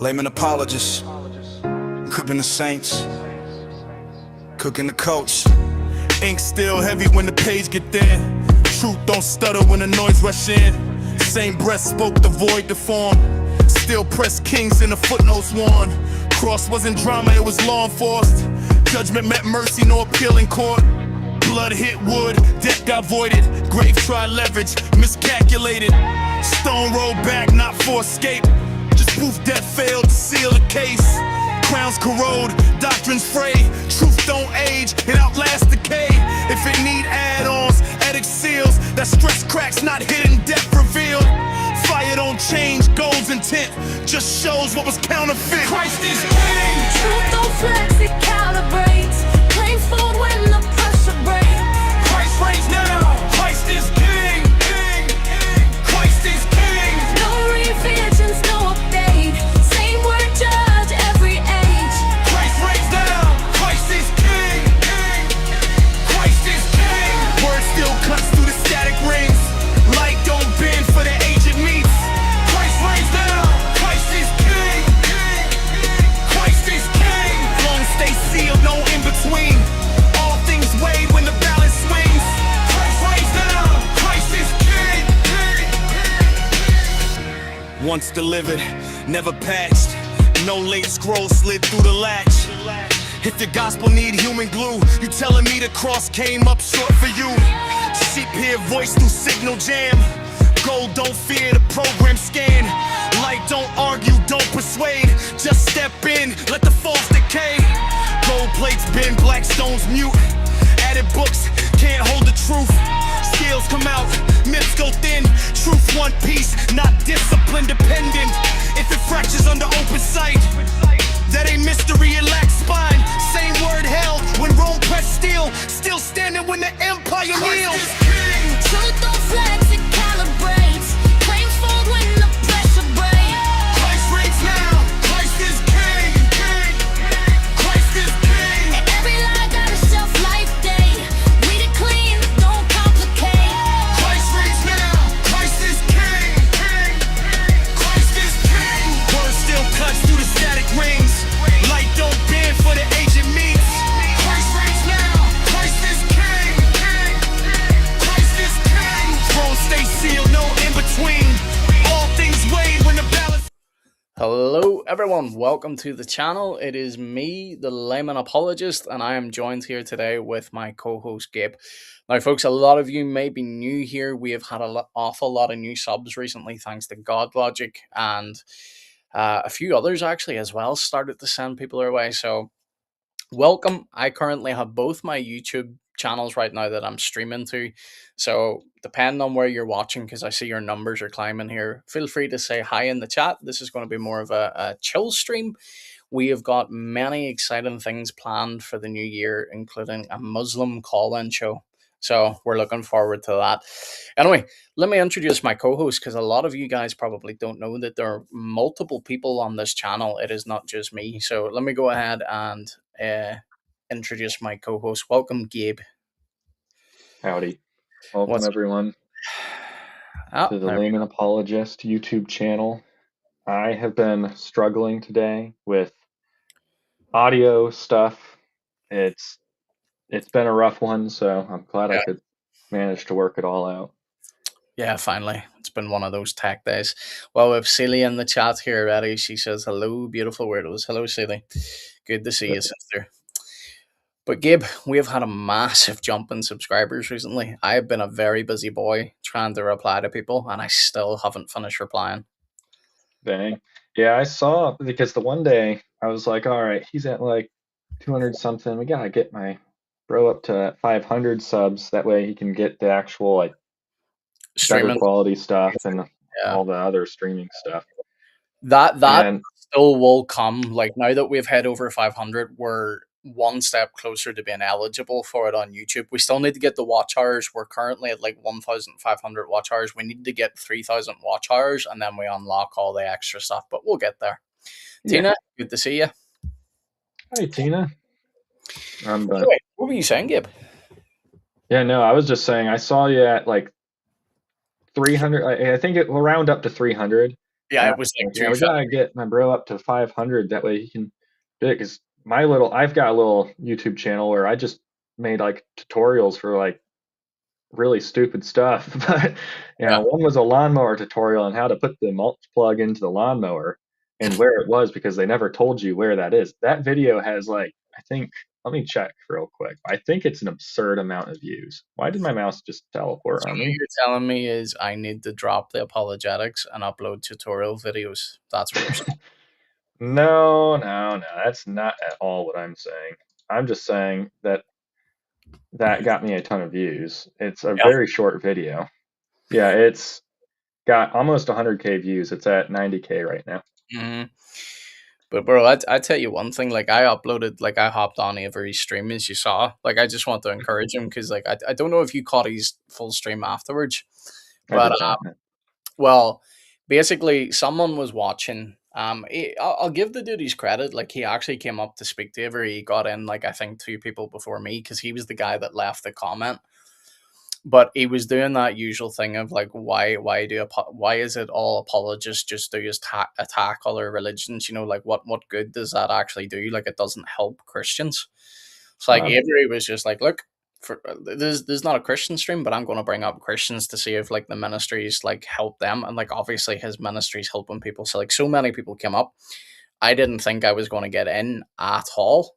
Layman apologist, cooking the saints, cooking the coach. Ink still heavy when the page get thin. Truth don't stutter when the noise rush in. Same breath spoke the void to form. Still press kings in the footnotes worn. Cross wasn't drama, it was law enforced. Judgment met mercy, no appeal in court. Blood hit wood, debt got voided. Grave tried leverage, miscalculated. Stone rolled back, not for escape. Just proof death failed to seal the case. Crowns corrode, doctrines fray. Truth don't age, it outlasts decay. If it need add-ons, edict seals. That stress cracks, not hidden, depth revealed. Fire don't change, goals intent just shows what was counterfeit. Christ is king. Truth don't flex, it calibrates. Claims fold when the pressure breaks. Christ reigns now, Christ is king, king, king. Christ is king. No revisions, no update. Same word judge every age. Christ reigns now, Christ is king, king. Christ is king. Word still cuts through the static rings. Light don't bend for the aged meats. Christ reigns now, Christ is king, king, king. Christ is king. Long stay sealed, no in between. All things weighed when the balance swings. Christ reigns now, Christ is king, king, king. Once delivered, never patched. No late scroll slid through the latch. If the gospel need human glue, you telling me the cross came up short for you? Sheep hear voice through signal jam. Gold don't fear the program scan. Light don't argue, don't persuade. Just step in, let the false decay. Gold plates bend, black stones mute. Added books can't hold the truth. Scales come out, myths go thin. Truth one piece, not discipline dependent. If it fractures under open sight, that ain't mystery, it lacks spine. Same word held when Rome pressed steel. Still standing when the empire kneels. Truth don't flex, it calibrates. Claims fold when the pressure breaks. Christ reigns now, Christ is king, king. Christ is king. And every lie got a shelf life day. Read it clean, don't complicate. Christ reigns now, Christ is king, king. Christ is king. Word still cuts through the static rings. Light don't bend for the aged meats. Christ reigns now, Christ is king, king. Christ is king. Throne stay sealed, no in between. All things weighed when the balance. Hello everyone, welcome to the channel. It is me, the layman apologist, and I am joined here today with my co-host Gabe. Now folks, a lot of you may be new here. We have had awful lot of new subs recently thanks to God Logic, and a few others actually as well started to send people our way. So welcome. I currently have both my YouTube channels right now that I'm streaming to. So depending on where you're watching, because I see your numbers are climbing here, feel free to say hi in the chat. This is going to be more of a chill stream. We have got many exciting things planned for the new year, including a Muslim call-in show. So we're looking forward to that. Anyway, let me introduce my co-host, because a lot of you guys probably don't know that there are multiple people on this channel. It is not just me. So let me go ahead and introduce my co-host. Welcome, Gabe. Howdy. Welcome, What's- everyone, Oh, to the there we Layman Apologist YouTube channel. I have been struggling today with audio stuff. It's been a rough one, so I'm glad I could manage to work it all out. Yeah, finally. It's been one of those tech days. Well, we have Celia in the chat here already. She says, hello, beautiful weirdos. Hello, Celia. Good to see you, sister. But Gabe, we have had a massive jump in subscribers recently. I have been a very busy boy trying to reply to people, and I still haven't finished replying. Dang. Yeah, I saw, because the one day I was like, all right, he's at like 200 something. We gotta get my bro up to 500 subs. That way he can get the actual like better Streaming. quality stuff and Yeah. all the other streaming stuff. That And still will come. Like now that we've hit over 500, we're one step closer to being eligible for it on YouTube. We still need to get the watch hours. We're currently at like 1,500 watch hours. We need to get 3,000 watch hours, and then we unlock all the extra stuff. But we'll get there. Yeah. Tina, good to see you. Hi, Tina. But Anyway, what were you saying, Gabe? yeah, no, I was just saying I saw you at like 300. I think it will round up to 300. Yeah, it was like Yeah, two we gotta get my bro up to 500. That way he can do it. Cause I've got a little YouTube channel where I just made like tutorials for like really stupid stuff. But yeah. one was a lawnmower tutorial on how to put the mulch plug into the lawnmower and where it was because they never told you where that is. That video has like, I think, let me check real quick. I think it's an absurd amount of views. Why did my mouse just teleport So on what me? you're telling me is I need to drop the apologetics and upload tutorial videos. That's what you're saying. No, no, no. That's not at all what I'm saying. I'm just saying that that got me a ton of views. It's a Yeah. very short video. Yeah, it's got almost 100K views. It's at 90K right now. Mhm. But bro, I tell you one thing. Like I uploaded, like I hopped on every stream as you saw. Like I just want to encourage him because like I don't know if you caught his full stream afterwards, I but did not. well, basically someone was watching. I'll give the dude his credit. Like he actually came up to speak to every. He got in like I think two people before me because he was the guy that left the comment. But he was doing that usual thing of like why is it all apologists just do is attack other religions, like what good does that actually do? Like it doesn't help Christians. So like Um, Avery was just like, look, for there's not a Christian stream, but I'm going to bring up Christians to see if like the ministries like help them, and like obviously his ministry's helping people. So like so many people came up. I didn't think I was going to get in at all.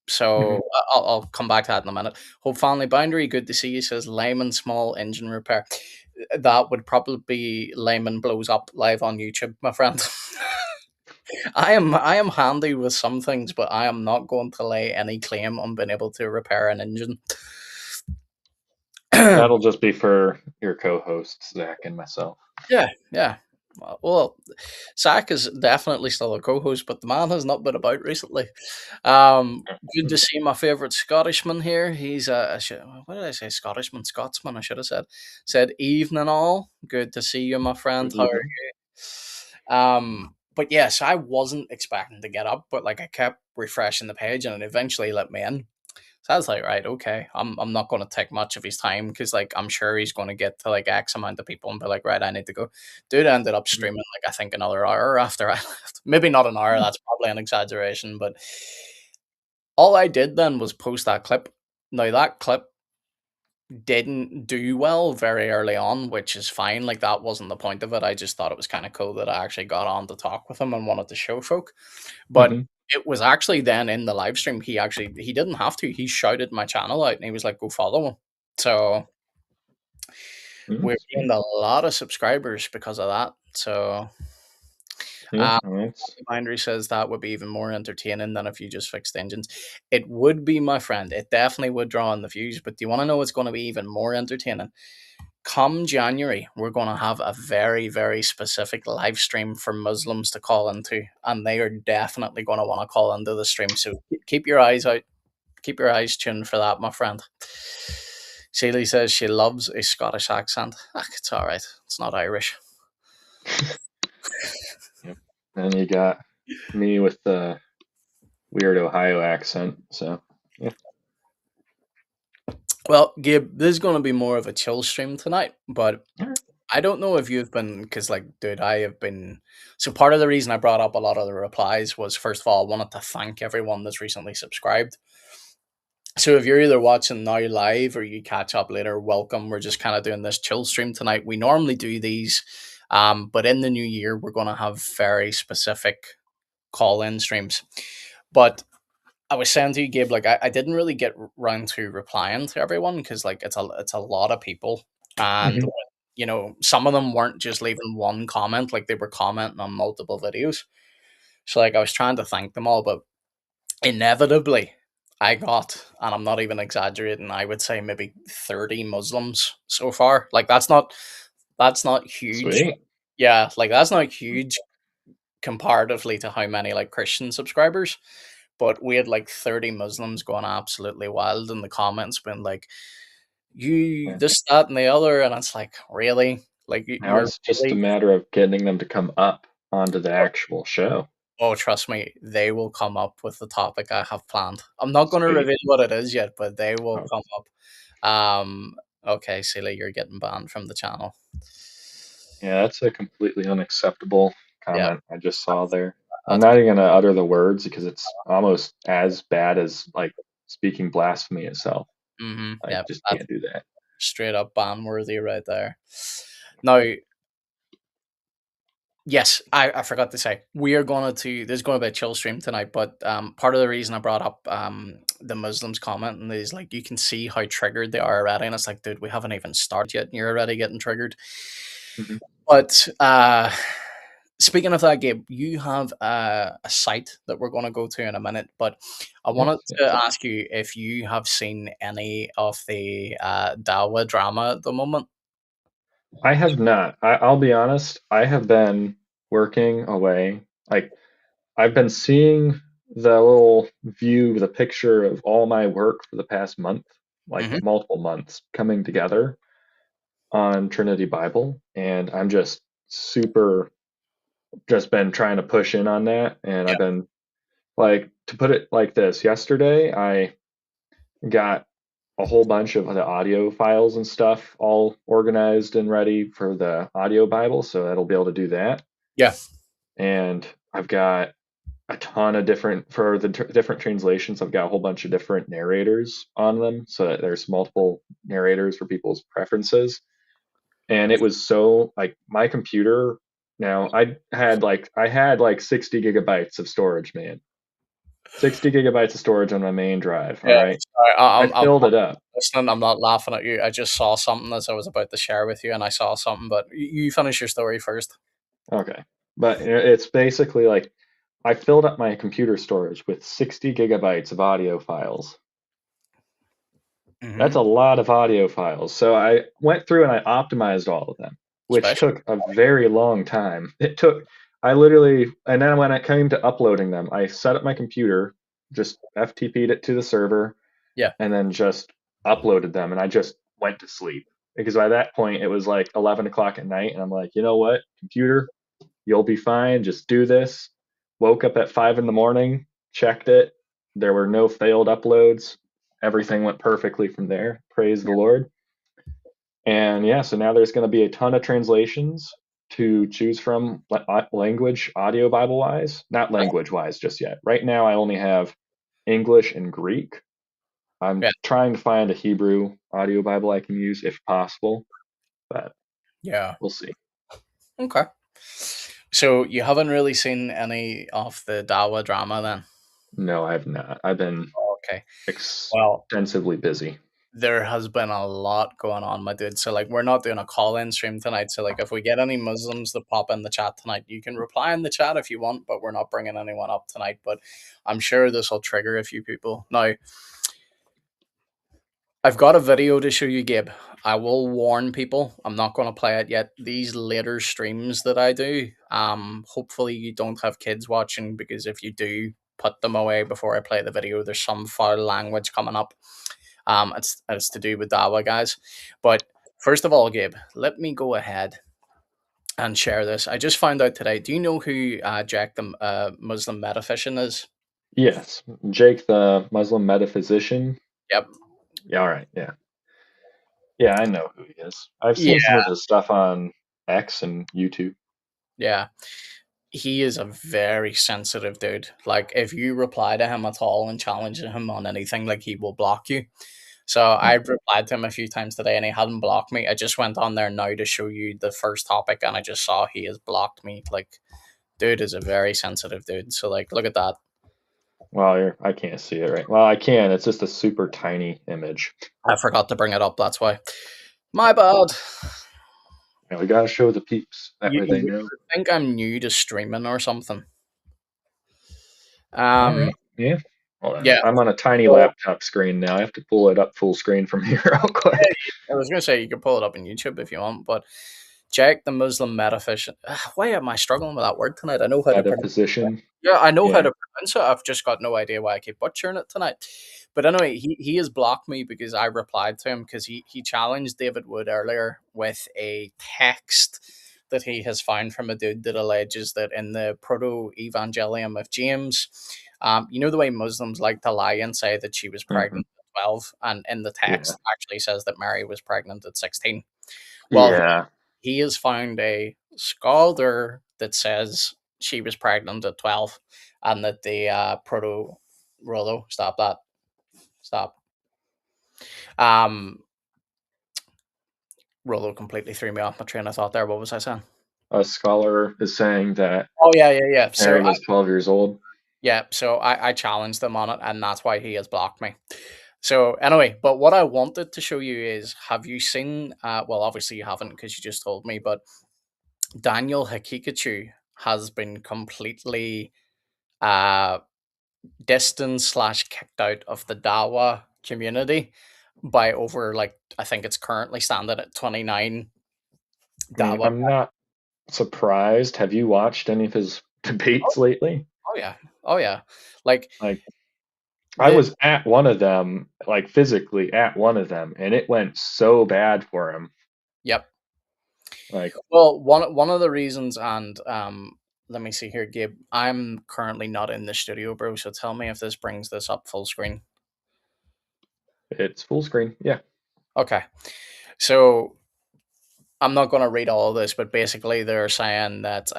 So mhm. I'll come back to that in a minute. Hope Family Boundary, good to see you. Says Layman Small Engine Repair. That would probably be Layman blows up live on YouTube, my friend. I am handy with some things, but I am not going to lay any claim on being able to repair an engine. That'll just be for your co-hosts, Zach and myself. Yeah, yeah. Well, Zach is definitely still a co-host, but the man has not been about recently. Good to see my favourite Scottishman here. He's what did I say? Scottishman, Scotsman. I should have said evening all. Good to see you, my friend. Good How are evening. you? But yes, I wasn't expecting to get up, but like I kept refreshing the page, and it eventually let me in. So I was like, right, okay, I'm not going to take much of his time because like I'm sure he's going to get to like X amount of people and be like, right, I need to go. Dude ended up Mhm. streaming like I think another hour after I left. Maybe not an hour. Hmm. That's probably an exaggeration. But all I did then was post that clip. Now that clip didn't do well very early on, which is fine. Like that wasn't the point of it. I just thought it was kind of cool that I actually got on to talk with him and wanted to show folk. But Mhm. it was actually then in the live stream. He didn't have to. He shouted my channel out and he was like, "Go follow him." So Mhm. we're Sweet. gained a lot of subscribers because of that. So Yeah, uh, that's Bindery says that would be even more entertaining than if you just fixed engines. It would be, my friend. It definitely would draw in the views. But do you want to know what's going to be even more entertaining? Come January, we're going to have a very, very specific live stream for Muslims to call into, and they are definitely going to want to call into the stream. So keep your eyes out, keep your eyes tuned for that, my friend. Celie says she loves a Scottish accent. It's all right. It's not Irish. yep. And you got me with the weird Ohio accent. So yeah. Well, Gabe, this is going to be more of a chill stream tonight, but All right. I don't know if you've been, because, like, dude, I have been. So, part of the reason I brought up a lot of the replies was, first of all, I wanted to thank everyone that's recently subscribed. So, if you're either watching now live or you catch up later, welcome. We're just kind of doing this chill stream tonight. We normally do these, but in the new year, we're going to have very specific call in streams. But I was saying to you, Gabe, like I didn't really get round to replying to everyone because like it's a lot of people, and Mhm. some of them weren't just leaving one comment, like they were commenting on multiple videos. So like I was trying to thank them all, but inevitably I got, and I'm not even exaggerating, I would say maybe 30 Muslims so far. Like that's not huge. Sweet. Yeah, like that's not huge comparatively to how many like Christian subscribers, but we had like 30 Muslims going absolutely wild in the comments, being like, "You Yeah. this, that, and the other," and it's like, really, like Now you're it's just a really. matter of getting them to come up onto the actual show. Oh, trust me, they will come up with the topic I have planned. I'm not going to Sweet. reveal what it is yet, but they will Oh, come up. Okay, Celia, you're getting banned from the channel. yeah, that's a completely unacceptable. Yeah, comment I just saw that's there. I'm that's not even gonna utter the words because it's almost as bad as like speaking blasphemy itself. I yeah, just that's can't do that. straight up ban worthy right there. Now, yes, I forgot to say we are going to there's going to be a chill stream tonight, but part of the reason I brought up the Muslims comment is like you can see how triggered they are already, and it's like, dude, we haven't even started yet, and you're already getting triggered. Mhm. But speaking of that, Gabe, you have a site that we're going to go to in a minute, but I wanted Yes, yes. to ask you if you have seen any of the Dawa drama at the moment. I have not. I'll be honest. I have been working away. Like I've been seeing the little view, the picture of all my work for the past month, like Hmm. multiple months coming together on Trinity Bible, and I'm just super just been trying to push in on that, and I've Yeah, been like to put it like this, yesterday I got a whole bunch of the audio files and stuff all organized and ready for the audio Bible, so that'll be able to do that. yeah, And I've got a ton of different for the different translations. I've got a whole bunch of different narrators on them, so that there's multiple narrators for people's preferences. And it was so like my computer. Now I had like 60 gigabytes of storage, man. 60 gigabytes of storage on my main drive. All yeah. right, Sorry, I filled I'm it up. listening. I'm not laughing at you. I just saw something as I was about to share with you, and I saw something. But you finish your story first. Okay, but it's basically like I filled up my computer storage with 60 gigabytes of audio files. That's Hmm. a lot of audio files. So I went through and I optimized all of them, which Especially, took a very long time. I literally, and then when it came to uploading them, I set up my computer, just FTP'd it to the server, yeah, and then just uploaded them. And I just went to sleep because by that point it was like 11 o'clock at night. And I'm like, you know what, computer, you'll be fine. Just do this. Woke up at 5 in the morning, checked it. There were no failed uploads. Everything went perfectly from there. Praise the Lord. And yeah, so now there's going to be a ton of translations to choose from, language, audio Bible wise. Not language wise just yet. Right now, I only have English and Greek. I'm yeah, trying to find a Hebrew audio Bible I can use if possible, but yeah. we'll see. Okay. So you haven't really seen any of the Dawa drama then? No, I have not. I've been Okay. Well, extensively busy. there has been a lot going on, my dude. So like we're not doing a call-in stream tonight. So like if we get any Muslims that pop in the chat tonight, you can reply in the chat if you want, but we're not bringing anyone up tonight. But I'm sure this will trigger a few people. Now, I've got a video to show you, Gabe. I will warn people. I'm not going to play it yet. These later streams that I do, hopefully you don't have kids watching because if you do, put them away before I play the video. There's some foul language coming up. It's to do with Dawa guys. But first of all, Gabe, let me go ahead and share this. I just found out today. Do you know who Jack the Muslim metaphysician is? Yes, Jake the Muslim metaphysician. Yep. Yeah, all right. Yeah. Yeah, I know who he is. I've Yeah. seen some of his stuff on X and YouTube. Yeah. He is a very sensitive dude. Like if you reply to him at all and challenge him on anything, like he will block you. So Hmm. I've replied to him a few times today and he hadn't blocked me. I just went on there now to show you the first topic and I just saw he has blocked me. Like dude is a very sensitive dude. So like look at that. Well, I can't see it right. Well, I can. It's just a super tiny image. I forgot to bring it up, that's why. My bad. And we gotta show the peeps. That way they You know. think I'm new to streaming or something. All Um right. Yeah. Hold on. yeah. I'm on a tiny So laptop screen now. I have to pull it up full screen from here real quick. I was gonna say you could pull it up on YouTube if you want, but Jake the Muslim metaphysician. Why am I struggling with that word tonight? I know how to pronounce it. Metaphysician. Yeah, I know how Yeah. to pronounce it. I've just got no idea why I keep butchering it tonight. But anyway, he has blocked me because I replied to him because he challenged David Wood earlier with a text that he has found from a dude that alleges that in the proto evangelium of James, you know the way Muslims like to lie and say that she was Hmm. pregnant at 12, and in the Yeah. text actually says that Mary was pregnant at 16. Well, Yeah. he has found a scholar that says she was pregnant at 12, and that the proto Rollo, stop that, stop. Um, Rollo completely threw me off my train of thought there. What was I saying? A scholar is saying that Oh yeah, yeah, yeah. Mary was 12 years old. Yeah, so I challenged them on it, and that's why he has blocked me. So anyway, but what I wanted to show you is, have you seen? Well, obviously you haven't because you just told me, but Daniel Hakikachu has been completely uh distanced slash kicked out of the Dawa community by over, like, I think it's currently standing at 29 I mean, Dawa. I'm not surprised. Have you watched any of his Oh, debates lately? oh yeah, oh yeah, like Like, I the was at one of them, like physically at one of them, and it went so bad for him. yep. Like, Well, one of the reasons, and let me see here, Gabe. I'm currently not in the studio, bro. So tell me if this brings this up full screen. it's full screen. Yeah. Okay, so I'm not going to read all of this, but basically they're saying that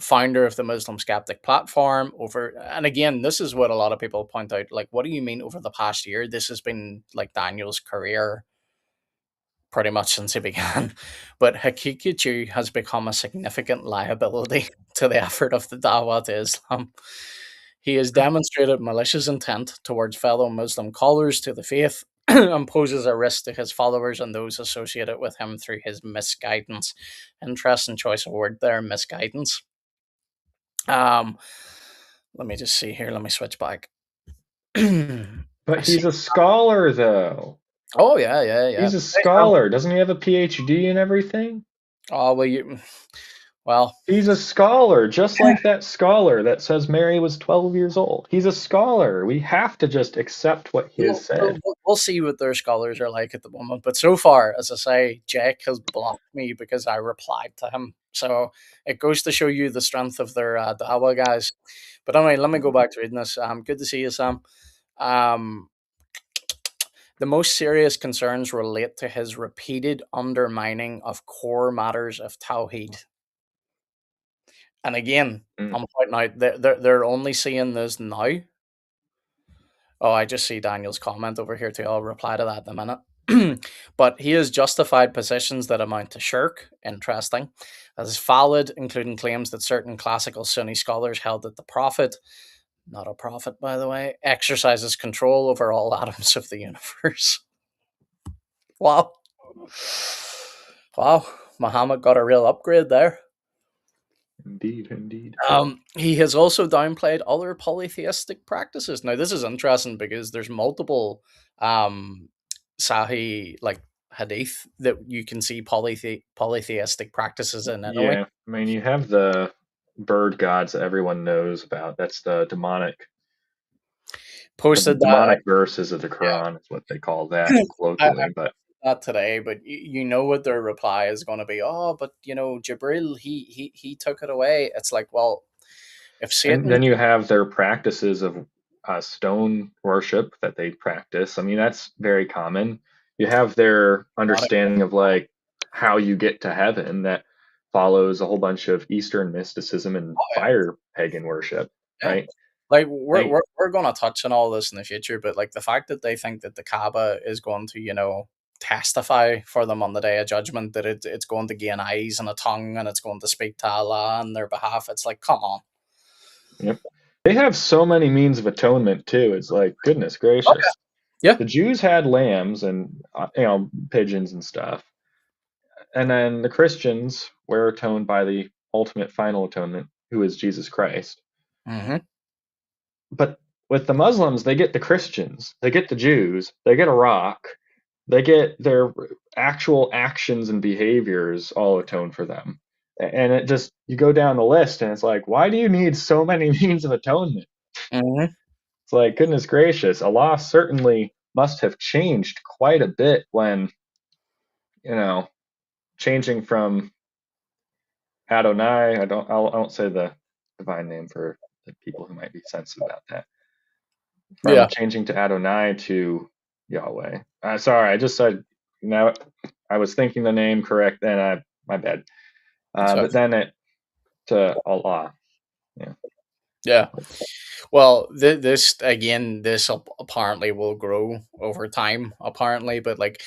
founder of the Muslim Skeptic platform over, and again, this is what a lot of people point out. Like, what do you mean over the past year? This has been like Daniel's career pretty much since he began. But Hakikichu has become a significant liability to the effort of the Dawah to Islam. He has demonstrated malicious intent towards fellow Muslim callers to the faith and poses a risk to his followers and those associated with him through his misguidance. Interesting choice of word there, misguidance. Um, Let me just see here. Let me switch back. But I see. he's a scholar, though. Oh yeah, yeah, yeah. He's a Hey, Sam. scholar. Doesn't he have a PhD and everything? Oh well, you. Well, He's a scholar, just like that scholar that says Mary was 12 years old. He's a scholar. We have to just accept what he has said. we'll see what their scholars are like at the moment. But so far, as I say, Jake has blocked me because I replied to him. So it goes to show you the strength of their Dawa guys. But anyway, let me go back to reading this. Good to see you, Sam. Um, the most serious concerns relate to his repeated undermining of core matters of Tawheed. And again, Mm. I'm pointing out they're only seeing this now. Oh, I just see Daniel's comment over here too. I'll reply to that in a minute. But he has justified positions that amount to shirk, interesting, as valid, including claims that certain classical Sunni scholars held that the Prophet, not a prophet by the way, exercises control over all atoms of the universe. Wow. Wow. Muhammad got a real upgrade there. Indeed, indeed. He has also downplayed other polytheistic practices. Now, this is interesting because there's multiple Sahih, like hadith, that you can see polytheistic practices in anyway. Yeah, I mean, you have the bird gods that everyone knows about. That's the Posted that, demonic verses of the Quran is what they call that I colloquially. But that today, but you know what their reply is going to be. Oh, but Jibril, he took it away. It's like, well, if and Satan, then you have their practices of stone worship that they practice. I mean, that's very common. You have their understanding of like how you get to heaven that follows a whole bunch of Eastern mysticism and oh yeah, fire pagan worship, yeah. right? Like we're Like, we're, we're going to touch on all this in the future, but like the fact that they think that the Kaaba is going to, testify for them on the day of judgment, that it's going to gain eyes and a tongue and it's going to speak to Allah on their behalf. It's like, come on. yep. They have so many means of atonement too. It's like, goodness Oh gracious. yeah. The Jews had lambs and pigeons and stuff, and then the Christians were atoned by the ultimate final atonement, who is Jesus Christ. Yeah. Mm-hmm. But with the Muslims, they get the Christians, they get the Jews, they get a rock, they get their actual actions and behaviors all atoned for them. And it just, you go down the list and it's like, why do you need so many means of atonement? Mm-hmm. It's like, goodness gracious, Allah certainly must have changed quite a bit when, you know, changing from Adonai, I won't say the divine name for the people who might be sensitive about that. From Yeah. changing to Adonai to Yahweh. Sorry, I just said now I was thinking the name correct, and my bad. So But then it to Allah. Yeah. Well, this again, this apparently will grow over time, apparently. But like,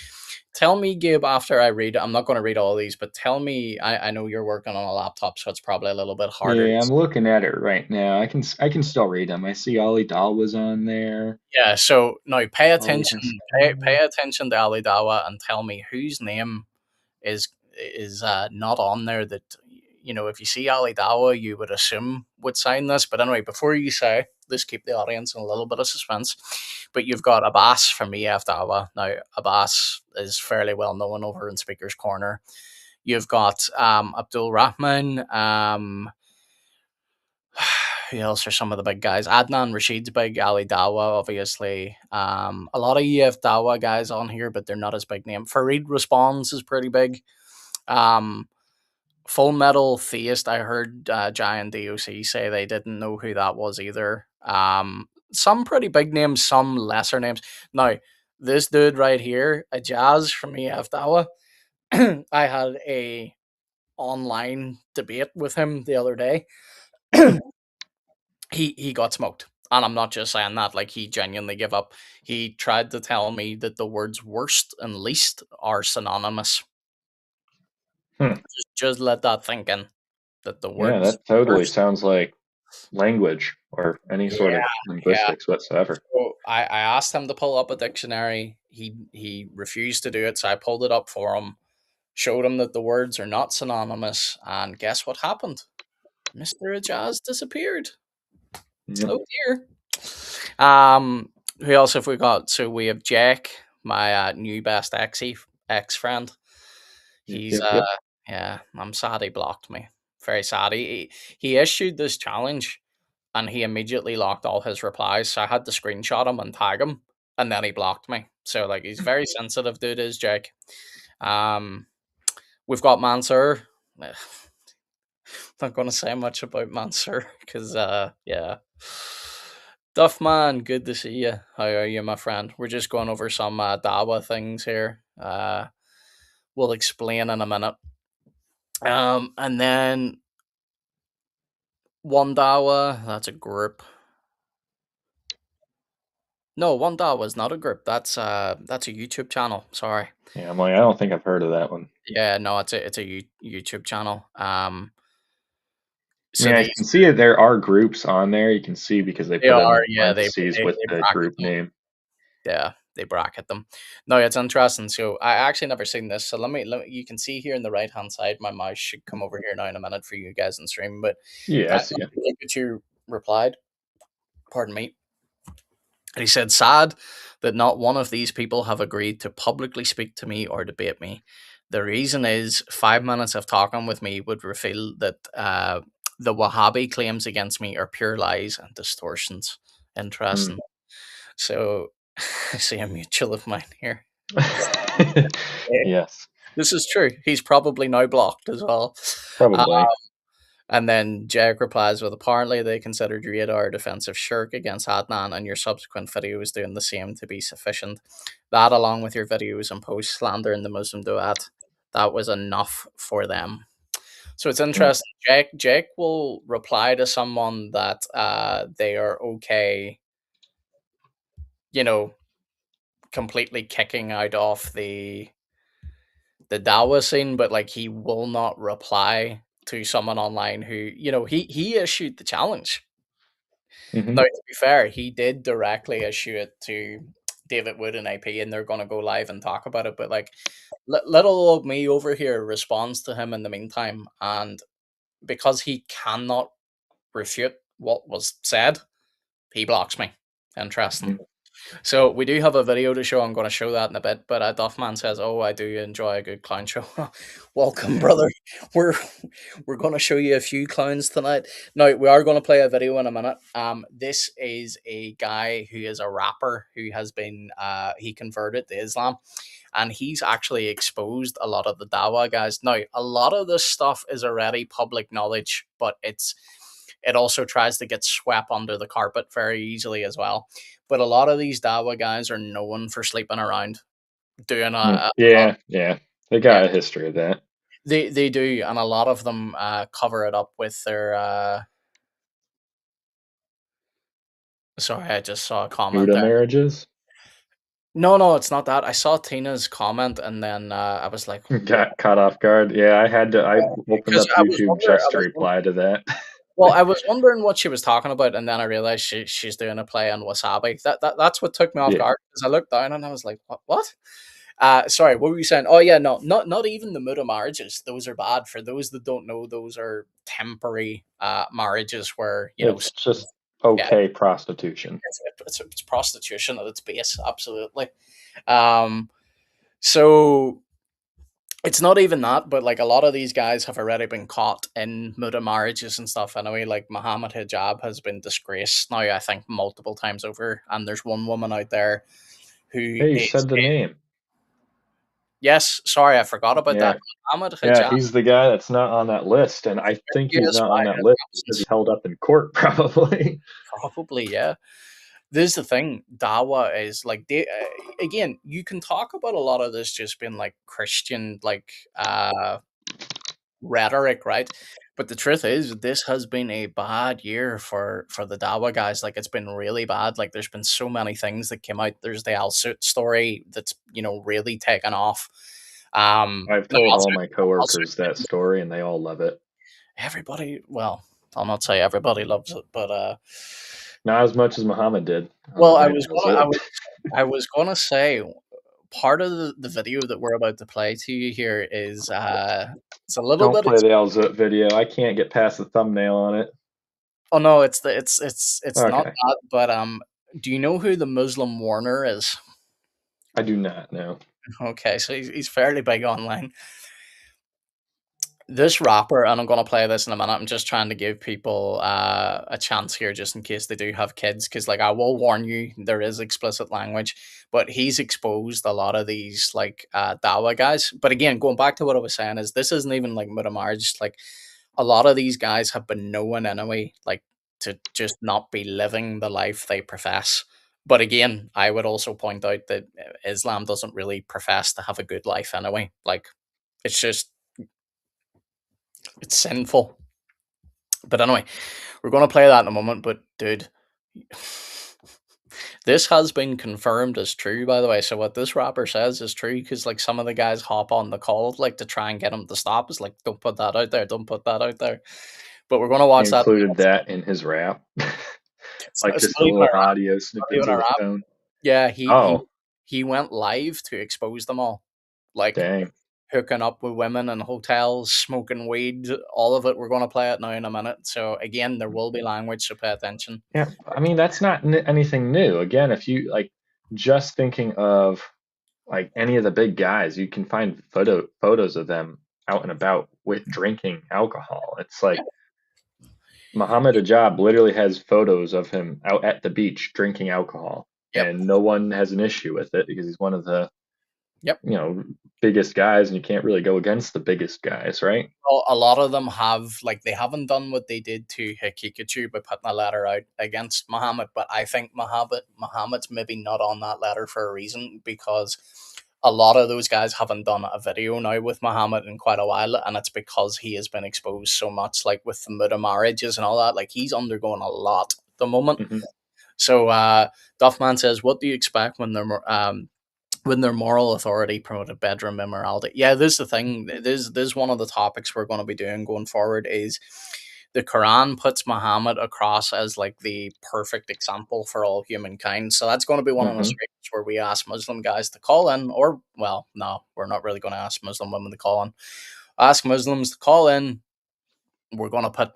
tell me, Gabe. After I read, I'm not going to read all these, but tell me. I know you're working on a laptop, so it's probably a little bit harder to. Yeah, I'm looking at it right now. I can still read them. I see Ali Dahl was on there. Yeah. So now, pay Ali attention. Pay Hassan. attention to Ali Dawa and tell me whose name is not on there that if you see Ali Dawa you would assume would sign this. But anyway, before you say, let's keep the audience in a little bit of suspense. But you've got Abbas from EF Dawa. Now Abbas is fairly well known over in Speaker's Corner. You've got Abdul Rahman. Who else are some of the big guys? Adnan Rashid's big. Ali Dawa, obviously. A lot of EF Dawa guys on here, but they're not as big name. Farid Responds is pretty big. Um, Full Metal Theist, I heard Giant DOC say they didn't know who that was either. Some pretty big names, some lesser names. Now, this dude right here, a Jazz from EF Dawa, I had a online debate with him the other day. He got smoked. And I'm not just saying that, like he genuinely gave up. He tried to tell me that the words worst and least are synonymous. Hmm. Just let that think in. That the Yeah, words that totally worst. sounds like language or any Yeah, sort of yeah. linguistics whatsoever. So I asked him to pull up a dictionary. He refused to do it, so I pulled it up for him, showed him that the words are not synonymous, and guess what happened? Mr. Ajaz disappeared. Yep. Oh dear. Um, who else have we got? So we have Jack, my new best ex friend. Yep. He's Yep. Yep. yeah, I'm sad he blocked me. Very sad. He issued this challenge and he immediately locked all his replies. So I had to screenshot him and tag him, and then he blocked me. So like he's very sensitive, dude. Is Jake? Um, we've got Mansur. Not going to say much about Mansur because yeah. Duffman, good to see you. How are you, my friend? We're just going over some Dawa things here. We'll explain in a minute. And then One Dawa, that's a group. No, One Dawa is not a group. That's a YouTube channel. Sorry. Yeah, I'm like, I don't think I've heard of that one. Yeah, no, it's a YouTube channel. I So mean, I can see that there are groups on there. You can see because they they put are, in yeah, parentheses with they the bracket group them. name. Yeah, they bracket them. No, it's interesting. So I actually never seen this. So let me you can see here in the right hand side. My mouse should come over here now in a minute for you guys in stream. But Yeah, I that see it. Pikachu replied. Pardon me. And he said, sad that not one of these people have agreed to publicly speak to me or debate me. The reason is 5 minutes of talking with me would reveal that the Wahhabi claims against me are pure lies and distortions. Hmm. Interesting. So I see a mutual of mine here. Yeah, Yes, this is true. He's probably now blocked as well. Uh, probably. and then Jag replies with, apparently they considered radar defensive shirk against Adnan, and your subsequent videos doing the same to be sufficient. That, along with your videos and posts slandering the Muslim duat, that was enough for them. So it's Hmm. interesting. Jake will reply to someone that they are okay, you know, completely kicking out of the Dawa scene, but like he will not reply to someone online who, he issued the challenge. Hmm. Now, to be fair, he did directly issue it to David Wood and AP, and they're going to go live and talk about it. But like, little old me over here responds to him in the meantime, and because he cannot refute what was said, he blocks me. Interesting. So we do have a video to show. I'm going to show that in a bit. But Duffman says, "Oh, I do enjoy a good clown show." Welcome, brother. We're we're going to show you a few clowns tonight. Now we are going to play a video in a minute. This is a guy who is a rapper who has been he converted to Islam, and he's actually exposed a lot of the Dawa guys. Now a lot of this stuff is already public knowledge, but it also tries to get swept under the carpet very easily as well. But a lot of these Dawa guys are known for sleeping around, doing Yeah, yeah. They yeah, got a history of that. they do, and a lot of them cover it up with their Sorry, I just saw a comment Buddha there. marriages No, no, it's not that. I saw Tina's comment and then I was like, what? got caught off guard. Yeah, I had to. I opened Because up YouTube I just to was reply to that. well, I was wondering what she was talking about, and then I realized she's doing a play on wasabi. That's what took me off Yeah, guard because I looked down and I was like, what? What? Sorry, what were you saying? Oh yeah, no, not even the Muda marriages. Those are bad. For those that don't know, those are temporary marriages where it's just yeah, okay prostitution. it's prostitution at its base. Absolutely. Um, so it's not even that, but like a lot of these guys have already been caught in Muda marriages and stuff. Anyway, like Muhammad Hijab has been disgraced now, I think, multiple times over. And there's one woman out there who Hey, you is, said the name. yes, sorry, I forgot about that. Yeah, Muhammad yeah, Hijab, he's the guy that's not on that list, and I think he's yes, not why on that his list because absence? he's held up in court, probably. Probably, yeah. This is the thing. Dawa is like again. You can talk about a lot of this just being like Christian, like rhetoric, right? But the truth is, this has been a bad year for the Dawa guys. Like it's been really bad. Like there's been so many things that came out. There's the Al Suit story that's really taken off. I've No, told Al all Suit, my Al Suit, coworkers that story, and they all love it. everybody. Well, I'll not say everybody loves it, but Not as much as Muhammad did on well, the day of his whip. I was gonna say part of the video that we're about to play to you here is it's a little Don't bit. play the Al Zip video. I can't get past the thumbnail on it. Oh no, it's not Okay, that. But do you know who the Muslim Warner is? I do not know. Okay, so he's fairly big online. This rapper, and I'm gonna play this in a minute. I'm just trying to give people a chance here, just in case they do have kids, because like I will warn you, there is explicit language. But he's exposed a lot of these like Dawa guys. But again, going back to what I was saying, is this isn't even like Mutamarj. Like a lot of these guys have been known anyway, like to just not be living the life they profess. But again, I would also point out that Islam doesn't really profess to have a good life anyway. Like it's just it's sinful. But anyway, we're gonna play that in a moment. But dude, this has been confirmed as true, by the way. So what this rapper says is true because like some of the guys hop on the call like to try and get him to stop. It's like don't put that out there, don't put that out there. But we're gonna He watch that. included that in his rap, like It's just not the even a little rap. audio Not snippets even a of his rap. tone. Yeah, Oh, he went live to expose them all, like dang. hooking up with women in hotels, smoking weed, all of it. We're gonna play it now in a minute. So again, there will be language, so pay attention. Yeah, I mean that's not anything new. Again, if you like just thinking of like any of the big guys, you can find photos of them out and about with drinking alcohol. It's Yeah. like Muhammad Ajab literally has photos of him out at the beach drinking alcohol, Yep. and no one has an issue with it because he's one of the Yep. biggest guys, and you can't really go against the biggest guys, right? Well, a lot of them have like they haven't done what they did to Hikikachu by putting a letter out against Muhammad, but I think Muhammad's maybe not on that letter for a reason because a lot of those guys haven't done a video now with Muhammad in quite a while, and it's because he has been exposed so much, like with the Muda marriages and all that. Like he's undergoing a lot at the moment. Hmm. So Duffman says, "What do you expect when their moral authority promoted bedroom immorality?" Yeah, this is the thing. This is one of the topics we're going to be doing going forward. Is the Quran puts Muhammad across as like the perfect example for all humankind. So that's going to be one of the Hmm. streams where we ask Muslim guys to call in, or well, no, we're not really going to ask Muslim women to call in. Ask Muslims to call in. We're gonna put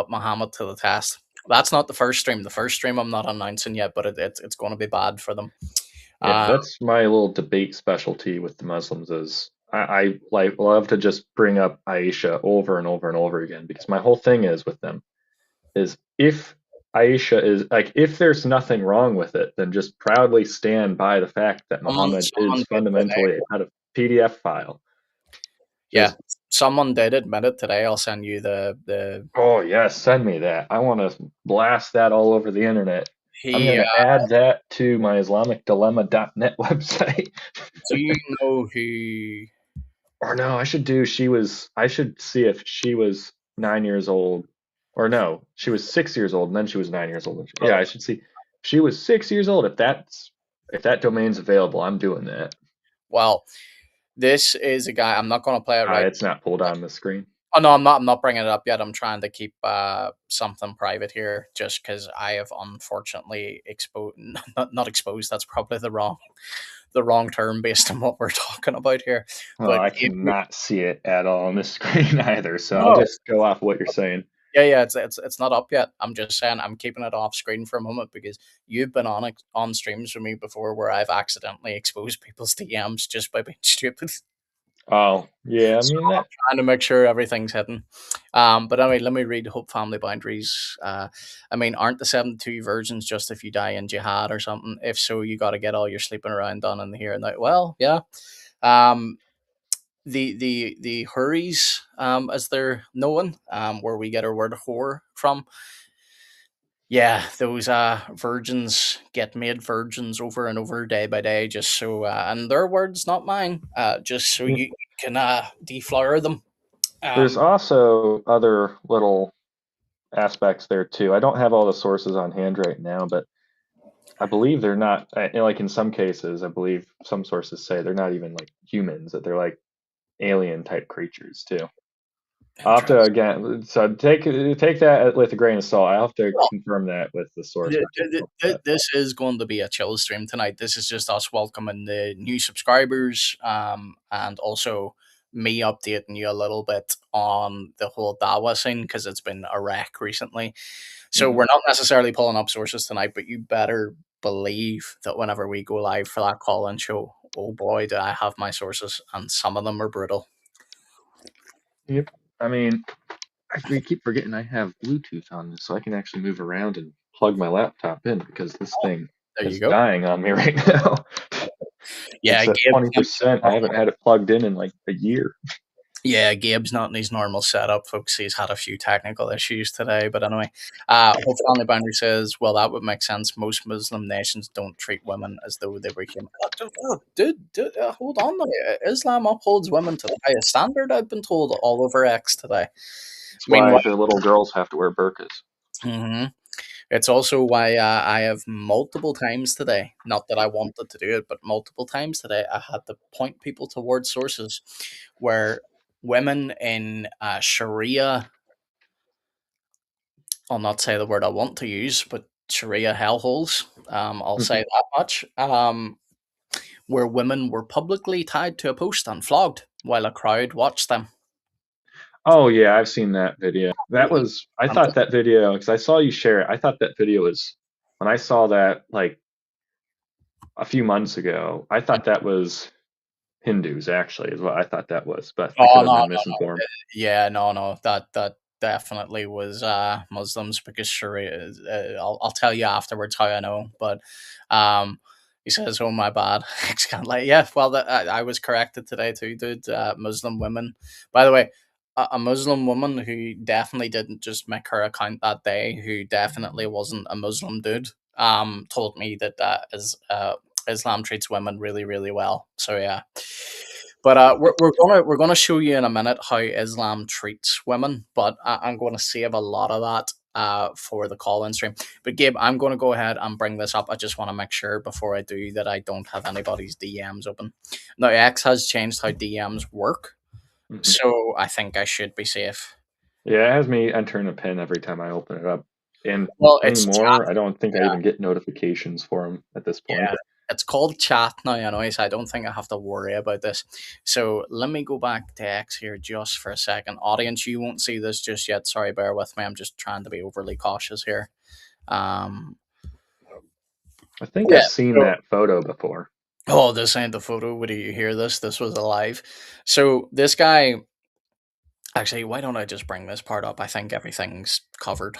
Muhammad to the test. That's not the first stream. The first stream I'm not announcing yet, but it's going to be bad for them. Yeah, Uh, that's my little debate specialty with the Muslims is I like love to just bring up Aisha over and over and over again because my whole thing is with them is if Aisha is like if there's nothing wrong with it, then just proudly stand by the fact that Muhammad is someone did today. fundamentally a PDF file. Yeah, Just someone did admit it today. I'll send you the oh yes, send me that. I want to blast that all over the internet. I'm he. gonna add that to my IslamicDilemma.net website. Do you know who? Or no, I should do I should see if she was 9 years old. Or no, she was 6 years old and then she was 9 years old. Yeah, I should see. she was 6 years old, if that domain's available, I'm doing that. Well, this is a guy. I'm not going to play it right. It's not pulled on the screen. Oh no, I'm not. I'm not bringing it up yet. I'm trying to keep something private here, just because I have unfortunately exposed, not exposed. That's probably the wrong term based on what we're talking about here. Well, But I if you- cannot see it at all on the screen either, so I'll no, just go off what you're saying. yeah, it's not up yet. I'm just saying I'm keeping it off screen for a moment because you've been on streams with me before where I've accidentally exposed people's DMs just by being stupid. Oh, yeah, I So mean I'm that. trying to make sure everything's hidden. But anyway, let me read Hope Family Boundaries. I mean, aren't the 72 virgins just if you die in jihad or something? If so, you got to get all your sleeping around done in the here and now. Well, yeah. Um, the Hurries, as they're known, where we get our word whore from. Yeah, those virgins get made virgins over and over day by day, just so and their words, not mine. Just so Mm, you can deflower them. There's Um, also other little aspects there too. I don't have all the sources on hand right now, but I believe they're not like in some cases. I believe some sources say they're not even like humans; that they're like alien type creatures too. I'll have to Interesting. again. So take that with a grain of salt. I will have to Well, confirm that with the source material. But this is going to be a chill stream tonight. This is just us welcoming the new subscribers, and also me updating you a little bit on the whole Dawa scene because it's been a wreck recently. So mhm. we're not necessarily pulling up sources tonight, but you better believe that whenever we go live for that call and show, oh boy, do I have my sources, and some of them are brutal. Yep. I mean, we keep forgetting I have Bluetooth on this, so I can actually move around and plug my laptop in because this thing There you is go. dying on me right now. Yeah, It's at Gabe's not 20%. I haven't had it plugged in like a year. Yeah, Gabe's not in his normal setup, folks. He's had a few technical issues today, but anyway, Hope Family Boundary says, "Well, that would make sense. Most Muslim nations don't treat women as though they were human." Dude, hold on. Now. Islam upholds women to the highest standard. I've been told all over X today. That's why Meanwhile, the little girls have to wear burqas. mhm, it's also why I have multiple times today. Not that I wanted to do it, but multiple times today, I had to point people towards sources where women in Sharia, I'll not say the word I want to use, but Sharia hellholes. I'll say Mhm. that much. Where women were publicly tied to a post and flogged while a crowd watched them. Oh yeah, I've seen that video. That Absolutely was I thought mental. that video because I saw you share it. I thought that video was when I saw that like a few months ago. I thought that was Hindus actually is what I thought that was, but I Oh could have no, been no, misinformed. yeah, no. That definitely was Muslims because Sharia. I'll tell you afterwards how I know, but um, he says, "Oh my bad." It's kind of like, yeah. Well, I was corrected today too, dude. Muslim women. By the way, a Muslim woman who definitely didn't just make her account that day, who definitely wasn't a Muslim dude, told me that Islam treats women really, really well. So yeah. But we're gonna show you in a minute how Islam treats women, but I'm going to save a lot of that for the call-in stream. But Gabe, I'm going to go ahead and bring this up. I just want to make sure before I do that I don't have anybody's DMs open. Now X has changed how DMs work, Mhm. so I think I should be safe. Yeah, it has me entering a pin every time I open it up. And Well, it's anymore, I don't think I even get notifications for them at this point. Yeah, it's called chat now, anyway, so I don't think I have to worry about this. So let me go back to X here just for a second. Audience, you won't see this just yet. Sorry, bear with me. I'm just trying to be overly cautious here. Um, I think yeah. I've seen So, that photo before. oh, this ain't the photo. Would you hear this? This was alive. So this guy. Actually, why don't I just bring this part up? I think everything's covered.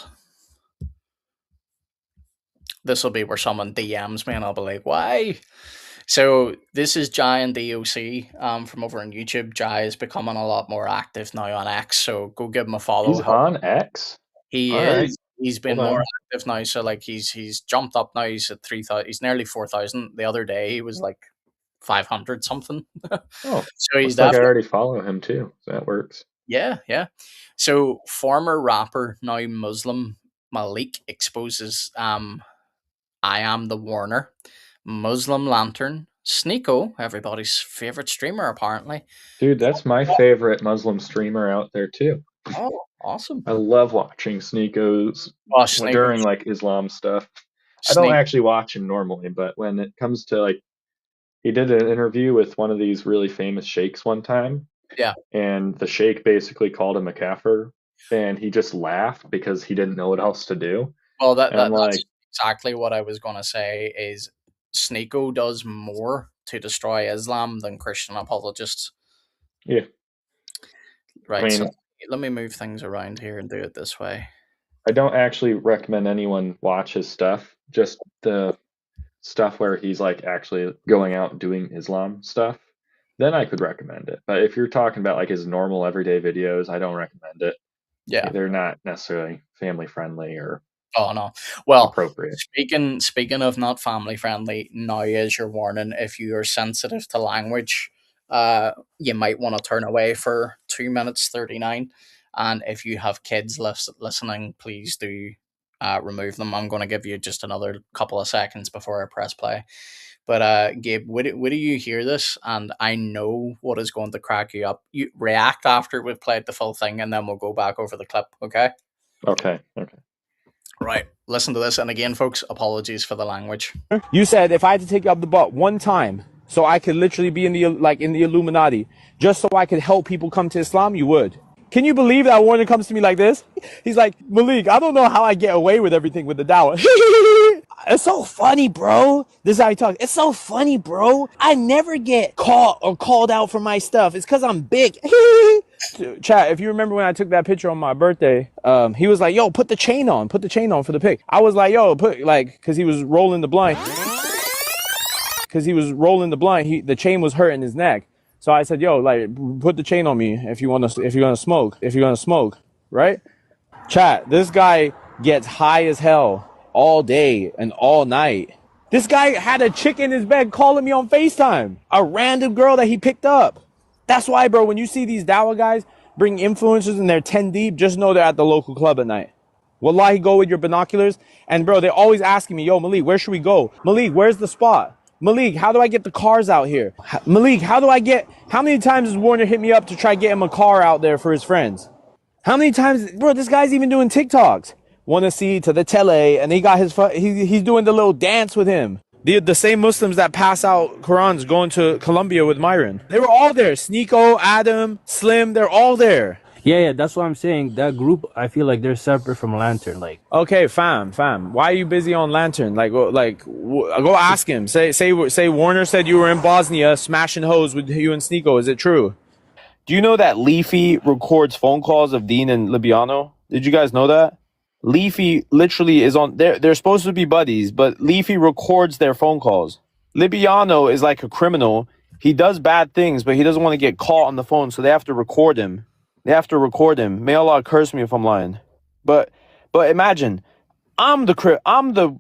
This will be where someone DMs me and I'll be like, why? So this is Jai and DOC from over on YouTube. Jai is becoming a lot more active now on X, so go give him a follow. He's on X. He All right, is. He's hold been more on. active now. So like he's jumped up now. He's at 3,000. He's nearly 4,000. The other day he was like 500 something. Oh, So he's looks like I definitely, already follow him too. So that works. yeah. So former rapper now Muslim Malik exposes I Am the Warner, Muslim Lantern, Sneeko, everybody's favorite streamer apparently. Dude, that's my favorite Muslim streamer out there too. Oh, awesome. I love watching Sneako's Oh, Sneeko, during like Islam stuff. I don't Sneak. actually watch him normally, but when it comes to like, he did an interview with one of these really famous sheikhs one time, Yeah. and the sheikh basically called him a kafir, and he just laughed because he didn't know what else to do. Well, And I'm that's like, exactly what I was gonna say. Is Sneeko does more to destroy Islam than Christian apologists. yeah, I Right. So mean, let me move things around here and do it this way. I don't actually recommend anyone watch his stuff, just the stuff where he's like actually going out and doing Islam stuff. Then I could recommend it. But if you're talking about like his normal everyday videos, I don't recommend it. Yeah. They're not necessarily family friendly or Oh no. Well, appropriate. speaking of not family friendly, now is your warning. If you are sensitive to language, you might want to turn away for 2 minutes 39. And if you have kids listening, please do remove them. I'm going to give you just another couple of seconds before I press play. But Gabe, would you hear this? And I know what is going to crack you up. You react after we've played the full thing, and then we'll go back over the clip. Okay. Okay. Okay. Right. Listen to this. And again, folks, apologies for the language. You said if I had to take you up the butt one time, so I could literally be in the Illuminati, just so I could help people come to Islam, you would. Can you believe that Warner comes to me like this? He's like, Malik, I don't know how I get away with everything with the dawah. It's so funny, bro. This is how he talks. It's so funny, bro. I never get caught or called out for my stuff. It's because I'm big. Chat, if you remember when I took that picture on my birthday, he was like, yo, put the chain on for the pic. I was like, yo, because he was rolling the blind. The chain was hurting his neck. So I said, yo, like, put the chain on me if you're gonna smoke, right? Chat, this guy gets high as hell all day and all night. This guy had a chick in his bed calling me on FaceTime. A random girl that he picked up. That's why, bro, when you see these Dawa guys bring influencers and they're 10 deep, just know they're at the local club at night. Wallahi, go with your binoculars. And, bro, they're always asking me, yo, Malik, where should we go? Malik, where's the spot? Malik, how do I get the cars out here? Malik, how many times has Warner hit me up to try get him a car out there for his friends? How many times, bro, this guy's even doing TikToks. Want to see to the tele, and he got he's doing the little dance with him. The same Muslims that pass out Qurans going to Colombia with Myron. They were all there. Sneeko, Adam, Slim, they're all there. Yeah, that's what I'm saying. That group, I feel like they're separate from Lantern. Like, Okay, fam. Why are you busy on Lantern? Go ask him. Say Warner said you were in Bosnia smashing hoes with you and Sneeko. Is it true? Do you know that Leafy records phone calls of Dean and Libiano? Did you guys know that? Leafy literally is on. They're supposed to be buddies, but Leafy records their phone calls. Libiano is like a criminal. He does bad things, but he doesn't want to get caught on the phone, so they have to record him. May Allah curse me if I'm lying. But imagine, I'm the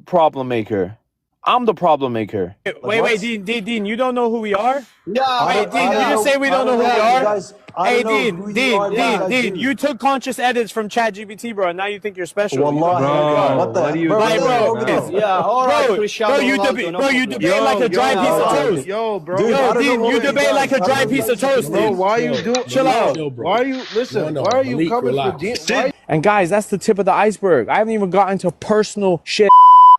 problem maker. Wait, Dean, you don't know who we are? Yeah, Wait, Dean, you just say we don't know who we are? Hey, Dean, you took conscious edits from ChatGPT, bro, and now you think you're special. Wallahi, what what are you bro? Yeah, all right, Cristiano You Ronaldo, debate like a dry piece of toast. Yo, bro. Dude, I don't Dean, know you what debate he like a does. dry piece of toast, Bro, dude. why are you doing? Chill out. Why are you listen? Why are you coming for Dean? And guys, that's the tip of the iceberg. I haven't even gotten to personal shit.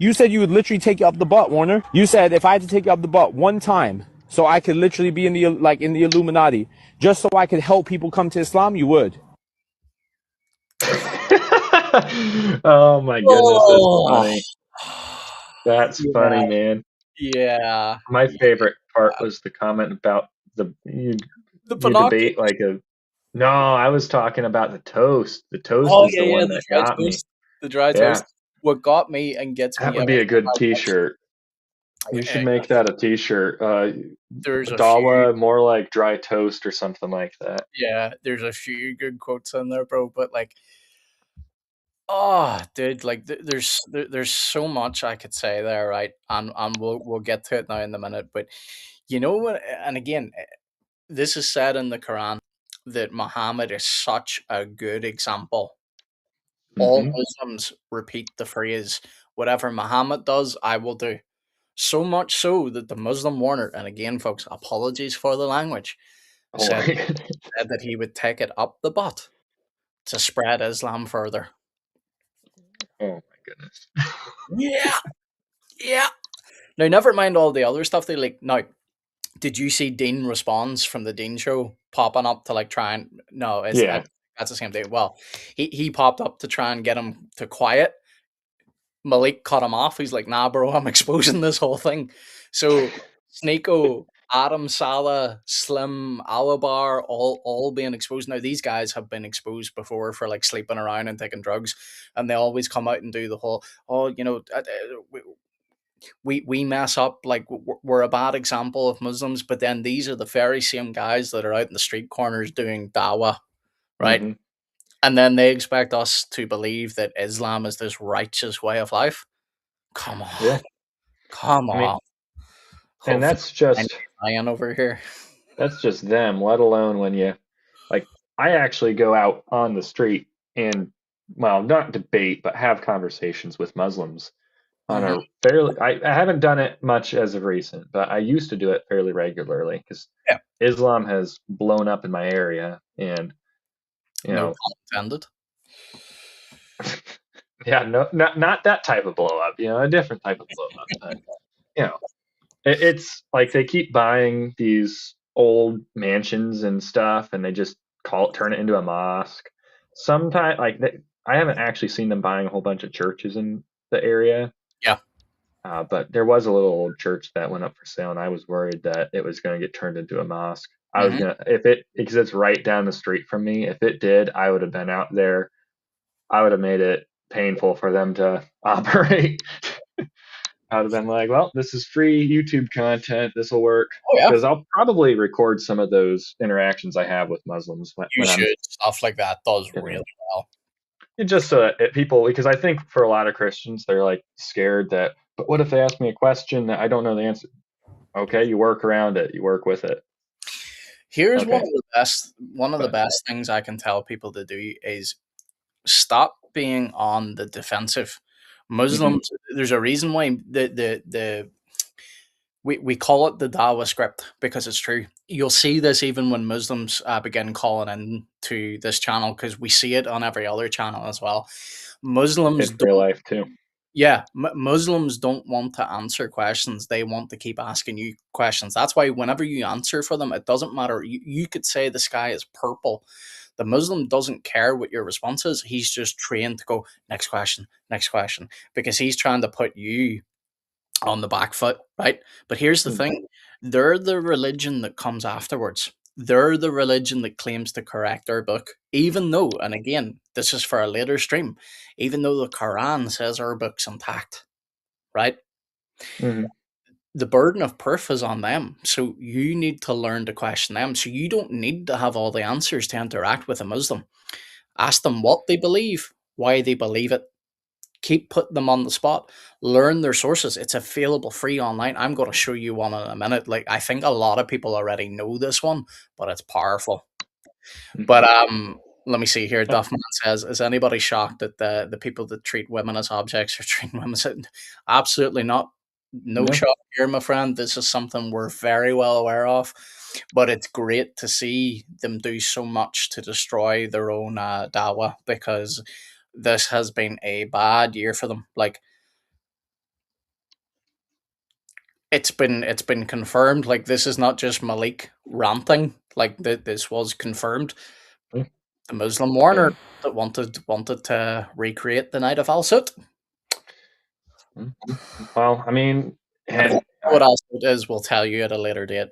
You said you would literally take you up the butt, Warner. You said if I had to take you up the butt one time, so I could literally be in the Illuminati, just so I could help people come to Islam, you would. Oh my goodness, that's Oh, funny. That's funny, man. yeah. My favorite part was the comment about you The debate like a. No, I was talking about the toast. The toast Oh, is yeah, the yeah. one The that dry got me. toast. The dry Yeah, toast. What got me and gets that me would be a every good time I watch T-shirt. We should it. make that a T-shirt. There's a few. Dawa, more like dry toast or something like that. Yeah, there's a few good quotes in there, bro. But like, oh, dude, like there's so much I could say there, right? And we'll get to it now in a minute. But you know what? And again, this is said in the Quran that Muhammad is such a good example. All Hmm. Muslims repeat the phrase, Whatever Muhammad does, I will do. So much so that the Muslim Warner, and again, folks, apologies for the language, Oh said, my goodness. said that he would take it up the butt to spread Islam further. Oh my goodness. Yeah, yeah. Now, never mind all the other stuff they like. Now, did you see Dean Responds from the Dean Show popping up to like try and no? Yeah. That's the same thing. Well, he popped up to try and get him to quiet. Malik cut him off. He's like, "Nah, bro, I'm exposing this whole thing." So Sneeko, Adam Salah, Slim, Alabar, all being exposed. Now these guys have been exposed before for like sleeping around and taking drugs, and they always come out and do the whole, oh, we mess up, like we're a bad example of Muslims, but then these are the very same guys that are out in the street corners doing dawah, right? Hmm. And then they expect us to believe that Islam is this righteous way of life. Come on. Yeah. Come I mean, on. and Hopefully I'm lying over here. that's just them, let alone when you like I actually go out on the street and well, not debate, but have conversations with Muslims on Mhm. a fairly I haven't done it much as of recent, but I used to do it fairly regularly because Yeah. Islam has blown up in my area and you No know pun intended. yeah, no, not that type of blow up, a different type of blow up, but you know it's like they keep buying these old mansions and stuff, and they just turn it into a mosque. Sometimes, I haven't actually seen them buying a whole bunch of churches in the area, Yeah. but there was a little old church that went up for sale, and I was worried that it was going to get turned into a mosque. I was Hmm. gonna, if it, because it's right down the street from me. If it did, I would have been out there. I would have made it painful for them to operate. I would have been like, well, this is free YouTube content. This will work. Oh yeah. Because I'll probably record some of those interactions I have with Muslims You when I'm, should. Stuff like that does you really know, well. just so that people, because I think for a lot of Christians, they're like scared that, but what if they ask me a question that I don't know the answer? Okay, you work around it, you work with it. Here's Okay, one of the but best things I can tell people to do is stop being on the defensive. hmm Muslims, there's a reason why the we call it the Dawa script because it's true. You'll see this even when Muslims begin calling in to this channel because we see it on every other channel as well. Muslims in real don't, life too. yeah, Muslims don't want to answer questions. They want to keep asking you questions. That's why whenever you answer for them, it doesn't matter. You could say the sky is purple. The Muslim doesn't care what your response is. He's just trained to go next question, because he's trying to put you on the back foot, right? But here's the Mm, thing, they're the religion that comes afterwards. They're the religion that claims to correct our book, even though, and again, this is for a later stream, even though the Quran says our book's intact, right? mhm, The burden of proof is on them. So you need to learn to question them. So you don't need to have all the answers to interact with a Muslim. Ask them what they believe, why they believe it, keep putting them on the spot, learn their sources. It's available free online. I'm going to show you one in a minute. Like, I think a lot of people already know this one, but it's powerful. But mhm. let me see here. Uh, Duffman says, is anybody shocked that the people that treat women as objects are treating women as absolutely not. No No. shock here, my friend. This is something we're very well aware of. But it's great to see them do so much to destroy their own dawa, because this has been a bad year for them. Like, it's been confirmed. Like, this is not just Malik ranting. Like, this was confirmed. Mm, The Muslim Warner And that wanted to recreate the Night of Al Sut. mm, well, I mean, And if you and know what Al Sut is, we'll tell you at a later date.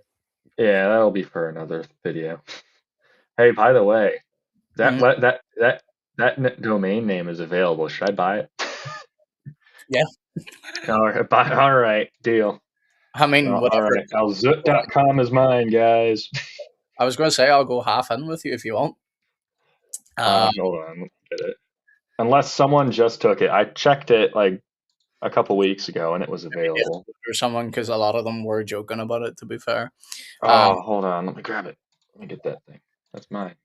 yeah, that'll be for another video. Hey, by the way, that Mhm. let domain name is available. Should I buy it? Yeah, All right, deal. I mean, All whatever. right, alzut.com is mine, guys. I was going to say I'll go half in with you if you want. Hold on, let me get it. Unless someone just took it. I checked it like a couple weeks ago and it was Maybe yes, available. or someone, because a lot of them were joking about it. To be fair, um, Oh, hold on, let me grab it. Let me get that thing. That's mine.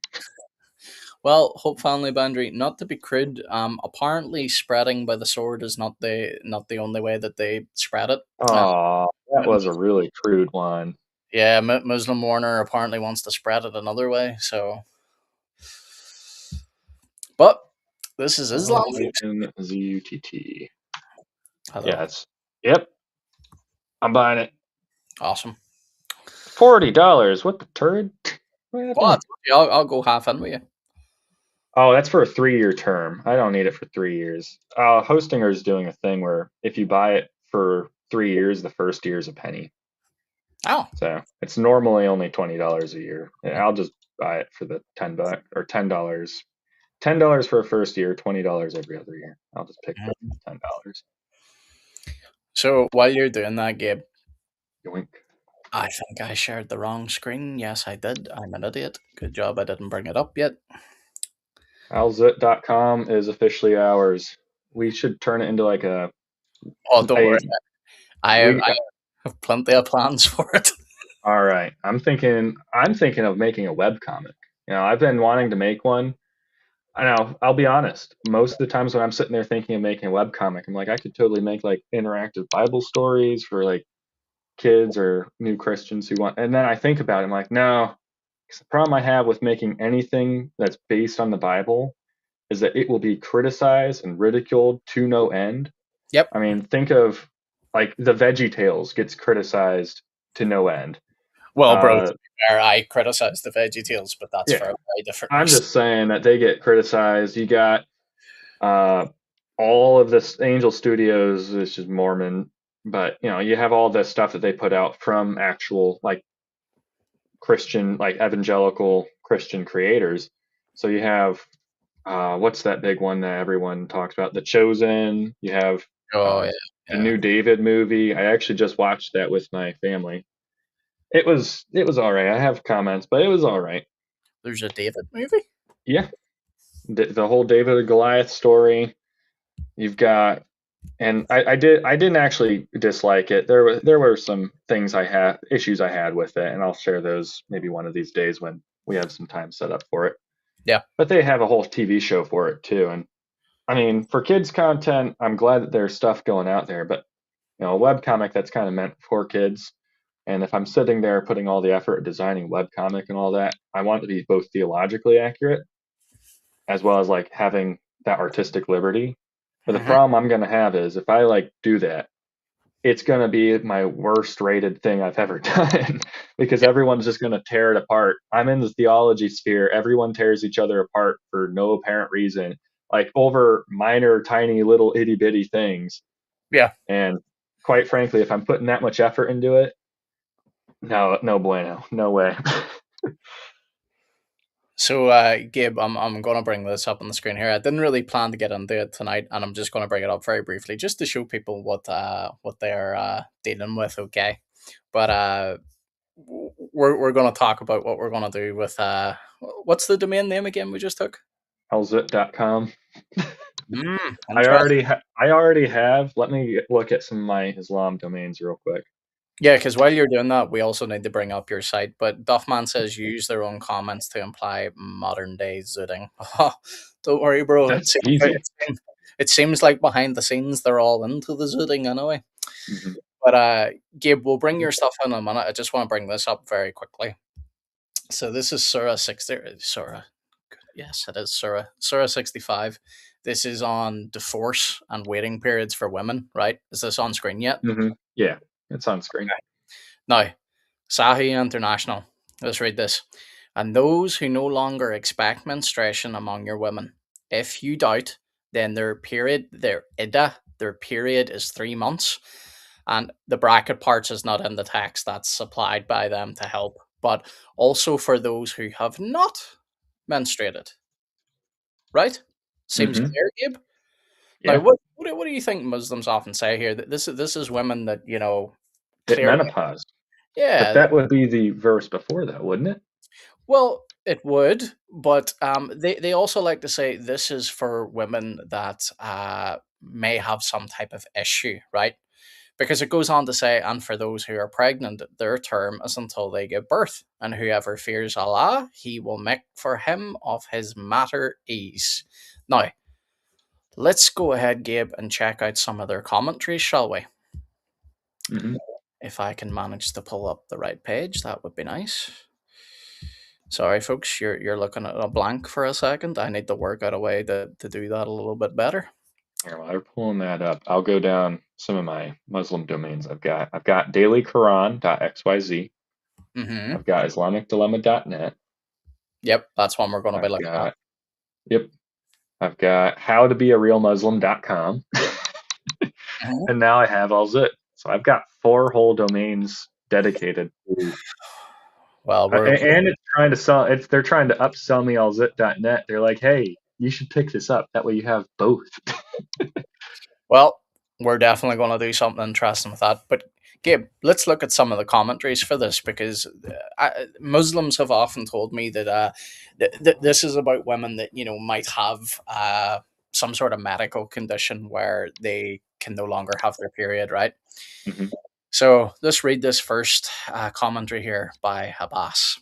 Well, Hope Family Boundary, not to be crude, apparently spreading by the sword is not the only way that they spread it. Uh, Oh, that was a really crude one. yeah, Muslim Warner apparently wants to spread it another way. So, but this is Islam, folks. Zutt. Hello, Yeah, yep. I'm buying it. awesome. $40. What the turd? What What? happened? Yeah, I'll go half in with you. Oh, that's for a 3-year term. I don't need it for 3 years. Hostinger is doing a thing where if you buy it for 3 years, the first year is a penny. Oh, So it's normally only $20 a year. And I'll just buy it for the $10 or $10. $10 for a first year, $20 every other year. I'll just pick the mhm. $10. So while you're doing that, Gabe, Yoink. I think I shared the wrong screen. Yes, I did. I'm an idiot. Good job I didn't bring it up yet. Alzut.com is officially ours. We should turn it into like Oh, don't a worry. I we have plenty of plans for it. all right. I'm thinking of making a web comic. I've been wanting to make one. I know, I'll be honest. Most of the times when I'm sitting there thinking of making a web comic, I'm like, I could totally make like interactive Bible stories for like kids or new Christians who want. And then I think about it, I'm like, no, 'cause the problem I have with making anything that's based on the Bible is that it will be criticized and ridiculed to no end. Yep. I mean, think of like the Veggie Tales gets criticized to no end. Well, bro, to Uh, be fair, I criticize the Veggie Tales, but that's for yeah, a very different I'm reason. just saying that they get criticized. You got uh, all of this Angel Studios, which is Mormon, but you have all this stuff that they put out from actual like Christian, like evangelical Christian creators. So you have what's that big one that everyone talks about? The Chosen. You have Oh uh, yeah, the yeah. new David movie. I actually just watched that with my family. It was all right. I have comments, but it was all right. There's a David movie. Yeah, the whole David and Goliath story. You've got, and I didn't actually dislike it. There were some things I had issues I had with it, and I'll share those maybe one of these days when we have some time set up for it. Yeah. But they have a whole TV show for it too, and I mean, for kids content, I'm glad that there's stuff going out there, but a webcomic that's kind of meant for kids. And if I'm sitting there putting all the effort designing a webcomic and all that, I want it to be both theologically accurate as well as like having that artistic liberty. But the Hmm. problem I'm going to have is if I like do that, it's going to be my worst rated thing I've ever done because Yeah. everyone's just going to tear it apart. I'm in the theology sphere. Everyone tears each other apart for no apparent reason, like over minor, tiny, little itty bitty things. Yeah. And quite frankly, if I'm putting that much effort into it, no, no bueno, no way. So, Gabe, I'm gonna bring this up on the screen here. I didn't really plan to get into it tonight, and I'm just gonna bring it up very briefly, just to show people what they're dealing with. Okay, but we're gonna talk about what we're gonna do with what's the domain name again we just took? Hellzit.com. Interesting. I already have. Let me look at some of my Islam domains real quick. Yeah, because while you're doing that, we also need to bring up your site. But Duffman says use their own comments to imply modern day zooting. Don't worry, bro. That's easy. It seems like behind the scenes they're all into the zooting anyway. Mhm. But Gabe, we'll bring your stuff in a minute. I just want to bring this up very quickly. So this is Surah 60. Surah. Yes, it is Surah 65. This is on divorce and waiting periods for women, right? Is this on screen yet? Yeah, it's on screen. Now, Sahi International. Let's read this. And those who no longer expect menstruation among your women. If you doubt, then their iddah, their period is 3 months. And the bracket parts is not in the text that's supplied by them to help. But also for those who have not menstruated. Right? Seems hmm clear, Gabe. Now, Yeah, what do you think Muslims often say here? That this is women that hit clearly, menopause. But yeah. that would be the verse before that, wouldn't it? Well, it would, but they also like to say this is for women that may have some type of issue, right? Because it goes on to say, and for those who are pregnant, their term is until they give birth, and whoever fears Allah, he will make for him of his matter ease. Now, let's go ahead, Gabe, and check out some of their commentaries, shall we? Hmm. If I can manage to pull up the right page, that would be nice. Sorry, folks, you're looking at a blank for a second. I need to work out a way to do that a little bit better. Here, while you're pulling that up, I'll go down some of my Muslim domains I've got. I've got dailyquran.xyz. Mm-hmm. I've got islamicdilemma.net. Yep, that's one we're going to be I've looking at. got, yep, I've got howtobearealmuslim.com. Mhm. And now I have All It. So I've got 4 whole domains dedicated to, Well, and it's trying to sell, they're trying to upsell me allzit.net. They're like, hey, you should pick this up. That way you have both. well, we're definitely going to do something interesting with that. But Gabe, let's look at some of the commentaries for this because Muslims have often told me that this is about women that might have some sort of medical condition where they can no longer have their period, right? Mhm. So let's read this first commentary here by Abbas.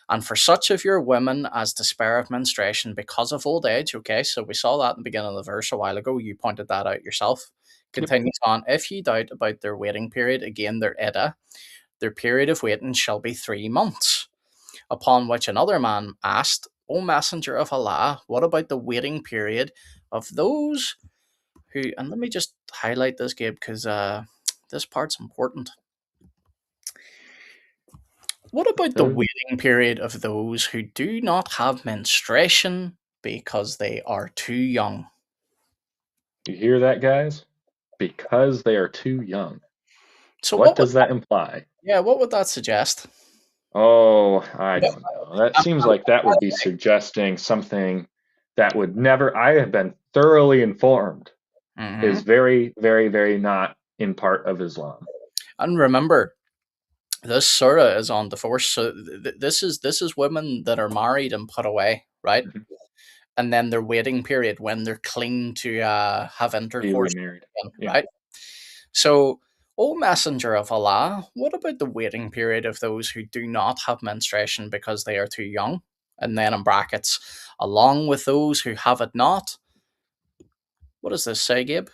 And for such of your women as despair of menstruation because of old age, okay, so we saw that in the beginning of the verse a while ago. You pointed that out yourself. Yep. Continues on, if ye doubt about their waiting period, again their edda, their period of waiting shall be 3 months. Upon which another man asked, O Messenger of Allah, what about the waiting period of those who, and let me just highlight this, Gabe, because this part's important. What about the So waiting period of those who do not have menstruation because they are too young? you hear that, guys? Because they are too young. So What what would does that imply? what would that suggest? Oh, I don't know. That seems like that would be suggesting something that would never, I have been thoroughly informed, is Hmm. very, very, very not in part of Islam. And remember, this surah is on divorce. So this is women that are married and put away, right? Mhm. And then their waiting period when they're clean to have Be intercourse remarried. again, Yeah. right? So, O Messenger of Allah, what about the waiting period of those who do not have menstruation because they are too young? And then in brackets, along with those who have it not. What does this say, Gabe?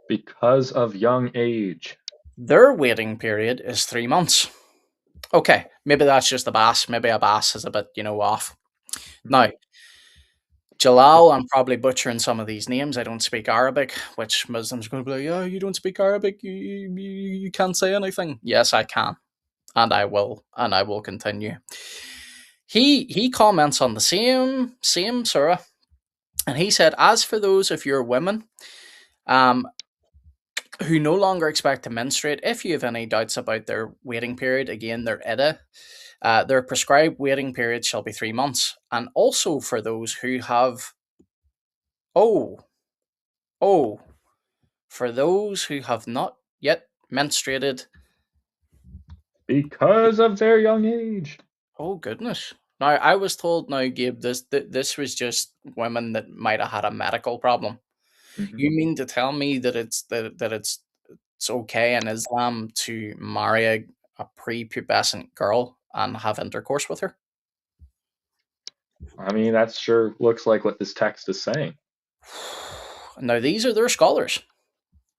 Because of young age. Their waiting period is 3 months. Okay, maybe that's just Abbas. Maybe Abbas is a bit, off. Mhm. Now, Jalal, I'm probably butchering some of these names. I don't speak Arabic, which Muslims are going to be like, "Oh, you don't speak Arabic. You can't say anything." Yes, I can, and I will continue. He comments on the same surah, and he said, "As for those of your women, um, who no longer expect to menstruate, if you have any doubts about their waiting period, again, their iddah, their prescribed waiting period shall be 3 months, and also for those who have oh oh." For those who have not yet menstruated, Because of their young age. oh goodness. Now I was told now, Gabe, this was just women that might have had a medical problem. Mhm. You mean to tell me that it's okay in Islam to marry a prepubescent girl and have intercourse with her? I mean, that sure looks like what this text is saying. Now these are their scholars.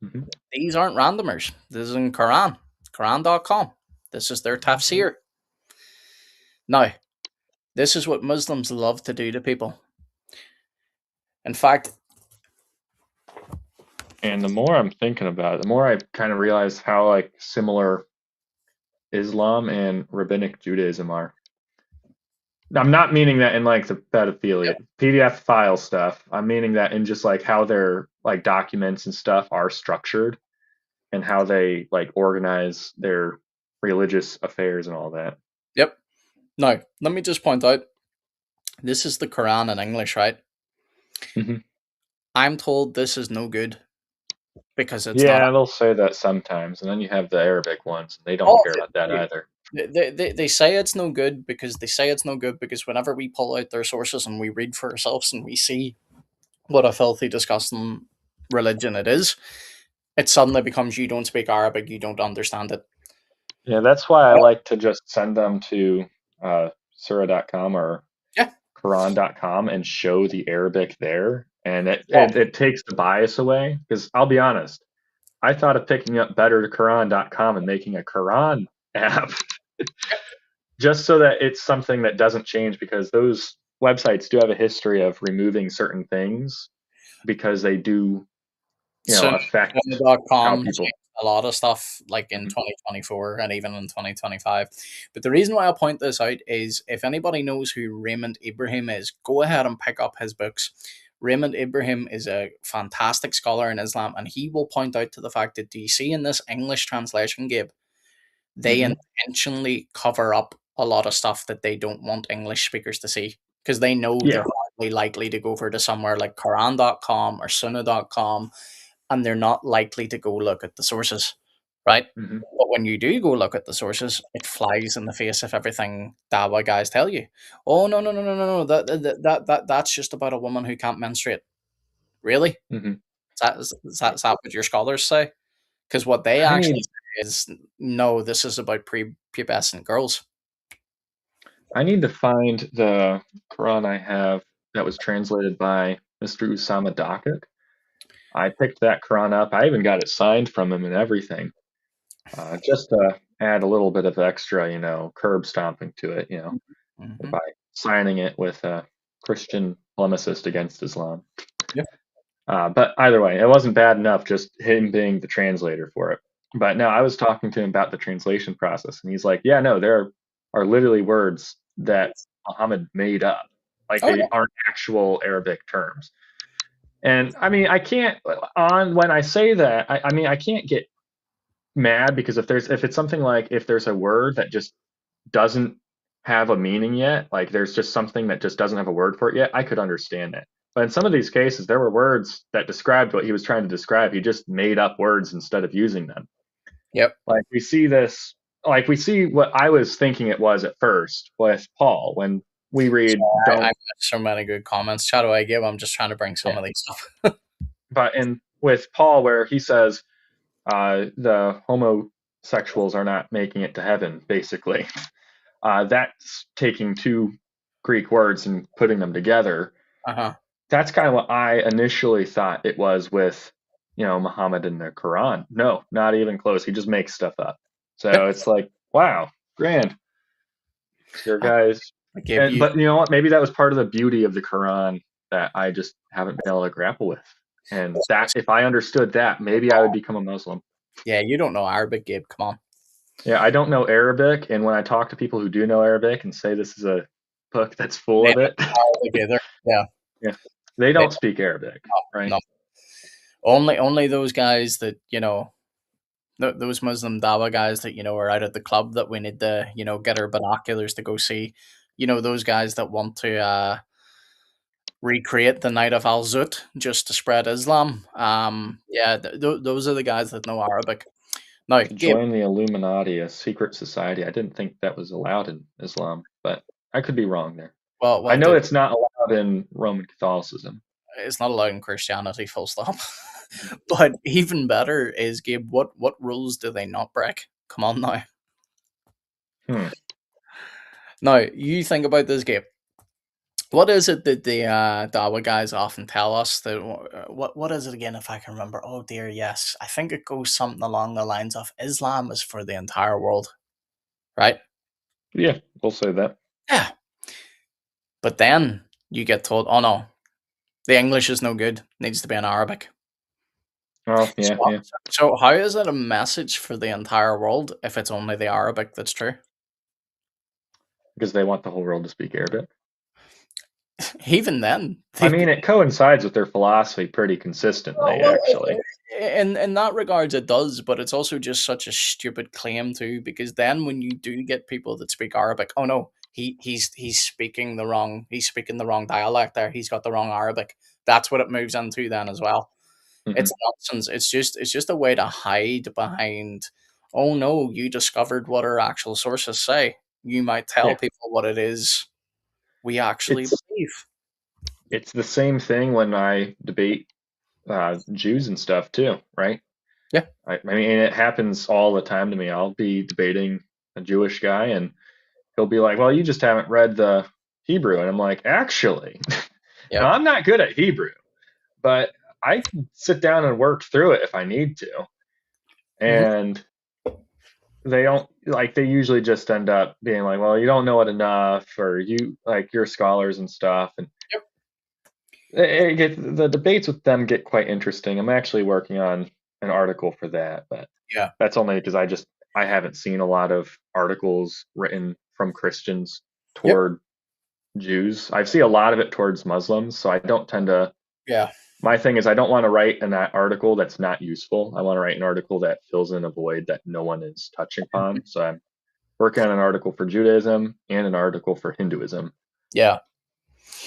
Mhm. These aren't randomers. This is in Quran.com. This is their tafsir. Now, this is what Muslims love to do to people. In fact, And the more I'm thinking about it, the more I kind of realize how like similar Islam and rabbinic Judaism are. I'm not meaning that in like the pedophilia PDF file stuff. I'm meaning that in just like how their like documents and stuff are structured and how they like organize their religious affairs and all that. yep. Now, let me just point out this is the Quran in English, right? Hmm. I'm told this is no good because it's not. Yeah, they'll say that sometimes, and then you have the Arabic ones. They don't Oh, care about that either. they say it's no good because they say it's no good because whenever we pull out their sources and we read for ourselves and we see what a filthy, disgusting religion it is, it suddenly becomes you don't speak Arabic, you don't understand it. Yeah, that's why I like to just send them to surah.com or Yeah. Quran.com and show the Arabic there, and Yeah. it takes the bias away. Because I'll be honest, I thought of picking up better Quran.com and making a Quran app just so that it's something that doesn't change, because those websites do have a history of removing certain things because they do, affect how Sun.com people. changed a lot of stuff like in Mhm, 2024 and even in 2025. But the reason why I point this out is if anybody knows who Raymond Ibrahim is, go ahead and pick up his books. Raymond Ibrahim is a fantastic scholar in Islam, and he will point out to the fact that, do you see in this English translation, Gabe, they mhm, intentionally cover up a lot of stuff that they don't want English speakers to see because they know yeah. they're hardly likely to go over to somewhere like Quran.com or Sunnah.com, and they're not likely to go look at the sources, right? Mhm, But when you do go look at the sources, it flies in the face of everything Dawa guys tell you. Oh no, no, no, no, no, no! That's just about a woman who can't menstruate. Really? mhm. Is that what your scholars say? Because what they I actually need say is no, this is about prepubescent girls. I need to find the Quran I have that was translated by Mr. Usama Dakik. I picked that Quran up. I even got it signed from him and everything, just to add a little bit of extra, curb stomping to it, Hmm. by signing it with a Christian polemicist against Islam. Yeah. But either way, it wasn't bad enough just him being the translator for it. But no, I was talking to him about the translation process, and he's like, "Yeah, no, there are literally words that Muhammad made up, like Oh they yeah. aren't actual Arabic terms." And I mean, I can't on when I say that, I mean, I can't get mad because if it's something like if there's a word that just doesn't have a meaning yet, like there's just something that just doesn't have a word for it yet, I could understand it. But in some of these cases, there were words that described what he was trying to describe. He just made up words instead of using them. Yep. Like we see this, like we see what I was thinking it was at first with Paul when we So read I don't, got so many good comments. Chat do I give? I'm just trying to bring some yeah. of these up. But in with Paul where he says the homosexuals are not making it to heaven, basically. That's taking two Greek words and putting them together. Uh-huh. That's kind of what I initially thought it was with, Muhammad and the Quran. No, not even close. He just makes stuff up. So Yep. it's like, wow, grand, your I, guys. I give And you. but you know what? Maybe that was part of the beauty of the Quran that I just haven't been able to grapple with. And that if I understood that, maybe I would become a Muslim. Yeah, you don't know Arabic, Gabe. Come on. Yeah, I don't know Arabic, and when I talk to people who do know Arabic and say this is a book that's full They of don't it, know Arabic either. Yeah. yeah, they They don't speak Arabic, don't. right? No. Only those guys that those Muslim Dawa guys that are out at the club that we need to get our binoculars to go see. Those guys that want to recreate the night of Al Zut just to spread Islam. Yeah, those are the guys that know Arabic. Now, To Gabe, join the Illuminati, a secret society. I didn't think that was allowed in Islam, but I could be wrong there. I well, know it's not allowed in Roman Catholicism. it's not allowed in Christianity, full stop. But even better is, Gabe, what rules do they not break? Come on now. Hmm. Now, you think about this, Gabe. What is it that the Dawa guys often tell us? That what is it again? If I can remember. Oh dear, yes. I think it goes something along the lines of Islam is for the entire world, right? Yeah, we'll say that. Yeah. But then you get told, oh no, the English is no good. Needs to be in Arabic. Oh, yeah, So, yeah, so how is it a message for the entire world if it's only the Arabic that's true? because they want the whole world to speak Arabic. Even then, I mean, it coincides with their philosophy pretty consistently, well, actually. in that regards, it does, but it's also just such a stupid claim too. Because then, when you do get people that speak Arabic, oh no, he's speaking the wrong dialect there. He's got the wrong Arabic. That's what it moves into then as well. Hmm. It's nonsense. It's just a way to hide behind. Oh no, you discovered what our actual sources say. You might tell Yeah, people what it is we actually it's believe. it's the same thing when I debate Jews and stuff too, right? Yeah. I mean, it happens all the time to me. I'll be debating a Jewish guy, and he'll be like, "Well, you just haven't read the Hebrew," and I'm like, "Actually, Yep. now I'm not good at Hebrew, but I can sit down and work through it if I need to." Hmm. And they don't like they usually just end up being like, "Well, you don't know it enough," or "You like you're scholars and stuff," and Yep. the debates with them get quite interesting. I'm actually working on an article for that, but Yeah. that's only because I haven't seen a lot of articles written from Christians Yep. toward Jews. I see a lot of it towards Muslims, so I don't tend to. Yeah. My thing is, I don't want to write an article that's not useful. I want to write an article that fills in a void that no one is touching upon. So I'm working on an article for Judaism and an article for Hinduism Yeah.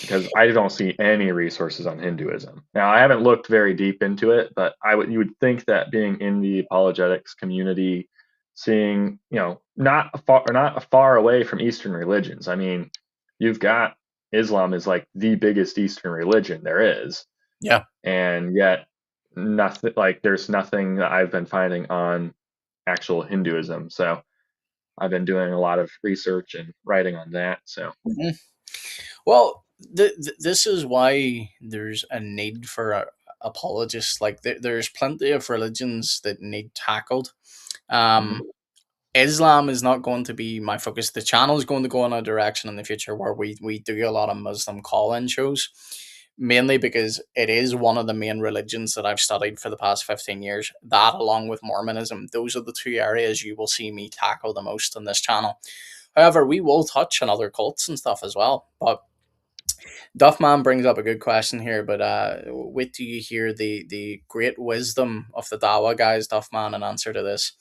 because I don't see any resources on Hinduism. Now, I haven't looked very deep into it, but you would think that being in the apologetics community, seeing, not far away from Eastern religions. I mean, you've got Islam is like the biggest Eastern religion there is, Yeah. and yet nothing like there's nothing that I've been finding on actual Hinduism. So I've been doing a lot of research and writing on that. So Mhm. Well, this is why there's a need for apologists. Like there's plenty of religions that need tackled. mhm. Um, Islam is not going to be my focus. The channel is going to go in a direction in the future where we do a lot of Muslim call-in shows, mainly because it is one of the main religions that I've studied for the past 15 years. That, along with Mormonism, those are the two areas you will see me tackle the most on this channel. However, we will touch on other cults and stuff as well. But Duffman brings up a good question here, but wait till you hear the great wisdom of the Dawa guys, Duffman, in answer to this.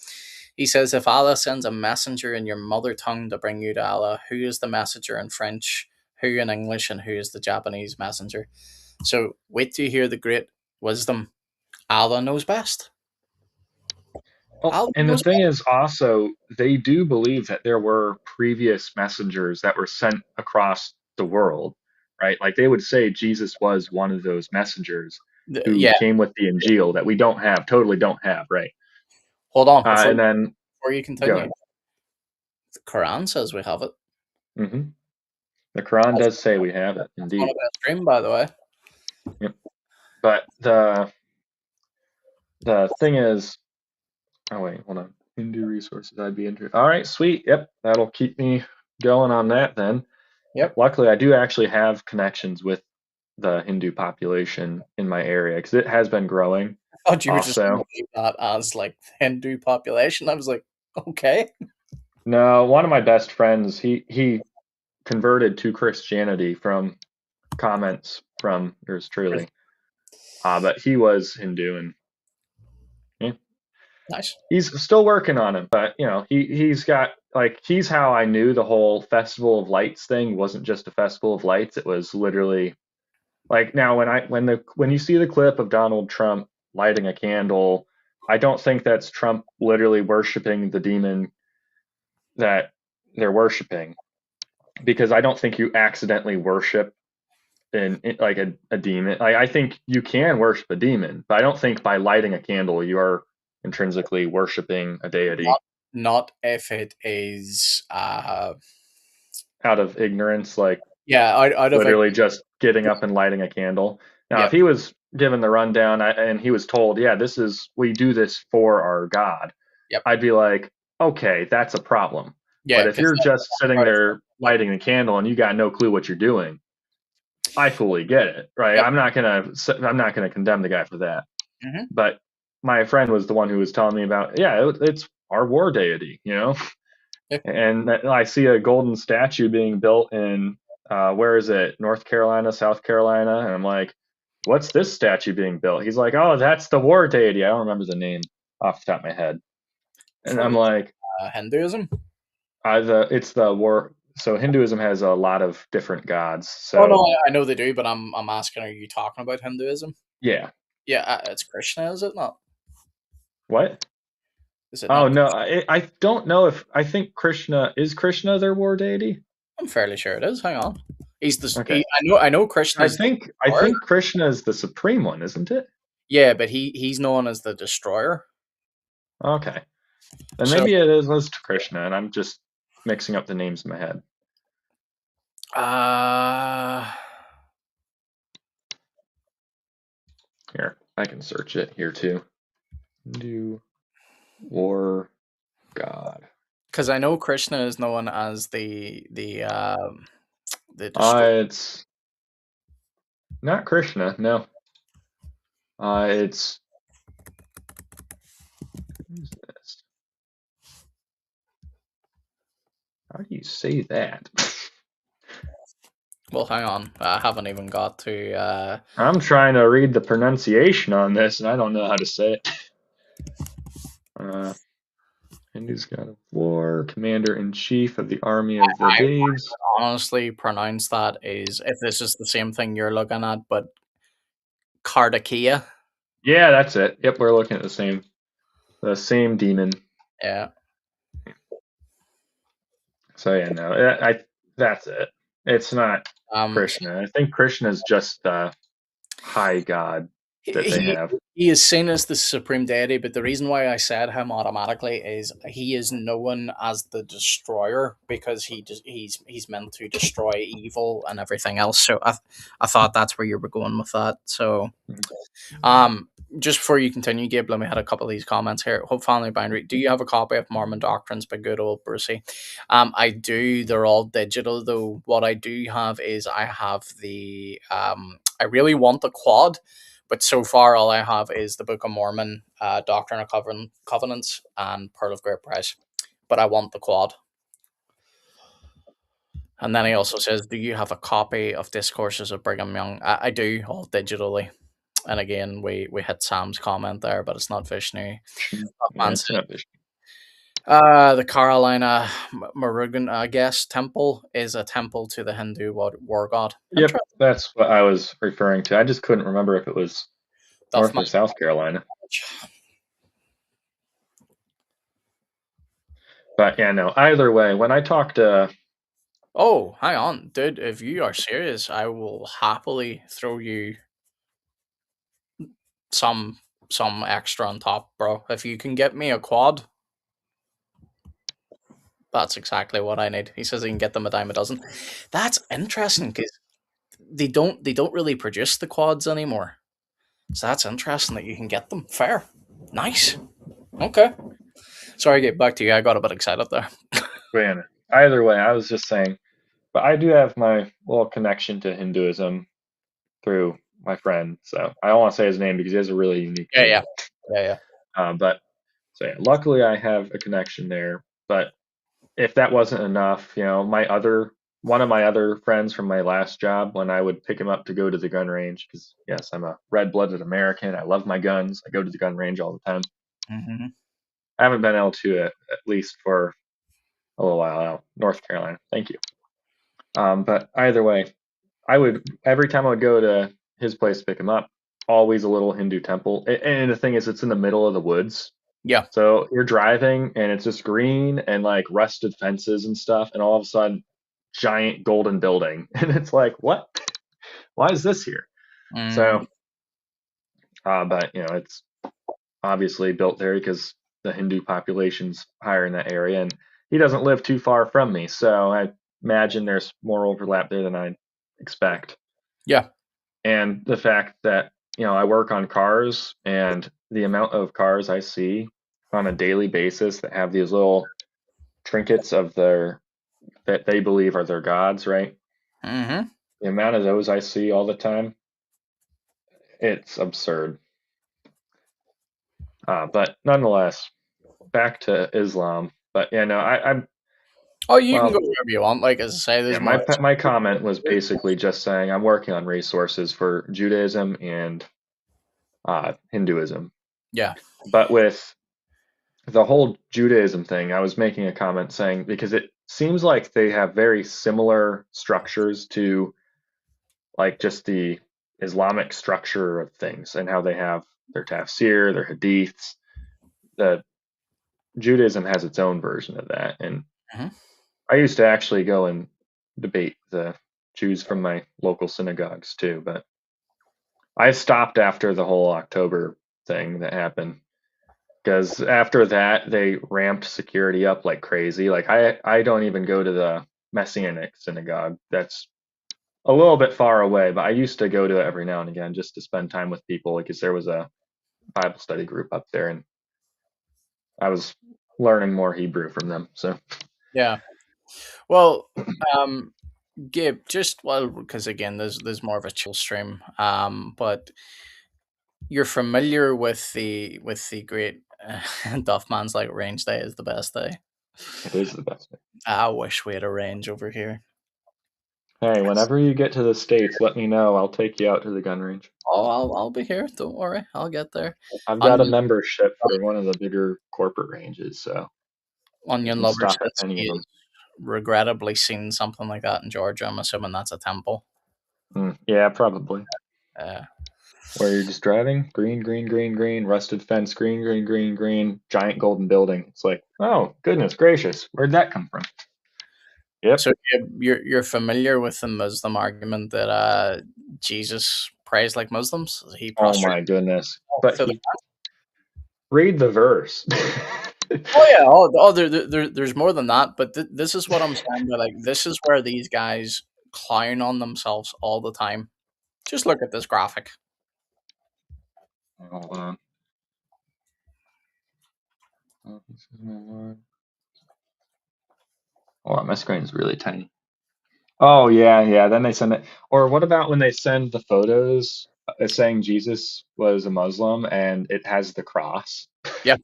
He says, if Allah sends a messenger in your mother tongue to bring you to Allah, who is the messenger in French, who in English, and who is the Japanese messenger? So wait till you hear the great wisdom. Allah knows best. Well, Allah and the knows thing best. is also they do believe that there were previous messengers that were sent across the world, right? Like they would say Jesus was one of those messengers who Yeah, came with the Injil that we don't have, totally don't have, right? hold on. And then Before you go continue, ahead. the Quran says we have it. Hmm. The Quran That's, does say we have it, that's one indeed. of the stream, by the way. Yep. But the thing is, oh wait, hold on. Hindu resources, I'd be interested. All right, sweet. Yep, that'll keep me going on that then. Yep. Luckily, I do actually have connections with the Hindu population in my area because it has been growing. I thought you were just going to Also, leave that as like Hindu population. I was like, okay. no, one of my best friends, he converted to Christianity from comments from yours truly. But he was Hindu, and yeah, Nice. he's still working on it. But he's got like he's how I knew the whole Festival of Lights thing wasn't just a festival of lights. It was literally like now when you see the clip of Donald Trump lighting a candle, I don't think that's Trump literally worshiping the demon that they're worshiping because I don't think you accidentally worship like a demon. I think you can worship a demon, but I don't think by lighting a candle you are intrinsically worshiping a deity Not if it is out of ignorance, like yeah, out of literally just getting up and lighting a candle. Now, if yep, he was given the rundown and he was told, yeah, we do this for our God, yep. I'd be like, okay, that's a problem. Yeah, But if because you're just that's sitting part of there yep, lighting the candle and you got no clue what you're doing, I fully get it, right? yep. I'm not gonna condemn the guy for that. Mm-hmm. But my friend was the one who was telling me about, yeah, it's our war deity, Yep. and I see a golden statue being built in where is it? North Carolina, South Carolina, and I'm like, what's this statue being built? He's like, oh, that's the war deity. I don't remember the name off the top of my head. And I'm Probably like, Hinduism. it's the war. So Hinduism has a lot of different gods. Oh no, So I know they do, but I'm asking, are you talking about Hinduism? yeah, Yeah, it's Krishna, is it not? what? Is it Oh not? no, I don't know if I think Krishna their war deity. I'm fairly sure it is. Hang on. He's the Okay, I know I Krishna's the think I destroyer. think Krishna is the supreme one, isn't it? Yeah, but he's known as the destroyer. Okay. Then So, maybe it is Krishna, and I'm just mixing up the names in my head. Here, I can search it here too. Hindu war god. because I know Krishna is known as the destroyer. It's not Krishna. No. It's who's this? How do you say that? Well, hang on, I haven't even got to. I'm trying to read the pronunciation on this, and I don't know how to say it. Hindu's god of war, commander in chief of the army of the I Deves. honestly pronounce that is if this is the same thing you're looking at, but Kardakia. Yeah, that's it. Yep, we're looking at the same demon. Yeah. So yeah, no, that's it. It's not Krishna. I think Krishna is just the high god that they he have. he is seen as the supreme deity, but the reason why I said him automatically is he is known as the destroyer because he's meant to destroy evil and everything else. So I thought that's where you were going with that. So Mhm. um just before you continue, Gabe, let me hit a couple of these comments here. Hope Family Boundary. Do you have a copy of Mormon Doctrines by good old Brucey? I do. They're all digital though. What I do have is I have the I really want the quad, but so far all I have is the Book of Mormon, Doctrine of Covenants, and Pearl of Great Price. But I want the quad. And then he also says, "Do you have a copy of Discourses of Brigham Young?" I do, all digitally. And again, we hit Sam's comment there, but it's not Vishnu. Yeah, it's not Vishnu. The Carolina Murugan, I guess, temple is a temple to the Hindu war god. Yep, that's what I was referring to. I just couldn't remember if it was Doth North my or South Carolina. But yeah, no. Either way, when I talk to Oh, hang on, dude. If you are serious, I will happily throw you some extra on top, bro. If you can get me a quad, that's exactly what I need. He says he can get them a dime a dozen. That's interesting because they don't really produce the quads anymore. So that's interesting that you can get them. Fair, nice. Okay. Sorry, get back to you. I got a bit excited there. Guyana. Either way, I was just saying, but I do have my little connection to Hinduism through my friend. So I don't want to say his name because he has a really unique Yeah, name. yeah, yeah. But so yeah, luckily I have a connection there. But if that wasn't enough, one of my other friends from my last job, when I would pick him up to go to the gun range, because yes, I'm a red-blooded American. I love my guns. I go to the gun range all the time. Mm-hmm. I haven't been able to at least for a little while now. North Carolina, thank you. But either way, I would every time I would go to his place to pick him up, always a little Hindu temple. And the thing is, it's in the middle of the woods. Yeah. So you're driving and it's just green and like rusted fences and stuff, and all of a sudden, giant golden building, and it's like, what? Why is this here? Mm, So, but it's obviously built there because the Hindu population's higher in that area, and he doesn't live too far from me, so I imagine there's more overlap there than I expect. yeah. And the fact that I work on cars, and the amount of cars I see on a daily basis that have these little trinkets of their that they believe are their gods, right? Mm-hmm. The amount of those I see all the time, it's absurd. But nonetheless, back to Islam. But yeah, no, I'm Oh, you can go well. wherever you want. Like as I say, Yeah, there's more. my comment was basically just saying I'm working on resources for Judaism and Hinduism. Yeah. But with the whole Judaism thing, I was making a comment saying because it seems like they have very similar structures to like just the Islamic structure of things and how they have their tafsir, their hadiths. The Judaism has its own version of that, and Mhm. I used to actually go and debate the Jews from my local synagogues too, but I stopped after the whole October thing that happened because after that they ramped security up like crazy. Like I don't even go to the Messianic synagogue. That's a little bit far away, but I used to go to it every now and again just to spend time with people because there was a Bible study group up there and I was learning more Hebrew from them. So Yeah. Well, um, Gabe, just well, because again, there's more of a chill stream. But you're familiar with the great Duffman's like range day is the best day. it is the best. I wish we had a range over here. Hey, whenever you get to the States, let me know. I'll take you out to the gun range. Oh, I'll be here. Don't worry, I'll get there. I've got a Onion membership for one of the bigger corporate ranges, so you Onion can Lover stop at says any he of has them. regrettably seen something like that in Georgia. I'm assuming that's a temple. Yeah, probably. Uh, Where you're just driving, green, green, green, green, rusted fence, green, green, green, green, giant golden building. It's like, oh, goodness gracious, where'd that come from? Yep. so you're familiar with the Muslim argument that Jesus prays like Muslims? He Oh prostrates my goodness. But to the he read the verse. Oh yeah, there's more than that, but this is what I'm saying. Like, this is where these guys clown on themselves all the time. Just look at this graphic. Hold on. Oh, this is my Lord. Oh, my screen is really tiny. Oh yeah, yeah. Then they send it. Or what about when they send the photos saying Jesus was a Muslim and it has the cross? Yeah,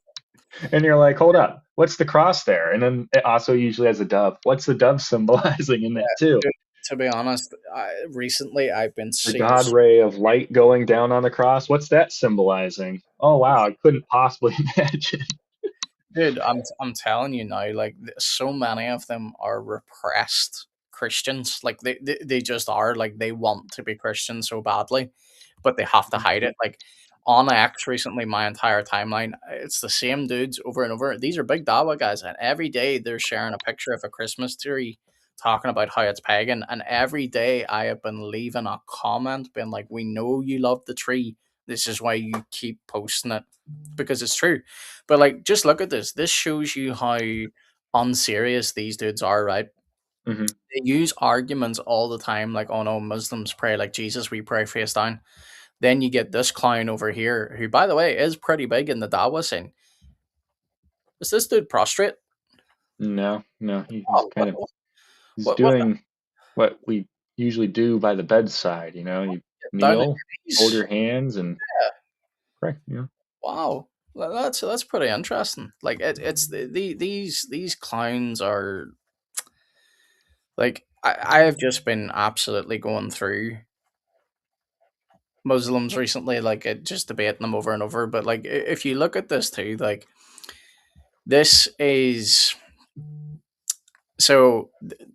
And you're like, hold up, what's the cross there? And then it also usually has a dove. What's the dove symbolizing in that too? to be honest, recently I've been The seeing. God ray of light going down on the cross. What's that symbolizing? Oh wow, I couldn't possibly imagine. Dude, I'm telling you now, like so many of them are repressed Christians. Like they just are. Like they want to be Christian so badly, but they have to hide it. Like on X recently, my entire timeline, it's the same dudes over and over. These are big Dawa guys, and every day they're sharing a picture of a Christmas tree, talking about how it's pagan. And every day I have been leaving a comment, being like, "We know you love the tree. This is why you keep posting it because it's true." But like, just look at this. This shows you how unserious these dudes are, right? Hmm. They use arguments all the time, like, "Oh no, Muslims pray like Jesus. We pray face down." Then you get this clown over here, who, by the way, is pretty big in the Dawa scene. Is this dude prostrate? No, no, he's Oh, kind of he's what doing what we usually do by the bedside. You down at kneel, your hold knees? your hands, and Yeah. pray. Wow. That's pretty interesting. Like it's these clowns are like I have just been absolutely going through Muslims recently, like just debating them over and over. But like, if you look at this too, like this is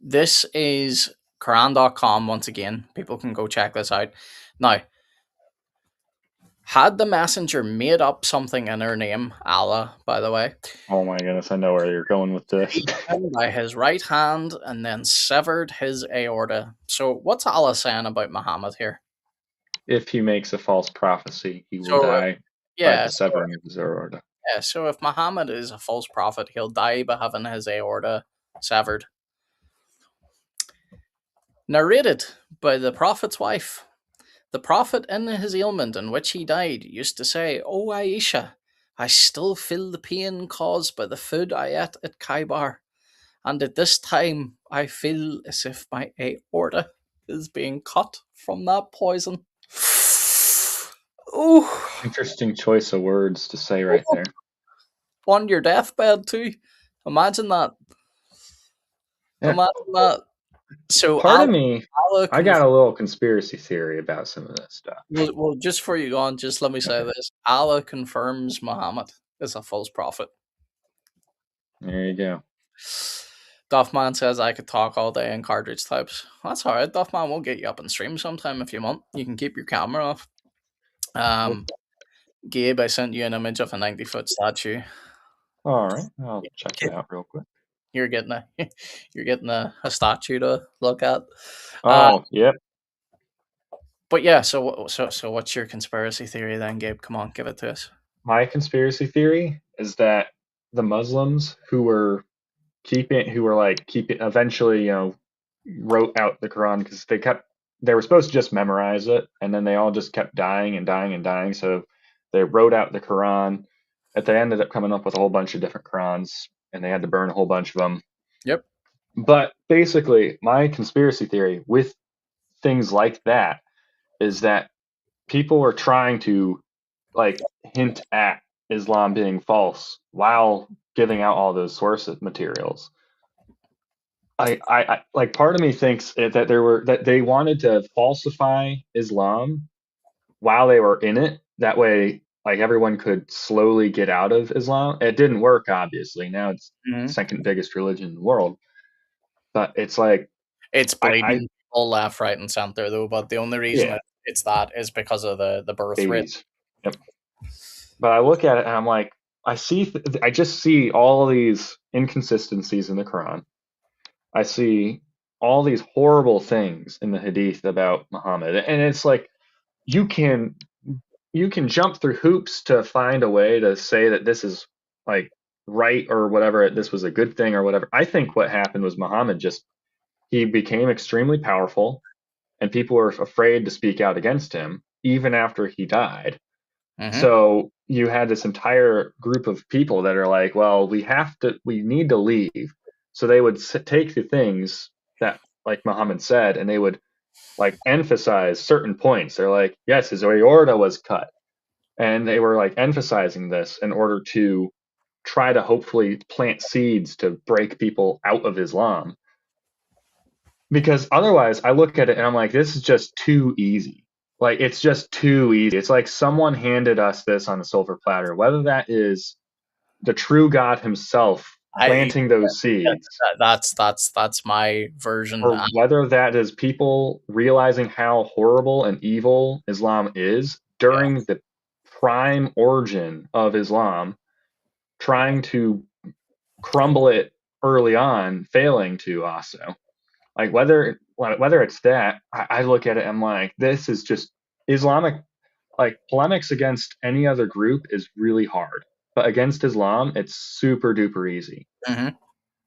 this is Quran.com once again. People can go check this out. Now, had the messenger made up something in her name, Allah, by the way, Oh my goodness, I know where you're going with this. by his right hand and then severed his aorta. So, what's Allah saying about Muhammad here? If he makes a false prophecy, he will So, die by yeah, the severing of his aorta. yeah. So, if Muhammad is a false prophet, he'll die by having his aorta severed. Narrated by the prophet's wife. The prophet, in his ailment in which he died, used to say, "O Aisha, I still feel the pain caused by the food I ate at Khaybar, and at this time I feel as if my aorta is being cut from that poison." Oh, Interesting choice of words to say right there. on your deathbed too. Imagine that. Yeah. Imagine that. So Part of me, Allah I got a little conspiracy theory about some of this stuff. well, just before you go on, just let me say Okay. this. Allah confirms Muhammad is a false prophet. There you go. Duffman says I could talk all day in cartridge types. That's alright, Duffman. We'll get you up and stream sometime if you want. You can keep your camera off. Cool. Gabe, I sent you an image of a 90-foot statue. All right. I'll check it out real quick. You're getting a you're getting a statue to look at. Uh, Oh, yep. but yeah, so what's your conspiracy theory then, Gabe? Come on, give it to us. My conspiracy theory is that the Muslims who were keeping eventually, wrote out the Quran because they were supposed to just memorize it, and then they all just kept dying and dying and dying. So they wrote out the Quran. They ended up coming up with a whole bunch of different Qurans, and they had to burn a whole bunch of them. Yep. But basically, my conspiracy theory with things like that is that people were trying to like hint at Islam being false while giving out all those source materials. I like part of me thinks that they wanted to falsify Islam while they were in it. That way, like everyone could slowly get out of Islam. It didn't work, obviously. Now it's Hmm. second biggest religion in the world. But it's like It's I bleeding all left, right, and center though. But the only reason yeah, it's that is because of the birth rate. babies. Yep. But I look at it and I'm like, I just see all these inconsistencies in the Quran. I see all these horrible things in the Hadith about Muhammad, and it's like you can you can jump through hoops to find a way to say that this is like right or whatever, this was a good thing or whatever. I think what happened was Muhammad just he became extremely powerful, and people were afraid to speak out against him even after he died. Hmm. So you had this entire group of people that are like, well, we need to leave. So they would take the things that, like Muhammad said, and they would like emphasize certain points. They're like, yes, his aorta was cut. And they were like emphasizing this in order to try to hopefully plant seeds to break people out of Islam. Because otherwise, I look at it and I'm like, this is just too easy. Like, it's just too easy. It's like someone handed us this on a silver platter, whether that is the true God himself I planting those yeah, seeds, that's my version. or whether that is people realizing how horrible and evil Islam is Yeah. during the prime origin of Islam, trying to crumble it early on, failing to also. Like whether it's that, I look at it, I'm like, this is just Islamic. Like polemics against any other group is really hard, but against Islam, it's super duper easy. Hmm.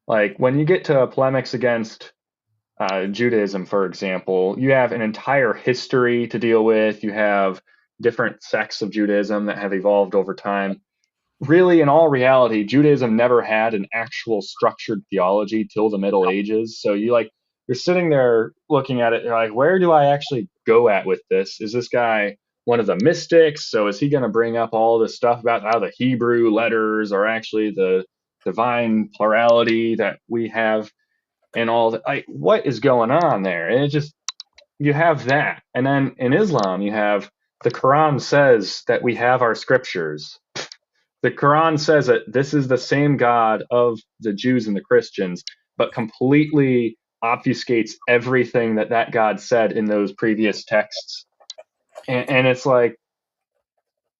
Like when you get to polemics against Judaism, for example, you have an entire history to deal with. You have different sects of Judaism that have evolved over time. Really, in all reality, Judaism never had an actual structured theology till the Middle Ages. So you're sitting there looking at it, you're like, where do I actually go at with this? Is this guy one of the mystics? So is he going to bring up all this stuff about how the Hebrew letters are actually the divine plurality that we have and all that? Like, what is going on there? And it just you have that. And then in Islam, you have the Quran says that we have our scriptures. The Quran says that this is the same God of the Jews and the Christians, but completely obfuscates everything that that God said in those previous texts. And it's like,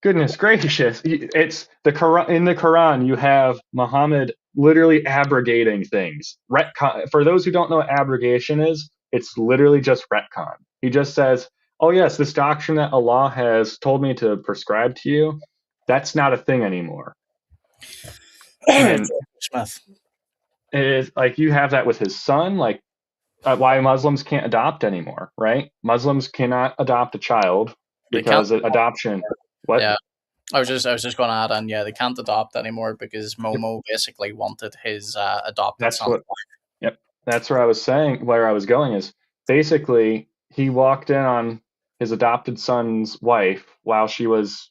goodness gracious, it's the Quran. In the Quran, you have Muhammad literally abrogating things. Retcon. For those who don't know what abrogation is, it's literally just retcon. He just says, "Oh yes, this doctrine that Allah has told me to prescribe to you, that's not a thing anymore." And Smith. it is like you have that with his son, like why Muslims can't adopt anymore, right? Muslims cannot adopt a child They can't. because adoption. What? Yeah. I was just going to add on. Yeah, they can't adopt anymore because Yep. Momo basically wanted his adopted That's son. what. Yep. That's where I was saying. Where I was going is basically he walked in on his adopted son's wife while she was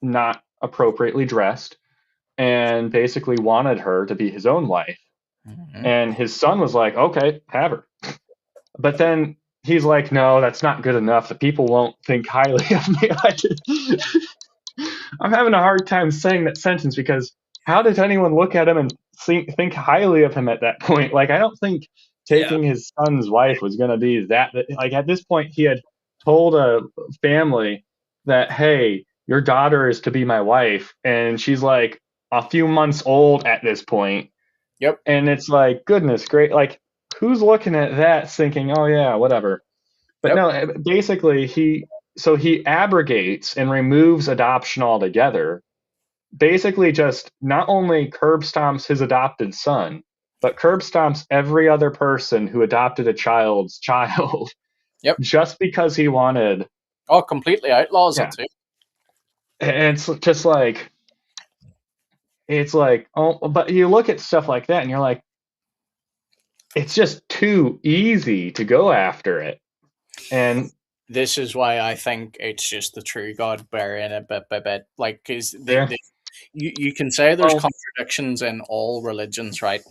not appropriately dressed, and basically wanted her to be his own wife. Mhm. And his son was like, "Okay, have her." But then he's like, no, that's not good enough. The people won't think highly of me. I'm having a hard time saying that sentence because how does anyone look at him and think highly of him at that point? Like, I don't think Yeah. taking his son's wife was going to be that. Like, at this point, he had told a family that, hey, your daughter is to be my wife. And she's like a few months old at this point. Yep. And it's like, goodness, great. Like, who's looking at that thinking, oh, yeah, whatever. But Yep. no, basically he abrogates and removes adoption altogether, basically just not only curb stomps his adopted son, but curb stomps every other person who adopted a child's child Yep. just because he wanted. Oh, completely outlaws it Yeah. too. And it's just like, oh, but you look at stuff like that and you're like, it's just too easy to go after it. And This is why I think it's just the true God burying it bit by bit. Like, because yeah, you can say there's well, contradictions in all religions, right?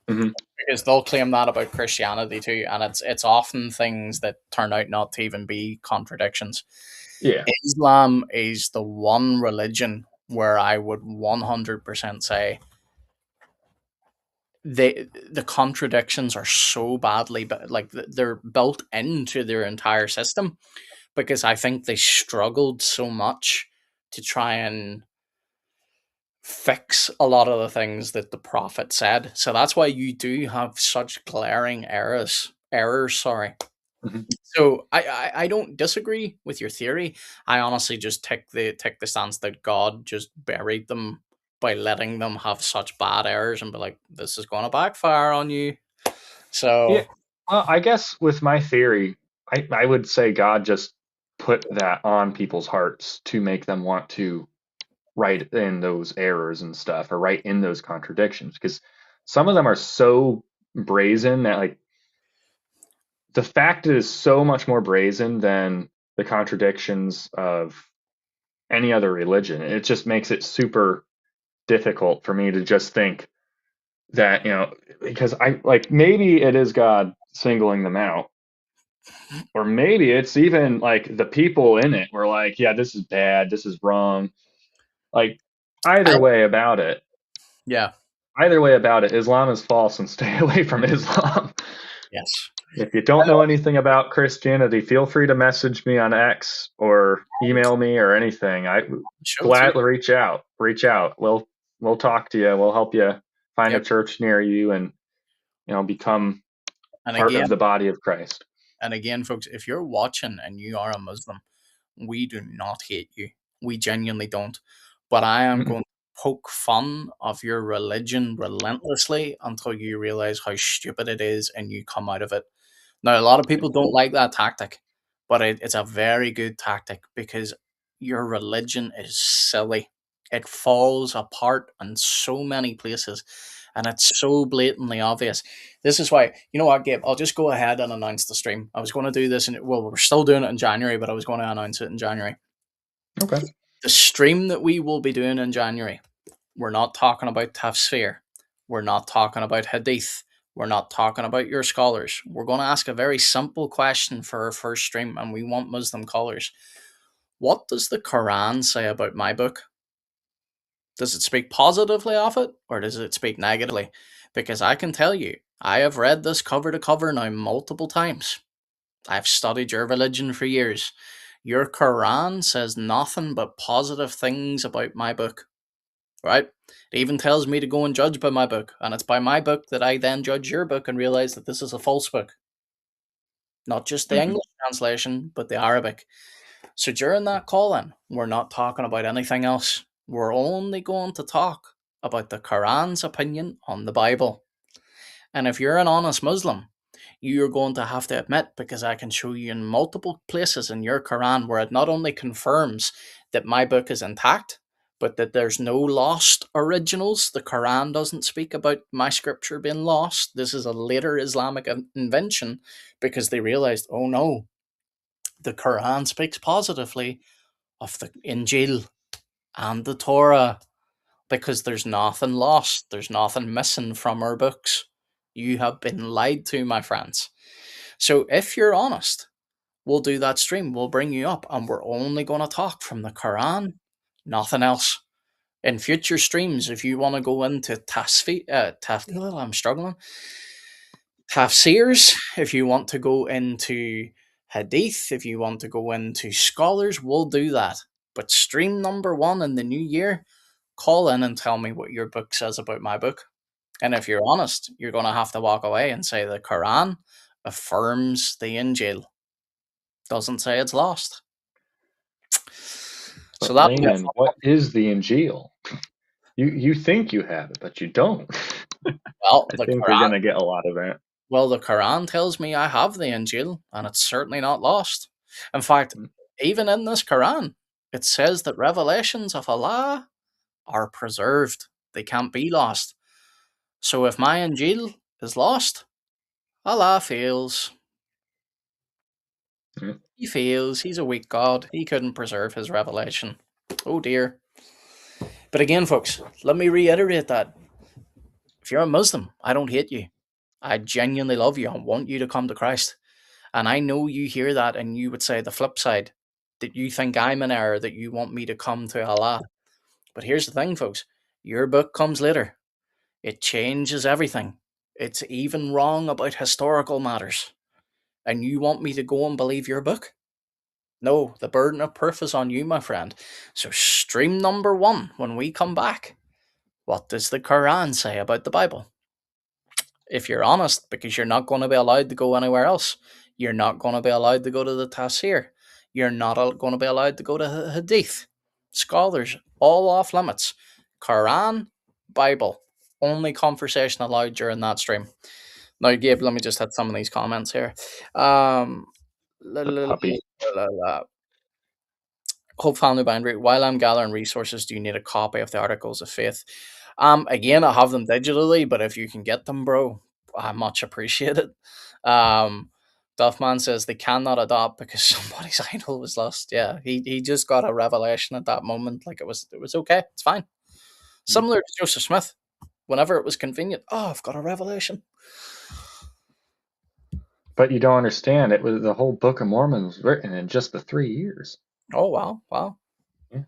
mhm, Because they'll claim that about Christianity too, and it's often things that turn out not to even be contradictions. yeah, Islam is the one religion where I would 100% say the contradictions are so badly, but like they're built into their entire system, because I think they struggled so much to try and fix a lot of the things that the prophet said. So that's why you do have such glaring errors, sorry. mhm. So I don't disagree with your theory. I honestly just take the stance that God just buried them by letting them have such bad errors and be like, this is gonna backfire on you. Yeah. So Well, I guess with my theory, I would say God just put that on people's hearts to make them want to write in those errors and stuff, or write in those contradictions, because some of them are so brazen that, like, the fact is so much more brazen than the contradictions of any other religion. It just makes it super difficult for me to just think that, because I, like, maybe it is God singling them out, or maybe it's even like the people in it were like, yeah, this is bad, this is wrong. Like, I, either way about it, yeah, Islam is false, and stay away from Islam. yes. If you don't know anything about Christianity, feel free to message me on X or email me or anything. I Show too. gladly reach out. Reach out. We'll talk to you. We'll help you find a Yep. church near you, and become And part of again, the body of Christ. folks, if you're watching and you are a Muslim, we do not hate you. We genuinely don't. But I am Mm-mm. going to poke fun of your religion relentlessly until you realize how stupid it is and you come out of it. Now, a lot of people don't like that tactic, but it's a very good tactic because your religion is silly. It falls apart in so many places and it's so blatantly obvious. This is why, you know what, Gabe, I'll just go ahead and announce the stream. I was going to do this, well, we're still doing it in January, but I was going to announce it in January. Okay. The stream that we will be doing in January, we're not talking about tafsir. We're not talking about hadith. We're not talking about your scholars. We're going to ask a very simple question for our first stream, and we want Muslim callers. What does the Quran say about my book? Does it speak positively of it, or does it speak negatively? Because I can tell you, I have read this cover to cover now multiple times. I've studied your religion for years. Your Quran says nothing but positive things about my book, right? It even tells me to go and judge by my book, and it's by my book that I then judge your book and realize that this is a false book. Not just the Hmm. English translation, but the Arabic. So during that call in, we're not talking about anything else. We're only going to talk about the Quran's opinion on the Bible. And if you're an honest Muslim, you're going to have to admit, because I can show you in multiple places in your Quran where it not only confirms that my book is intact, but that there's no lost originals. The Quran doesn't speak about my scripture being lost. This is a later Islamic invention because they realized, oh no, the Quran speaks positively of the Injil and the Torah because there's nothing lost, there's nothing missing from our books. You have been lied to, my friends. So if you're honest, we'll do that stream. We'll bring you up, and we're only going to talk from the Quran, nothing else. In future streams, if you want to go into I'm struggling. Tafsirs, if you want to go into hadith, if you want to go into scholars, we'll do that. But stream number one in the new year, call in and tell me what your book says about my book. And if you're honest, you're going to have to walk away and say the Quran affirms the Injil. Doesn't say it's lost. So But that layman, what is the Injil? You think you have it, but you don't. well, I the think we're Quran. gonna get a lot of that. Well, the Quran tells me I have the Injil, and it's certainly not lost. In fact, even in this Quran, it says that revelations of Allah are preserved; they can't be lost. So if my Injil is lost, Allah fails. Mm. He fails. He's a weak God. He couldn't preserve his revelation. Oh dear. But again, folks, let me reiterate that if you're a Muslim, I don't hate you. I genuinely love you. I want you to come to Christ. And I know you hear that and you would say the flip side, that you think I'm in error, that you want me to come to Allah. But here's the thing, folks, your book comes later. It changes everything. It's even wrong about historical matters. And you want me to go and believe your book? No, the burden of proof is on you, my friend. So, stream number one, when we come back, what does the Quran say about the Bible? If you're honest, because you're not going to be allowed to go anywhere else. You're not going to be allowed to go to the Tafsir. You're not going to be allowed to go to Hadith. Scholars, all off limits. Quran, Bible, only conversation allowed during that stream. Now, Gabe, let me just hit some of these comments here. Um, la, The la, puppy. la, la, la. Hope Family Boundary. While I'm gathering resources, do you need a copy of the Articles of Faith? Again, I have them digitally, but if you can get them, bro, I much appreciate it. Um, Duffman says they cannot adopt because somebody's idol was lost. Yeah, he just got a revelation at that moment. Like it was okay. It's fine. Mm. Similar to Joseph Smith. Whenever it was convenient, oh, I've got a revelation. But you don't understand. It was the whole Book of Mormon was written in just the 3 years. Oh wow, wow. Yeah.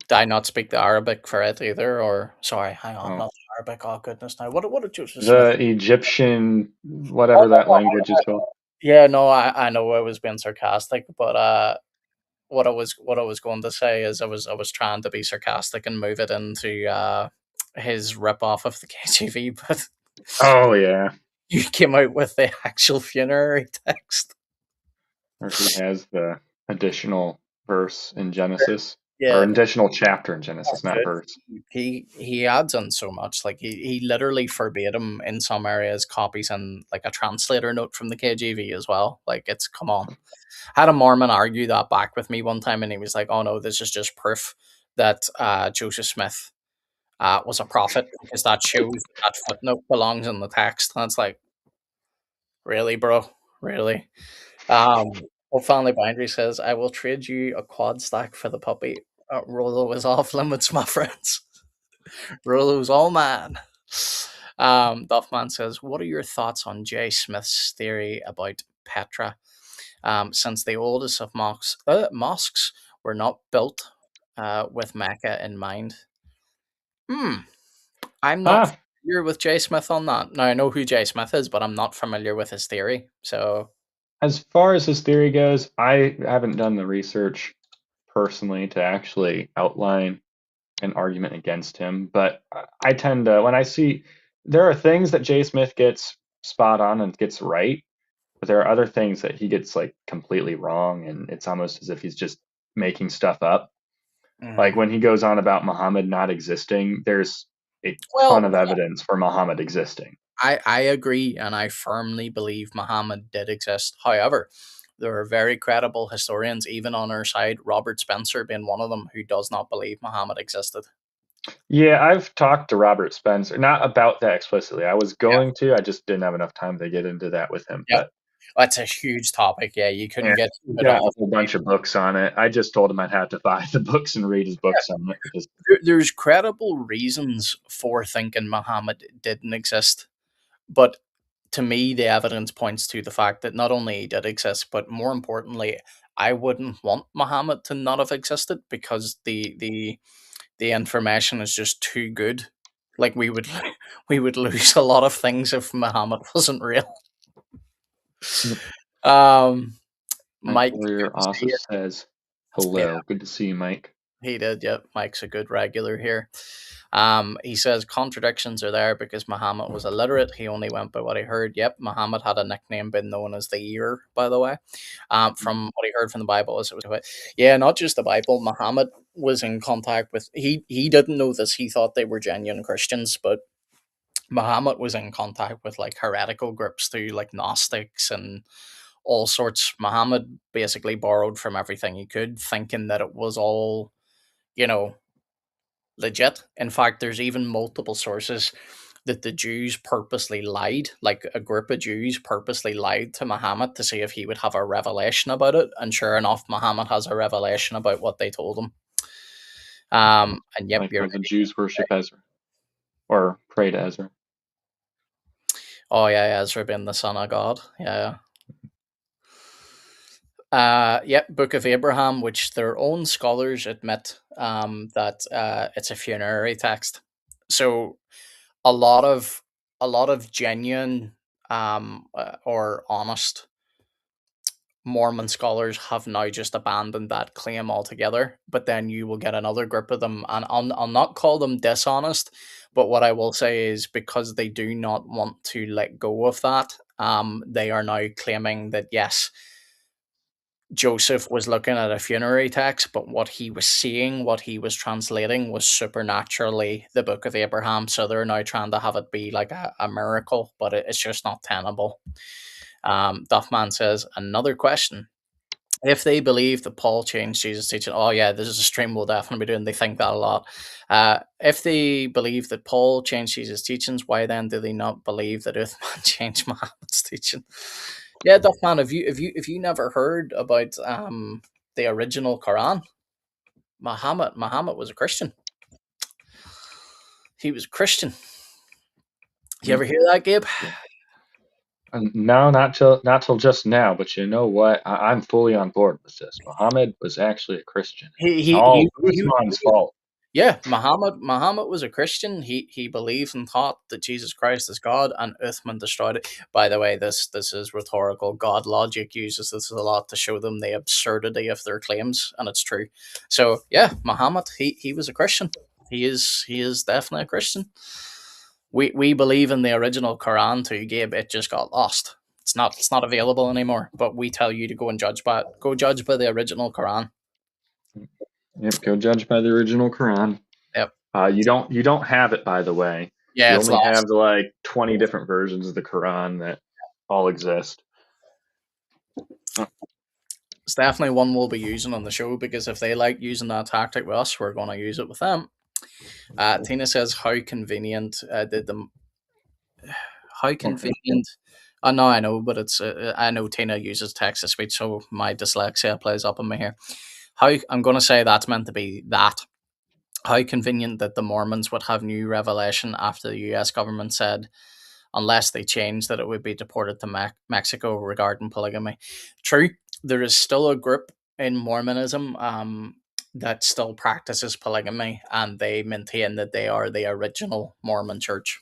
Did I not speak the Arabic for it either? Or sorry, hang on, Oh. not the Arabic. Oh goodness, now what did Joseph Smith? The Egyptian, Oh, whatever no, that language is called. yeah, no, I know I was being sarcastic, but what I was going to say is I was trying to be sarcastic and move it into his rip off of the KGV, but Oh yeah, you came out with the actual funerary text. where he has the additional verse in Genesis, or Yeah, an additional chapter in Genesis, that's not it. verse. He adds in so much. Like he literally verbatim in some areas copies in like a translator note from the KGV as well. Like it's come on. I had a Mormon argue that back with me one time, and he was like, "Oh no, this is just proof that Joseph Smith was a prophet because that shows that footnote belongs in the text." And it's like, really, bro, really. Um, Old Family Boundary says, "I will trade you a quad stack for the puppy." Rolo is off limits, my friends. Rolo's all man. Duffman says, "What are your thoughts on Jay Smith's theory about Petra? Since the oldest of mosques were not built with Mecca in mind." Hmm. I'm not Ah, familiar with Jay Smith on that. Now I know who Jay Smith is, but I'm not familiar with his theory. So as far as his theory goes, I haven't done the research personally to actually outline an argument against him, but I tend to, when I see, there are things that Jay Smith gets spot on and gets right, but there are other things that he gets like completely wrong, and it's almost as if he's just making stuff up. Like mm. when he goes on about Muhammad not existing, there's a ton Well, of evidence for Muhammad existing. I agree, and I firmly believe Muhammad did exist. However, there are very credible historians, even on our side, Robert Spencer being one of them, who does not believe Muhammad existed. Yeah, I've talked to Robert Spencer, not about that explicitly. I was Yeah, going to, I just didn't have enough time to get into that with him. yeah, But that's a huge topic. Yeah, you couldn't yeah, get he's it got on a the. whole bunch of books on it. I just told him I'd have to buy the books and read his books on it because There's credible reasons for thinking Muhammad didn't exist, but to me, the evidence points to the fact that not only he did exist, but more importantly, I wouldn't want Muhammad to not have existed because the information is just too good. Like we would we would lose a lot of things if Muhammad wasn't real. Um, Mike Mike, good Warrior to see also you. says Yeah, hello. Good to see you, Mike. he did. Yep, Mike's a good regular here. He says contradictions are there because Muhammad was illiterate. He only went by what he heard. Yep, Muhammad had a nickname been known as the ear, by the way. From what he heard from the Bible, is it was yeah, not just the Bible. Muhammad was in contact with he didn't know this. He thought they were genuine Christians, but Muhammad was in contact with like heretical groups too, like Gnostics and all sorts. Muhammad basically borrowed from everything he could, thinking that it was all, you know, legit. In fact, there's even multiple sources that the Jews purposely lied, like a group of Jews purposely lied to Muhammad to see if he would have a revelation about it. And sure enough, Muhammad has a revelation about what they told him. And yep, Like you're where the Jews worship Ezra or pray to Ezra. oh yeah, Ezra being the son of God. Yeah. Yep, Book of Abraham, which their own scholars admit that it's a funerary text. So a lot of genuine or honest Mormon scholars have now just abandoned that claim altogether. But then you will get another group of them, and I'll not call them dishonest, but what I will say is because they do not want to let go of that, they are now claiming that yes, Joseph was looking at a funerary text, but what he was seeing, what he was translating, was supernaturally the Book of Abraham. So they're now trying to have it be like a miracle, but it's just not tenable. Duffman says, another question. If they believe that Paul changed Jesus' teaching, oh yeah, this is a stream we'll definitely be doing. They think that a lot. If they believe that Paul changed Jesus' teachings, why then do they not believe that Uthman changed Muhammad's teaching? Yeah, Duffman, have you never heard about the original Quran? Muhammad was a Christian. He was a Christian. You ever hear that, Gabe? No, not till just now. But you know what? I'm fully on board with this. Muhammad was actually a Christian. He It's he he, all he, Uthman's he fault. Yeah, Muhammad was a Christian. He believed and taught that Jesus Christ is God, and Uthman destroyed it. By the way, this is rhetorical. God logic uses this a lot to show them the absurdity of their claims, and it's true. So yeah, Muhammad he was a Christian. He is definitely a Christian. We believe in the original Quran too, Gabe. It just got lost. It's not available anymore. But we tell you to go judge by the original Quran. Yep, go judge by the original Quran. Yep. You don't have it, by the way. Yeah, You it's only have lost. the like 20 different versions of the Quran that all exist. It's definitely one we'll be using on the show because if they like using that tactic with us, we're going to use it with them. Tina says, "How convenient did the how convenient?" No, I know, but it's I know Tina uses text to speech, so my dyslexia plays up on me here. How I'm going to say that's meant to be that. How convenient that the Mormons would have new revelation after the U.S. government said unless they change that it would be deported to Mexico regarding polygamy. True, there is still a group in Mormonism that still practices polygamy, and they maintain that they are the original Mormon church.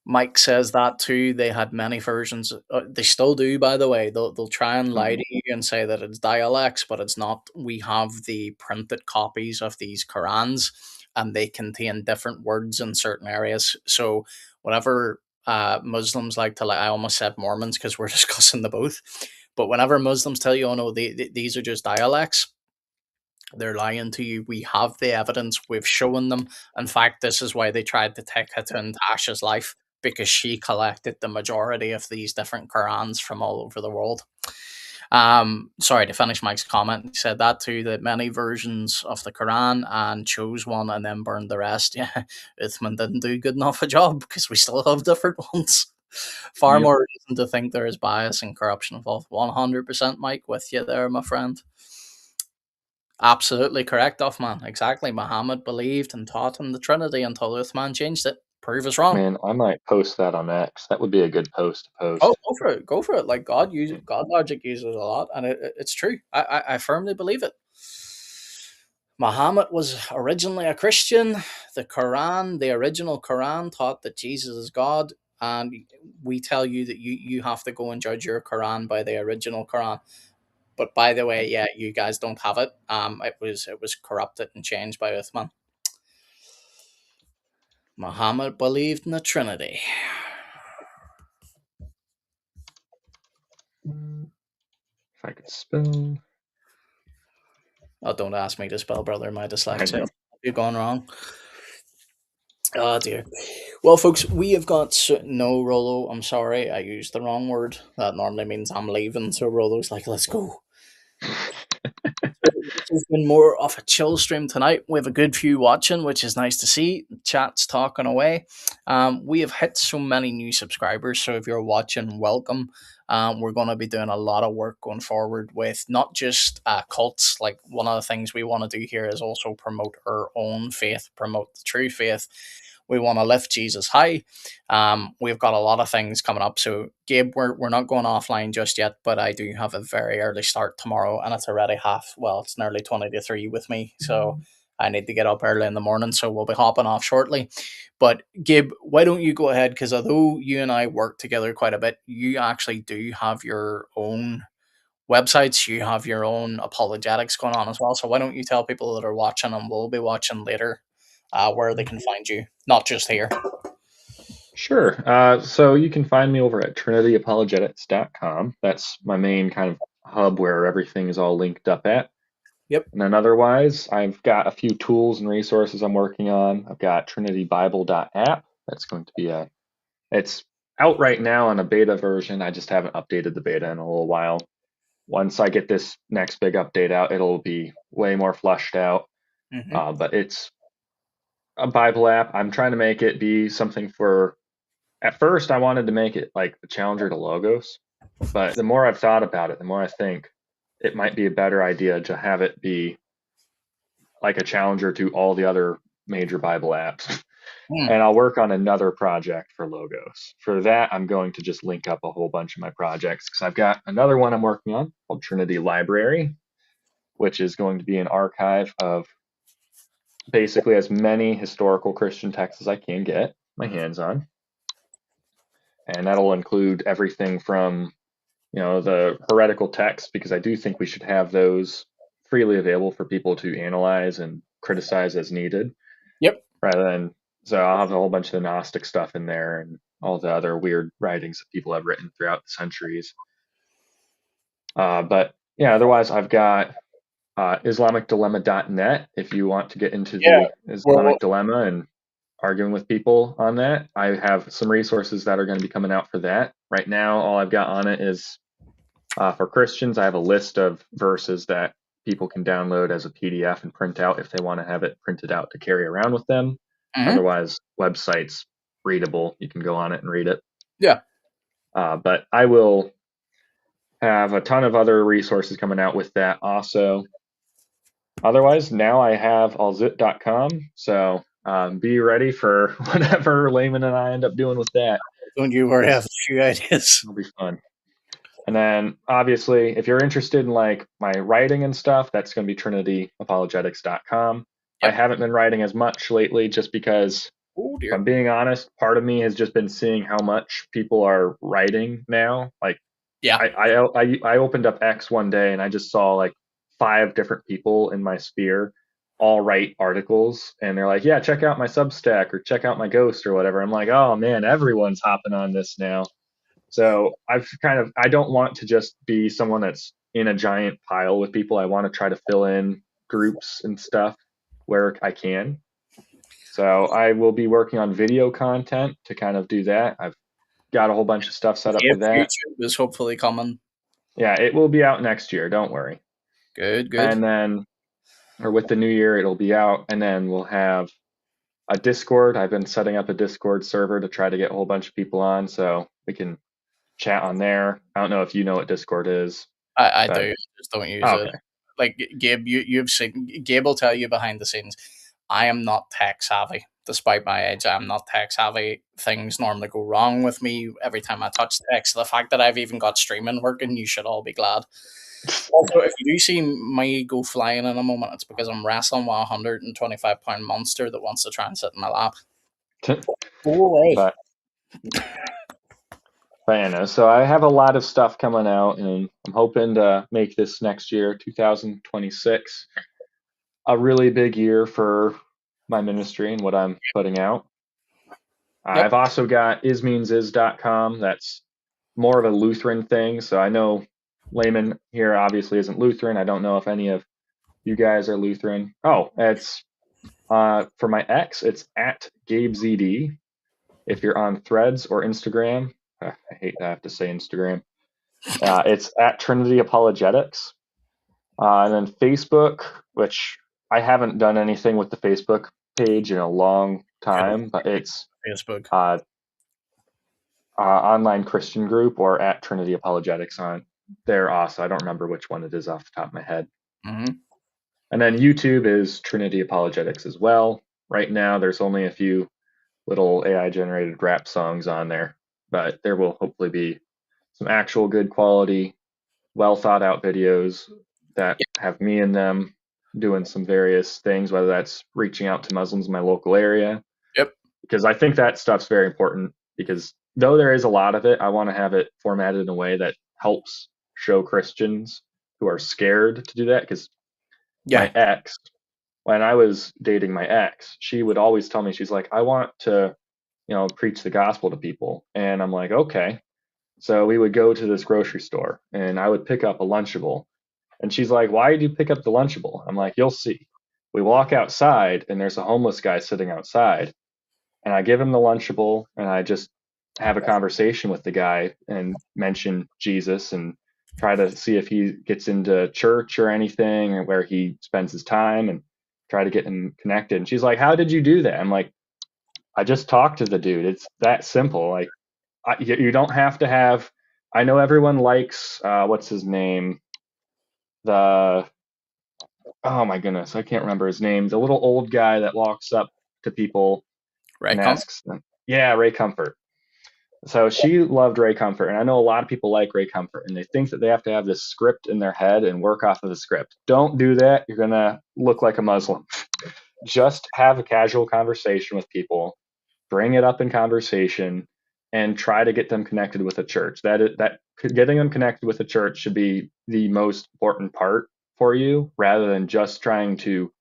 Mike says that too. They had many versions. They still do, by the way. They'll try and lie to you and say that it's dialects, but it's not. We have the printed copies of these Qurans, and they contain different words in certain areas. So whenever Muslims like to, I almost said Mormons because we're discussing the both. But whenever Muslims tell you, "Oh no, these are just dialects," they're lying to you. We have the evidence. We've shown them. In fact, this is why they tried to take Hatun Tash's life because she collected the majority of these different Qurans from all over the world. Sorry to finish Mike's comment. He said that too, that many versions of the Quran and chose one and then burned the rest. Yeah, Uthman didn't do good enough a job because we still have different ones. Far Yep. more reason to think there is bias and corruption involved. 100% Mike with you there, my friend. Absolutely correct, Offman. Exactly. Muhammad believed and taught in the Trinity until Uthman changed it. Prove us wrong. Man, I might post that on X. That would be a good post to Oh, post. go for it. Go for it. Like God logic uses it a lot, and it's true. I firmly believe it. Muhammad was originally a Christian. The Quran, the original Quran, taught that Jesus is God, and we tell you that you have to go and judge your Quran by the original Quran. But by the way, yeah, you guys don't have it. It was corrupted and changed by Uthman. Muhammad believed in the Trinity. If I could spell. Oh, don't ask me to spell, brother. My I dyslexia. know. You've gone wrong. Oh dear. Well, folks, we have got no Rolo. I'm sorry, I used the wrong word. That normally means I'm leaving. So Rolo's like, let's go. So this has been more of a chill stream tonight. We have a good few watching, which is nice to see. Chat's talking away. We have hit so many new subscribers, so if you're watching, welcome. We're going to be doing a lot of work going forward with not just cults. Like one of the things we want to do here is also promote our own faith, promote the true faith. We want to lift Jesus high. We've got a lot of things coming up. So, Gabe, we're not going offline just yet, but I do have a very early start tomorrow, and it's already it's nearly 20 to 3 with me. So, I need to get up early in the morning. So, we'll be hopping off shortly. But, Gabe, why don't you go ahead? Because although you and I work together quite a bit, you actually do have your own websites, you have your own apologetics going on as well. So, why don't you tell people that are watching and will be watching later where they can find you, not just here? Sure. So you can find me over at trinityapologetics.com. That's my main kind of hub where everything is all linked up at. Yep. And then otherwise, I've got a few tools and resources I'm working on. I've got trinitybible.app. That's going to be it's out right now on a beta version. I just haven't updated the beta in a little while. Once I get this next big update out, it'll be way more fleshed out. But it's a Bible app. I'm trying to make it be something for, at first, I wanted to make it like a challenger to Logos. But the more I've thought about it, the more I think it might be a better idea to have it be like a challenger to all the other major Bible apps. And I'll work on another project for Logos. For that, I'm going to just link up a whole bunch of my projects because I've got another one I'm working on called Trinity Library, which is going to be an archive of basically as many historical Christian texts as I can get my hands on. And that'll include everything from, the heretical texts, because I do think we should have those freely available for people to analyze and criticize as needed. Yep. Rather than, so I'll have a whole bunch of the Gnostic stuff in there and all the other weird writings that people have written throughout the centuries. But yeah, otherwise I've got IslamicDilemma.net if you want to get into the Islamic dilemma and arguing with people on that. I have some resources that are going to be coming out for that. Right now, all I've got on it is for Christians. I have a list of verses that people can download as a PDF and print out if they want to have it printed out to carry around with them. Otherwise, website's readable. You can go on it and read it. Yeah. But I will have a ton of other resources coming out with that also. Otherwise, now I have allzit.com. So be ready for whatever Layman and I end up doing with that. Don't you worry, I have a few ideas. It'll be fun. And then obviously, if you're interested in like my writing and stuff, that's going to be trinityapologetics.com. Yep. I haven't been writing as much lately just because, if I'm being honest, part of me has just been seeing how much people are writing now. Like, yeah, I opened up X one day and I just saw like 5 different people in my sphere all write articles, and they're like, yeah, check out my Substack or check out my Ghost or whatever. I'm like, oh man, everyone's hopping on this now. So I don't want to just be someone that's in a giant pile with people. I want to try to fill in groups and stuff where I can. So I will be working on video content to kind of do that. I've got a whole bunch of stuff set up for that. YouTube is hopefully coming. Yeah, it will be out next year. Don't worry. Good. And then, or with the new year, it'll be out. And then we'll have a Discord. I've been setting up a Discord server to try to get a whole bunch of people on so we can chat on there. I don't know if you know what Discord is. I do. I just don't use it. Like Gabe, you've seen. Gabe will tell you behind the scenes. I am not tech savvy. Despite my age, I'm not tech savvy. Things normally go wrong with me every time I touch tech. So the fact that I've even got streaming working, you should all be glad. Also, if you do see me go flying in a moment, it's because I'm wrestling with a 125-pound monster that wants to try and sit in my lap. Go away. But yeah, so I have a lot of stuff coming out, and I'm hoping to make this next year, 2026, a really big year for my ministry and what I'm putting out. Yep. I've also got ismeansis.com. That's more of a Lutheran thing. So I know layman here obviously isn't Lutheran. I don't know if any of you guys are Lutheran. Oh, it's for my ex, it's at GabeZD. If you're on Threads or Instagram, I hate that I have to say Instagram. It's at Trinity Apologetics. And then Facebook, which I haven't done anything with the Facebook page in a long time, but it's Facebook. uh, online Christian group or at Trinity Apologetics on there also. I don't remember which one it is off the top of my head. Mm-hmm. And then YouTube is Trinity Apologetics as well. Right now, there's only a few little AI generated rap songs on there, but there will hopefully be some actual good quality, well thought out videos that have me in them doing some various things, whether that's reaching out to Muslims in my local area. Yep. Because I think that stuff's very important because though there is a lot of it, I want to have it formatted in a way that helps show Christians who are scared to do that. Because my Yeah. ex, when I was dating my ex, she would always tell me, she's like, I want to, preach the gospel to people. And I'm like, okay. So we would go to this grocery store and I would pick up a Lunchable. And she's like, why did you pick up the Lunchable? I'm like, you'll see. We walk outside and there's a homeless guy sitting outside. And I give him the Lunchable and I just have a conversation with the guy and mention Jesus and try to see if he gets into church or anything or where he spends his time and try to get him connected. And she's like, how did you do that? I'm like, I just talked to the dude. It's that simple. Like, you don't have to have. I know everyone likes what's his name? The Oh my goodness, I can't remember his name. The little old guy that walks up to people Right. and asks them. Yeah, Ray Comfort. So she loved Ray Comfort, and I know a lot of people like Ray Comfort, and they think that they have to have this script in their head and work off of the script. Don't do that. You're gonna look like a Muslim. Just have a casual conversation with people, bring it up in conversation, and try to get them connected with a church. That getting them connected with a church should be the most important part for you, rather than just trying to,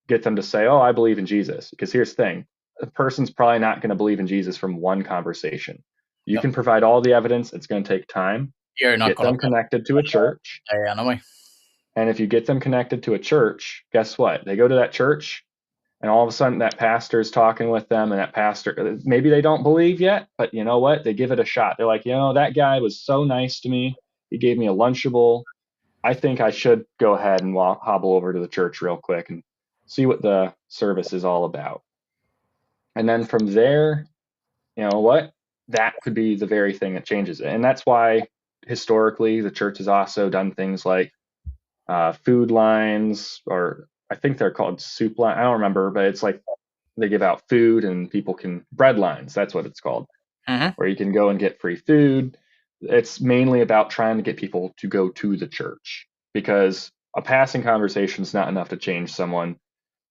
get them to say, "Oh, I believe in Jesus." Because here's the thing: a person's probably not going to believe in Jesus from one conversation. You Yep. can provide all the evidence. It's going to take time. You're not Get gonna them connected to a church. anyway. And if you get them connected to a church, guess what? They go to that church, and all of a sudden that pastor is talking with them, and that pastor, maybe they don't believe yet, but you know what? They give it a shot. They're like, that guy was so nice to me. He gave me a Lunchable. I think I should go ahead and hobble over to the church real quick and see what the service is all about. And then from there, you know what? That could be the very thing that changes it. And that's why historically the church has also done things like food lines, or I think they're called soup line. I don't remember, but it's like they give out food and people can bread lines. That's what it's called, Mm-hmm. where you can go and get free food. It's mainly about trying to get people to go to the church, because a passing conversation is not enough to change someone,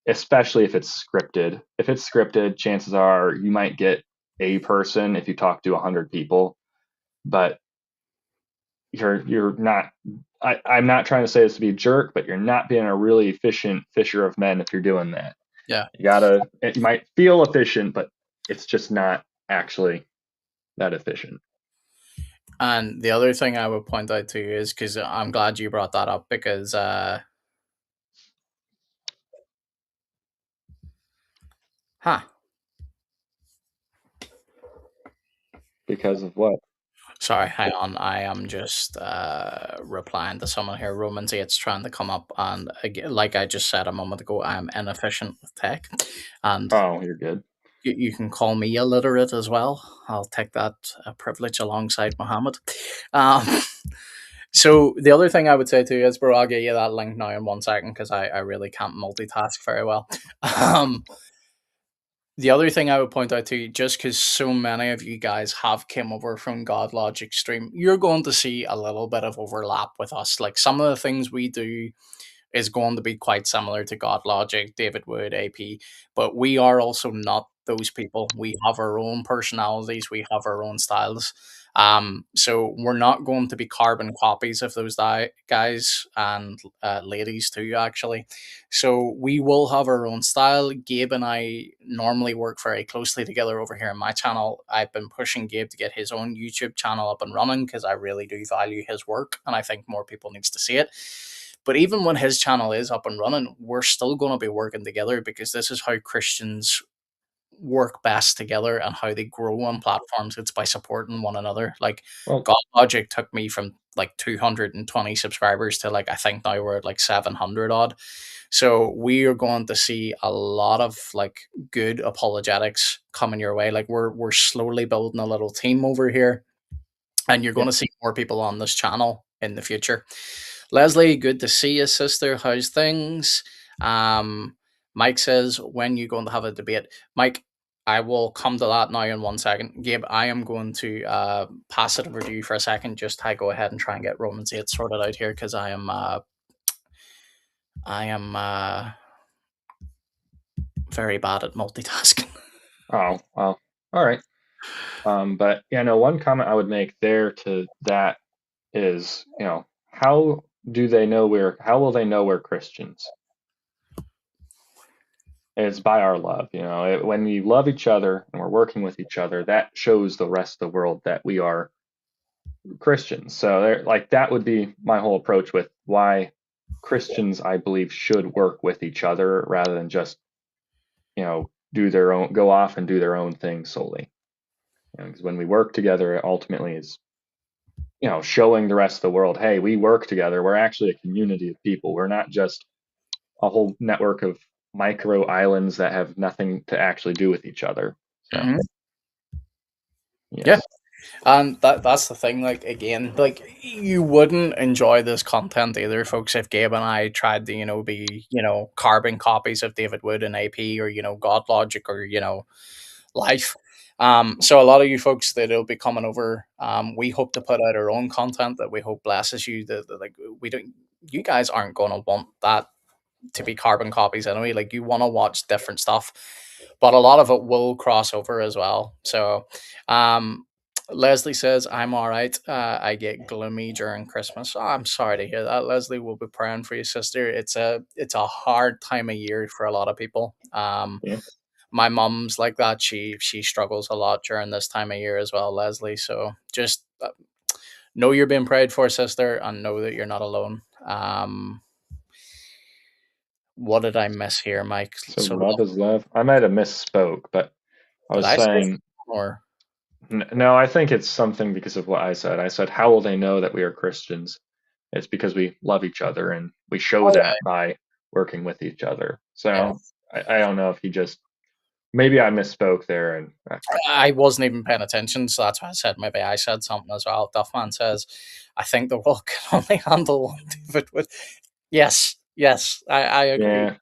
especially if it's scripted. If it's scripted, chances are you might get a person if you talk to 100 people, but you're not. I'm not trying to say this to be a jerk, but you're not being a really efficient fisher of men if you're doing that. Yeah. You might feel efficient, but it's just not actually that efficient. And the other thing I would point out to you is, because I'm glad you brought that up, because huh. Because of what? Sorry, hang on. I am just replying to someone here. Romans 8's trying to come up, and again, like I just said a moment ago, I am inefficient with tech, and Oh, you're good. you can call me illiterate as well. I'll take that privilege alongside Muhammad. Um, so the other thing I would say to you is, bro, I'll get you that link now in 1 second, because I really can't multitask very well. The other thing I would point out to you, just because so many of you guys have came over from God Logic stream, you're going to see a little bit of overlap with us. Like, some of the things we do is going to be quite similar to God Logic, David Wood, AP, but we are also not those people. We have our own personalities, we have our own styles. So we're not going to be carbon copies of those guys and ladies too, actually. So we will have our own style. Gabe and I normally work very closely together over here on my channel. I've been pushing Gabe to get his own YouTube channel up and running because I really do value his work and I think more people needs to see it. But even when his channel is up and running, we're still going to be working together because this is how Christians work best together and how they grow on platforms. It's by supporting one another. Like Well, God Logic took me from like 220 subscribers to like I think now we're at like 700 odd. So we are going to see a lot of like good apologetics coming your way. Like we're slowly building a little team over here, and you're going yeah. to see more people on this channel in the future. Leslie, good to see you, sister. How's things? Um, Mike says, when you going to have a debate? Mike, I will come to that now in 1 second. Gabe, I am going to pass it over to you for a second. Just I go ahead and try and get Romans 8 sorted out here because I am very bad at multitasking. Oh, well, all right. But yeah, no, one comment I would make there to that is, how how will they know we're Christians? It's by our love. When we love each other and we're working with each other, that shows the rest of the world that we are Christians. So like that would be my whole approach with why Christians, I believe, should work with each other rather than just, go off and do their own thing solely. Because when we work together, it ultimately is, showing the rest of the world, hey, we work together. We're actually a community of people. We're not just a whole network of micro islands that have nothing to actually do with each other. So, Mhm. Yeah. yes. And that's the thing, like again, like you wouldn't enjoy this content either, folks, if Gabe and I tried to, be, carbon copies of David Wood and AP or, God Logic or, life. So a lot of you folks that'll be coming over, we hope to put out our own content that we hope blesses you. That like we don't you guys aren't gonna want that to be carbon copies anyway. Like you want to watch different stuff, but a lot of it will cross over as well. So, um, Leslie says, "I'm all right. I get gloomy during Christmas. Oh, I'm sorry to hear that, Leslie. We'll be praying for you, sister. It's a hard time of year for a lot of people. Yeah. My mom's like that. She struggles a lot during this time of year as well, Leslie. So just know you're being prayed for, sister, and know that you're not alone. What did I miss here, Mike? So So love is love. I might have misspoke, but I did was I say saying, something or no, I think it's something because of what I said. I said, how will they know that we are Christians? It's because we love each other and we show oh that by working with each other. yeah, So I don't know if he just, maybe I misspoke there. And I wasn't even paying attention, so that's why I said maybe I said something as well. Duffman says, I think the world can only handle one David Wood. Yes, yes, I agree. yeah,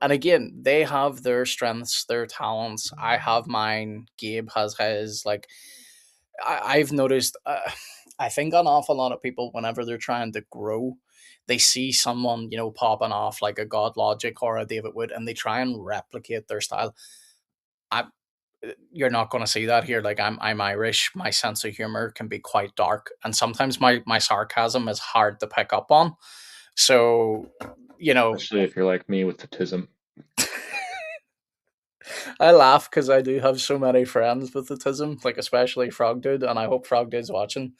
And again, they have their strengths, their talents. I have mine. Gabe has his. Like I've noticed. I think an awful lot of people, whenever they're trying to grow, they see someone popping off like a God Logic or a David Wood, and they try and replicate their style. I You're not going to see that here. Like I'm Irish. My sense of humor can be quite dark, and sometimes my sarcasm is hard to pick up on. So, you know, especially if you're like me with the tism. I laugh because I do have so many friends with autism, like especially Frog Dude, and I hope Frog Dude's watching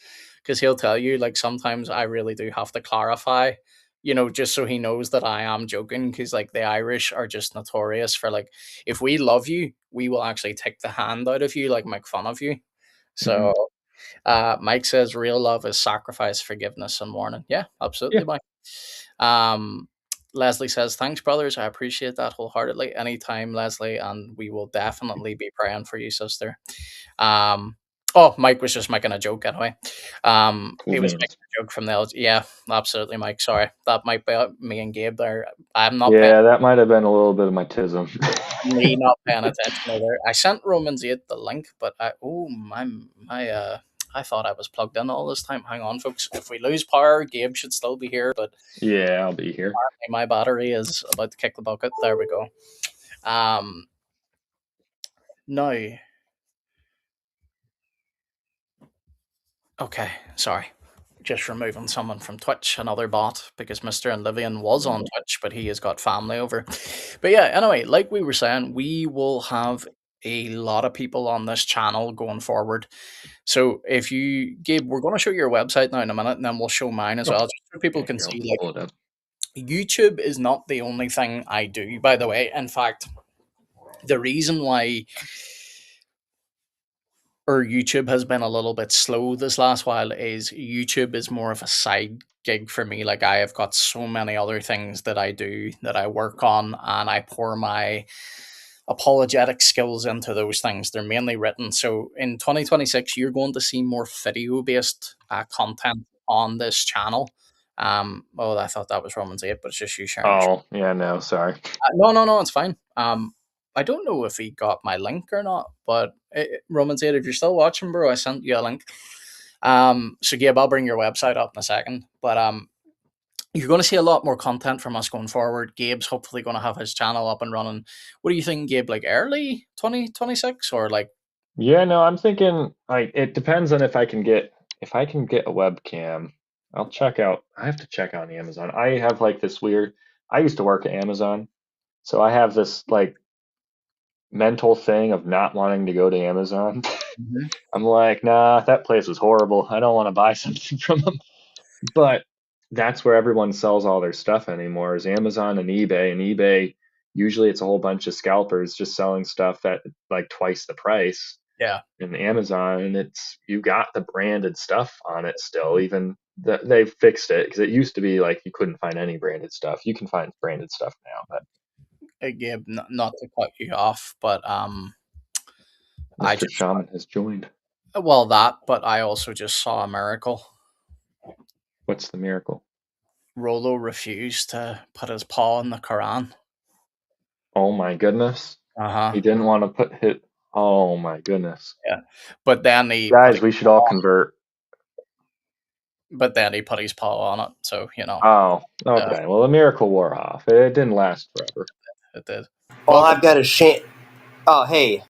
because he'll tell you like sometimes I really do have to clarify, just so he knows that I am joking because like the Irish are just notorious for like if we love you, we will actually take the hand out of you, like make fun of you. Hmm. So Mike says real love is sacrifice, forgiveness, and mourning. Yeah, Yeah, absolutely, Mike. Um, Leslie says, thanks, brothers. I appreciate that wholeheartedly. Anytime, Leslie, and we will definitely be praying for you, sister. Um, oh, Mike was just making a joke anyway. cool He was beans. making a joke from the yeah, absolutely, Mike. Sorry, that might be me and Gabe there. I'm not paying Yeah, that might have been a little bit of my tism. me not paying attention either. I sent Romans 8 the link, but I thought I was plugged in all this time. Hang on, folks. If we lose power, Gabe should still be here, but Yeah, I'll be here. my battery is about to kick the bucket. There we go. Um, Now, Okay, sorry. Just removing someone from Twitch, another bot, because Mr. and Livian was on Twitch, but he has got family over. But yeah, anyway, like we were saying, we will have a lot of people on this channel going forward. So if you, Gabe, we're going to show your website now in a minute, and then we'll show mine as Oh, well, just so people yeah, can here, I'll see. Like, pull it up. YouTube is not the only thing I do, by the way. In fact, the reason why or YouTube has been a little bit slow this last while is YouTube is more of a side gig for me. Like I have got so many other things that I do that I work on, and I pour my apologetic skills into those things. They're mainly written. So in 2026, you're going to see more video based content on this channel. Oh, I thought that was Romans 8, but it's just you sharing. Oh, yeah, no, sorry. No, no, no, it's fine. I don't know if he got my link or not, but Roman said, if you're still watching, bro, I sent you a link. So Gabe, I'll bring your website up in a second, but you're going to see a lot more content from us going forward. Gabe's hopefully going to have his channel up and running. What do you think, Gabe? Like early 2026 or like? Yeah, no, I'm thinking like it depends on if I can get a webcam. I'll check out. I have to check on Amazon. I have like this weird. I used to work at Amazon, so I have this like mental thing of not wanting to go to Amazon. Mhm. I'm like, nah, that place is horrible. I don't want to buy something from them. But that's where everyone sells all their stuff anymore is Amazon and eBay. And eBay, usually it's a whole bunch of scalpers just selling stuff at like twice the price. Yeah, And Amazon, it's you got the branded stuff on it still. Even they've fixed it because it used to be like you couldn't find any branded stuff. You can find branded stuff now, but Gabe, not to cut you off, but I Mr. just Shaman has joined. well that, but I also just saw a miracle. What's the miracle? Rolo refused to put his paw in the Quran. Oh my goodness. Uh huh. He didn't want to put hit. Oh my goodness. Yeah, but then he put Guys, his we should all paw, convert. but then he put his paw on it. So you know, Oh, yeah, okay. Well, the miracle wore off. It didn't last forever. it did. Well, Welcome. I've got a shame. Oh, hey.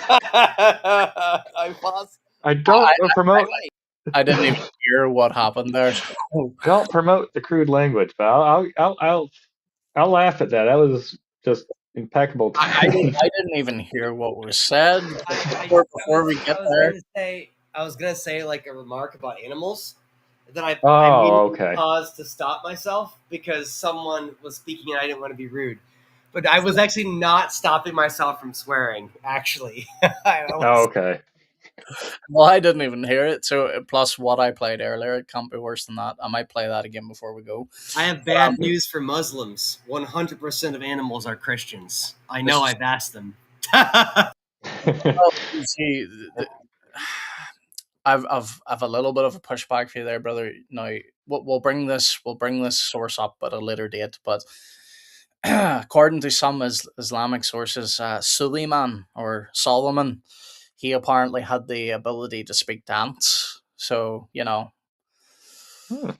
I lost. I don't I, promote. I didn't even hear what happened there. So Don't promote the crude language, but I'll laugh at that. That was just impeccable timing. I didn't even hear what was said. But before we get I was there, gonna say like a remark about animals. Then I Oh, immediately okay. paused to stop myself because someone was speaking and I didn't want to be rude. But I was actually not stopping myself from swearing. Actually, Oh, okay. well, I didn't even hear it. So plus what I played earlier, it can't be worse than that. I might play that again before we go. I have bad news for Muslims. 100% of animals are Christians. I know. This is- I've asked them. well, you see, I've a little bit of a pushback for you there, brother. Now we'll bring this source up at a later date, but according to some Islamic sources, Suleiman or Solomon, he apparently had the ability to speak dance. So you know, Hmm.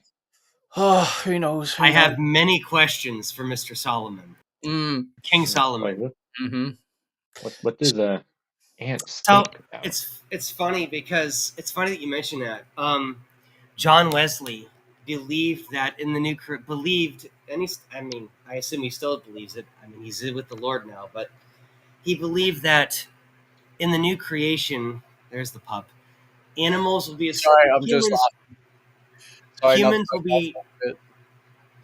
oh, who knows? Who I knows? have many questions for Mr. Solomon, Mm, King Solomon. Wait, mm-hmm. what does ants So think about? it's funny because it's funny that you mention that. John Wesley believed that in the new believed, and I mean, I assume he still believes it. I mean, he's with the Lord now, but he believed that in the new creation, there's the pup. Animals will be Sorry, I'm just humans. sorry not to Humans will cut you off. be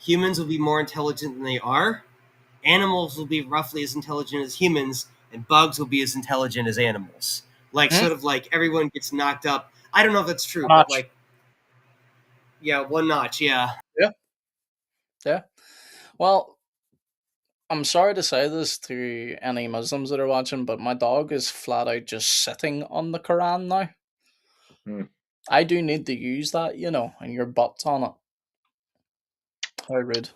humans will be more intelligent than they are. Animals will be roughly as intelligent as humans, and bugs will be as intelligent as animals. Like Hmm? sort of like everyone gets knocked up. I don't know if that's true, but Notch. like yeah, one notch, yeah. Yeah, yeah. Well, I'm sorry to say this to any Muslims that are watching, but my dog is flat out just sitting on the Quran now. Hmm. I do need to use that, you know, and your butt's on it. How rude.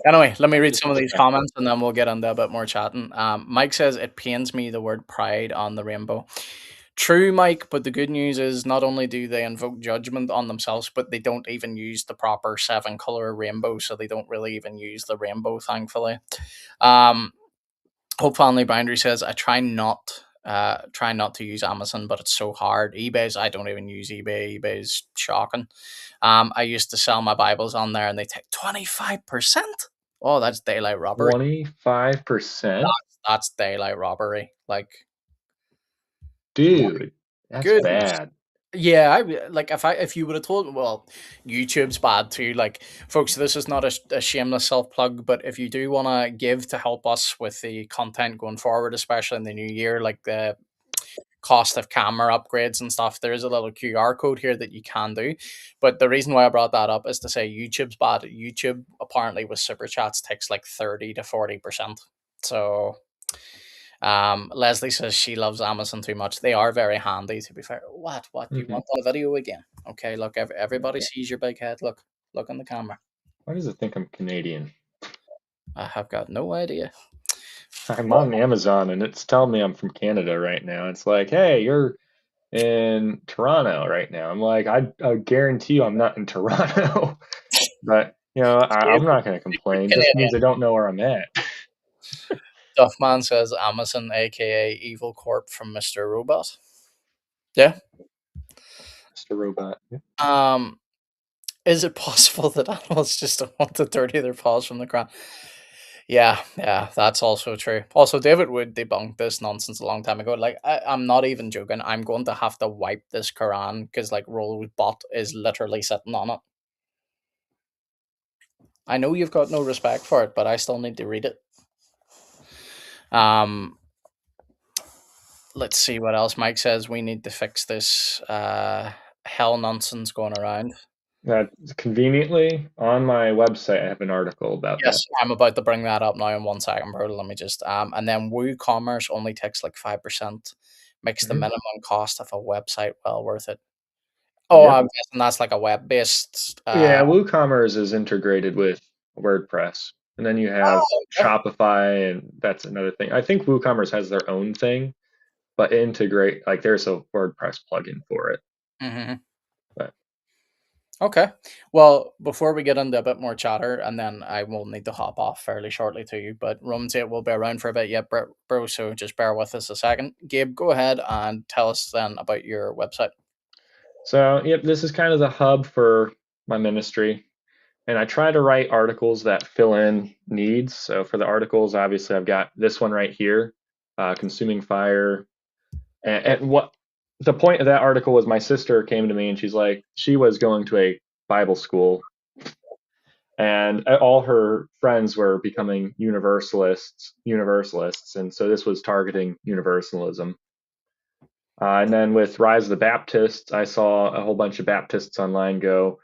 Anyway, let me read some of these comments and then we'll get into a bit more chatting. Mike says, it pains me the word pride on the rainbow. True, Mike, but the good news is not only do they invoke judgment on themselves, but they don't even use the proper 7 color rainbow, so they don't really even use the rainbow, thankfully. Hope Family Boundary says, I try not trying not to use Amazon, but it's so hard. eBay's, I don't even use eBay. eBay's shocking. I used to sell my Bibles on there, and they take 25%. Oh, that's daylight robbery. 25%? That's daylight robbery. Like, Dude, that's goodness. bad. Yeah, if you would have told, well, YouTube's bad too. Like, folks, this is not a shameless self plug, but if you do want to give to help us with the content going forward, especially in the new year, like the cost of camera upgrades and stuff, there is a little QR code here that you can do. But the reason why I brought that up is to say YouTube's bad. YouTube apparently with super chats takes like 30 to 40%. So Leslie says she loves Amazon too much. They are very handy, to be fair. What? Do you Mhm. want the video again? Okay, look, everybody sees your big head. Look on the camera. Why does it think I'm Canadian? I have got no idea. I'm on Amazon and it's telling me I'm from Canada right now. It's like, hey, you're in Toronto right now. I'm like, I guarantee you I'm not in Toronto. But, I'm not going to complain. Just Canadian. means I don't know where I'm at. Duffman says Amazon, aka Evil Corp from Mr. Robot. Yeah. Mr. Robot. Yeah. Is it possible that animals just don't want to dirty their paws from the ground? Yeah, that's also true. Also, David Wood debunked this nonsense a long time ago. Like, I'm not even joking. I'm going to have to wipe this Quran because, like, Roll's bot is literally sitting on it. I know you've got no respect for it, but I still need to read it. Let's see what else. Mike says we need to fix this hell nonsense going around. Conveniently, on my website, I have an article about that. Yes, I'm about to bring that up now in 1 second, bro. Let me just and then WooCommerce only takes like 5%. Makes the Mhm. minimum cost of a website well worth it. Oh, Yep. I'm guessing that's like a web-based. Yeah, WooCommerce is integrated with WordPress. And then you have Okay. Shopify, and that's another thing. I think WooCommerce has their own thing, but integrate, like, there's a WordPress plugin for it. Mm-hmm. But Okay. Well, before we get into a bit more chatter, and then I will need to hop off fairly shortly to you, but Romans 8 will be around for a bit yet, bro, so just bear with us a second. Gabe, go ahead and tell us then about your website. so, yep, this is kind of the hub for my ministry. And I try to write articles that fill in needs. So for the articles, obviously, I've got this one right here, Consuming Fire. And what the point of that article was, my sister came to me and she's like, she was going to a Bible school and all her friends were becoming universalists. And so this was targeting universalism. And then with Rise of the Baptists, I saw a whole bunch of Baptists online go,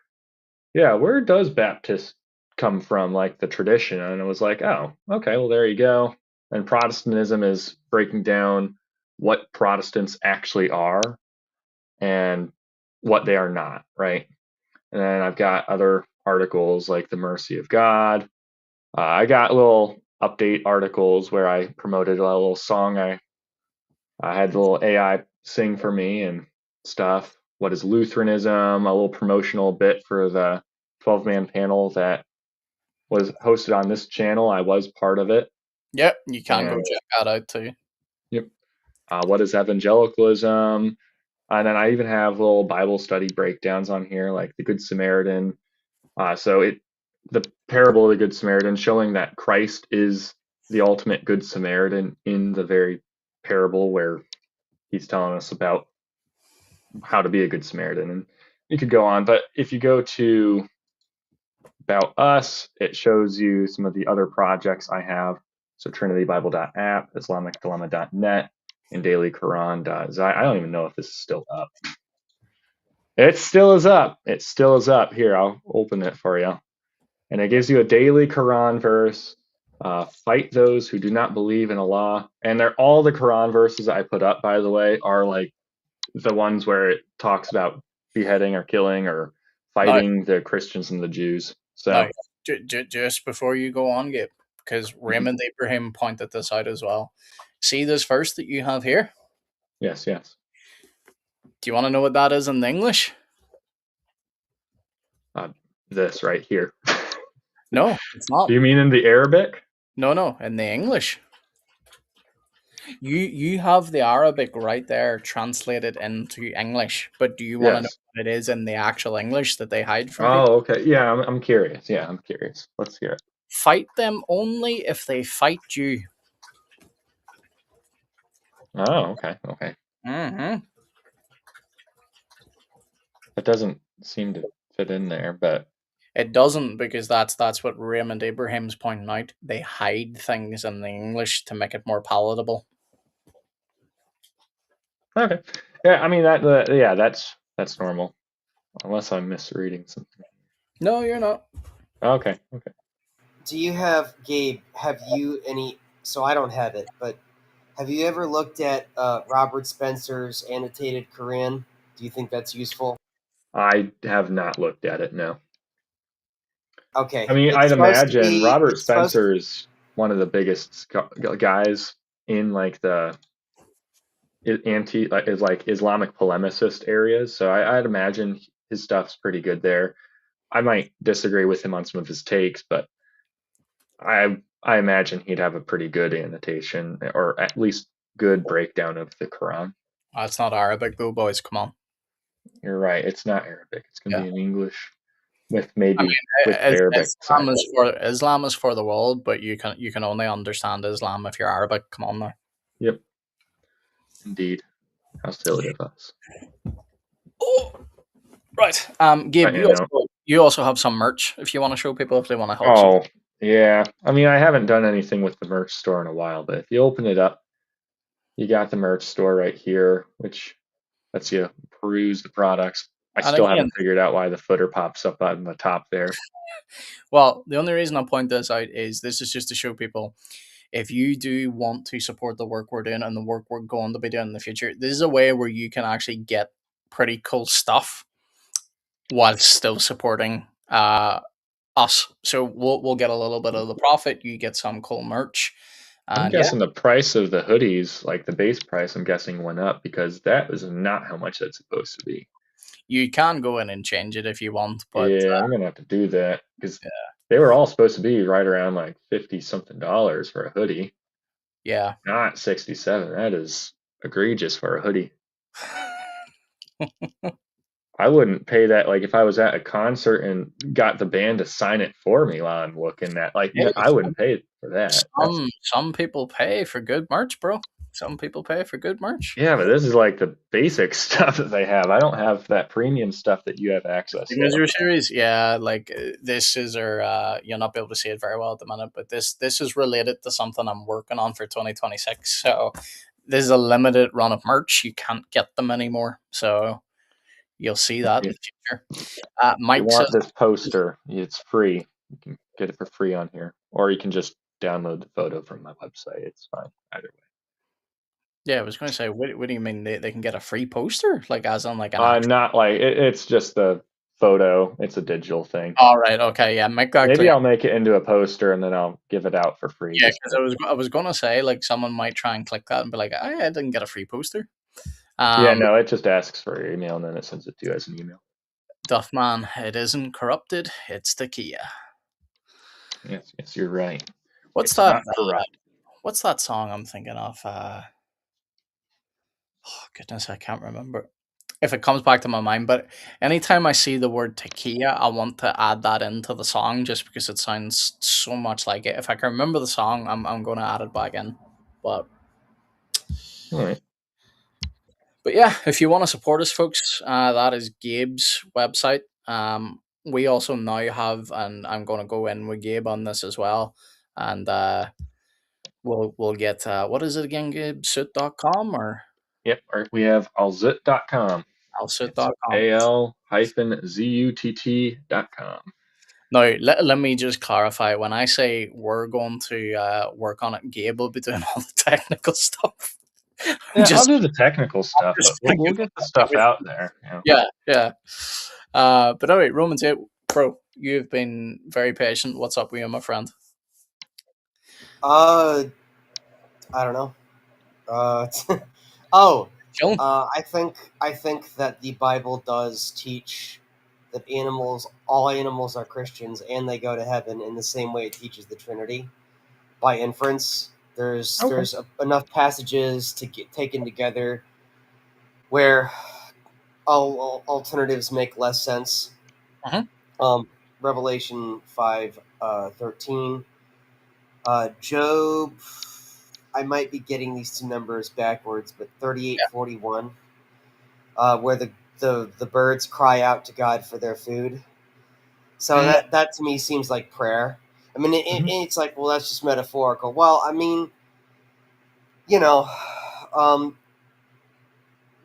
yeah, where does Baptist come from, like the tradition? And it was like, oh, okay, well, there you go. And Protestantism is breaking down what Protestants actually are and what they are not, right? And then I've got other articles like the mercy of God. I got little update articles where I promoted a little song. I had a little AI sing for me and stuff. What is Lutheranism? A little promotional bit for the 12-man panel that was hosted on this channel. I was part of it. Yep, you can go And check that out too. yep. What is evangelicalism? And then I even have little Bible study breakdowns on here, like the Good Samaritan. The parable of the Good Samaritan, showing that Christ is the ultimate Good Samaritan in the very parable where he's telling us about how to be a Good Samaritan. And you could go on, but if you go to About Us, it shows you some of the other projects I have. So trinitybible.app, islamicdilemma.net, and dailyquran.zi. I don't even know if this is still up. It still is up. It still is up. Here, I'll open it for you. And it gives you a daily Quran verse. Fight those who do not believe in Allah. And they're all the Quran verses I put up, by the way, are like the ones where it talks about beheading or killing or Now, fighting the Christians and the Jews. now, So, just before you go on, Gabe, because mhm. Raymond Abraham pointed this out as well. See this verse that you have here? Yes. Do you want to know what that is in English? This right here. No, it's not. Do you mean in the Arabic? No, in the English. You have the Arabic right there translated into English, but do you want to know Yes. what it is in the actual English that they hide from people? Oh, okay. Yeah, I'm curious. Yeah, I'm curious. Let's hear it. Fight them only if they fight you. Oh, okay. Okay. Hmm. It doesn't seem to fit in there, but It doesn't, because that's what Raymond Abraham's pointing out. They hide things in the English to make it more palatable. okay. Yeah, I mean yeah, that's normal. Unless I'm misreading something. No, you're not. Okay. Okay. Do you have, Gabe? Have you any? So I don't have it, but have you ever looked at Robert Spencer's annotated Quran? Do you think that's useful? I have not looked at it, no. I Okay, mean, it's I'd supposed to imagine be. Robert It's supposed. Spencer's one of the biggest guys in like the anti like is like Islamic polemicist areas. So I'd imagine his stuff's pretty good there. I might disagree with him on some of his takes, but I imagine he'd have a pretty good annotation or at least good breakdown of the Quran. It's not Arabic though, boys. Come on. You're right. It's not Arabic. It's going to Yeah. be in English with I maybe mean, with Arabic simul. Islam is for the world, but you can only understand Islam if you're Arabic. Come on now. Yep, indeed. How silly of us. Oh, right. Gabe, You know. you also have some merch if you want to show people if they want to help support. Oh, yeah. I mean, I haven't done anything with the merch store in a while, but if you open it up, you got the merch store right here, which lets you peruse the products. I And still again, haven't figured out why the footer pops up on the top there. well, the only reason I point this out is this is just to show people, if you do want to support the work we're doing and the work we're going to be doing in the future, this is a way where you can actually get pretty cool stuff while still supporting us. So we'll get a little bit of the profit. You get some cool merch, I'm and yeah, guessing the price of the hoodies, like the base price, I'm guessing went up because that is not how much that's supposed to be. you can go in and change it if you want. But Yeah, I'm gonna have to do that because they were all supposed to be right around like 50 something dollars for a hoodie, yeah, not 67. That is egregious for a hoodie. I wouldn't pay that. Like if I was at a concert and got the band to sign it for me while I'm looking at, like, hey, I wouldn't pay for that. That's some people pay for good merch, bro. Some people pay for good merch. yeah, but this is like the basic stuff that they have. I don't have that premium stuff that you have access to. Signature series, yeah, like this is our you'll not be able to see it very well at the minute, but this is related to something I'm working on for 2026. So this is a limited run of merch. You can't get them anymore, so you'll see that in If the future. you Mike says, want this poster, it's free. You can get it for free on here, or you can just download the photo from my website. It's fine either way. yeah, I was going to say, what do you mean they can get a free poster, like as on like an actual? Not like it's just a photo. It's a digital thing. All right, okay, yeah, make that Maybe clear. I'll make it into a poster and then I'll give it out for free. Yeah, Just because I was going to say like someone might try and click that and be like, I didn't get a free poster. yeah, Um, no, it just asks for your email and then it sends it to you as an email. Duffman, it isn't corrupted. It's the Kia. Yes, yes, you're right. What's It's that? not corrupt. What's that song I'm thinking of? Oh goodness, I can't remember. If it comes back to my mind, but anytime I see the word tequila, I want to add that into the song just because it sounds so much like it. If I can remember the song, I'm going to add it back in. But All right. but yeah, if you want to support us, folks, that is Gabe's website. We also now have, and I'm going to go in with Gabe on this as well, and we'll get what is it again, Gabe? Suit.com or Yep. Or we have alzut.com. It's alsuit.com. al-zutt.com. Now, let me just clarify. When I say we're going to work on it, Gabe will be doing all the technical stuff. Yeah, I'll just, do the technical stuff, just but we'll thinking get the about stuff everything. out there. You know. Yeah, yeah. But all right, Romans 8, bro, you've been very patient. What's up with you, my friend? I don't know. Oh, Chilling? I think that the Bible does teach that all animals are Christians, and they go to heaven in the same way it teaches the Trinity. By inference, There's enough passages to get taken together where all alternatives make less sense. Mhm. Revelation 5:13. Job, I might be getting these two numbers backwards, but 38:41, where the birds cry out to God for their food. So Mm, that to me seems like prayer. I mean, it's like, well, that's just metaphorical. Well, I mean, you know, um,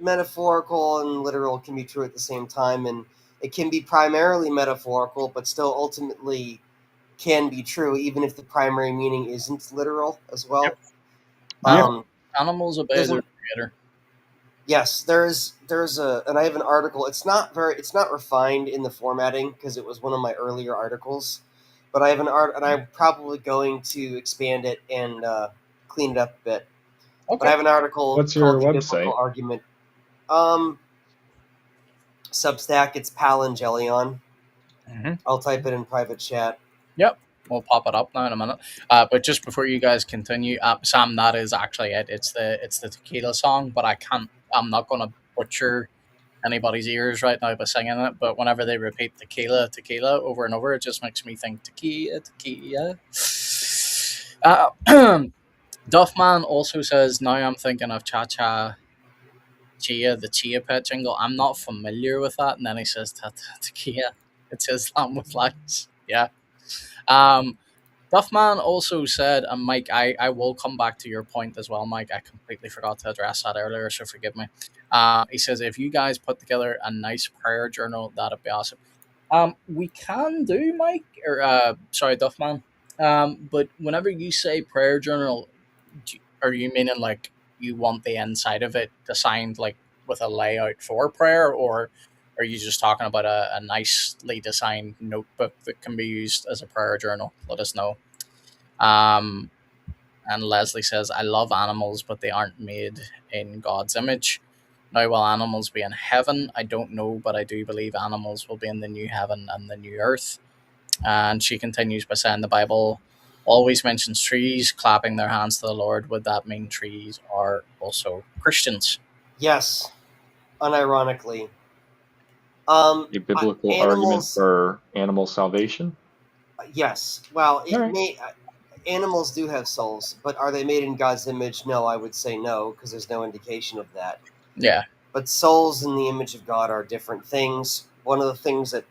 metaphorical and literal can be true at the same time, and it can be primarily metaphorical, but still ultimately can be true, even if the primary meaning isn't literal as well. yep. Yeah. Animals obey There's their an creator. Yes, there's a, and I have an article. It's not refined in the formatting because it was one of my earlier articles, but I have an art, and I'm probably going to expand it and clean it up a bit. But I Okay. have an article What's called your "The Biblical website? Argument." Substack. It's Palangelion. Mhm. I'll type it in private chat. Yep. We'll pop it up now in a minute. But just before you guys continue, Sam, that is actually it. It's the tequila song, but I can't. I'm not going to butcher anybody's ears right now by singing it. But whenever they repeat tequila, tequila over and over, it just makes me think tequila, tequila. Duffman also says, now I'm thinking of Cha Cha Chia, the Chia Pet jingle. I'm not familiar with that. And then he says, Tequila. It's Islam with lights. Yeah. Um, Duffman also said, and Mike, I will come back to your point as well, Mike. I completely forgot to address that earlier, so forgive me. He says, if you guys put together a nice prayer journal, that'd be awesome. We can do, Mike, or sorry, Duffman. But whenever you say prayer journal, are you meaning like you want the inside of it designed like with a layout for prayer, or are you just talking about a nicely designed notebook that can be used as a prayer journal? Let us know. Um, and Leslie says, I love animals, but they aren't made in God's image. Now, will animals be in heaven? I don't know, but I do believe animals will be in the new heaven and the new earth. And she continues by saying the Bible always mentions trees clapping their hands to the Lord. Would that mean trees are also Christians? Yes, unironically. A biblical argument Animals. for animal salvation? Yes. Well, All it right. may. Animals do have souls, but are they made in God's image? No, I would say no, because there's no indication of that. Yeah. But souls in the image of God are different things. One of the things that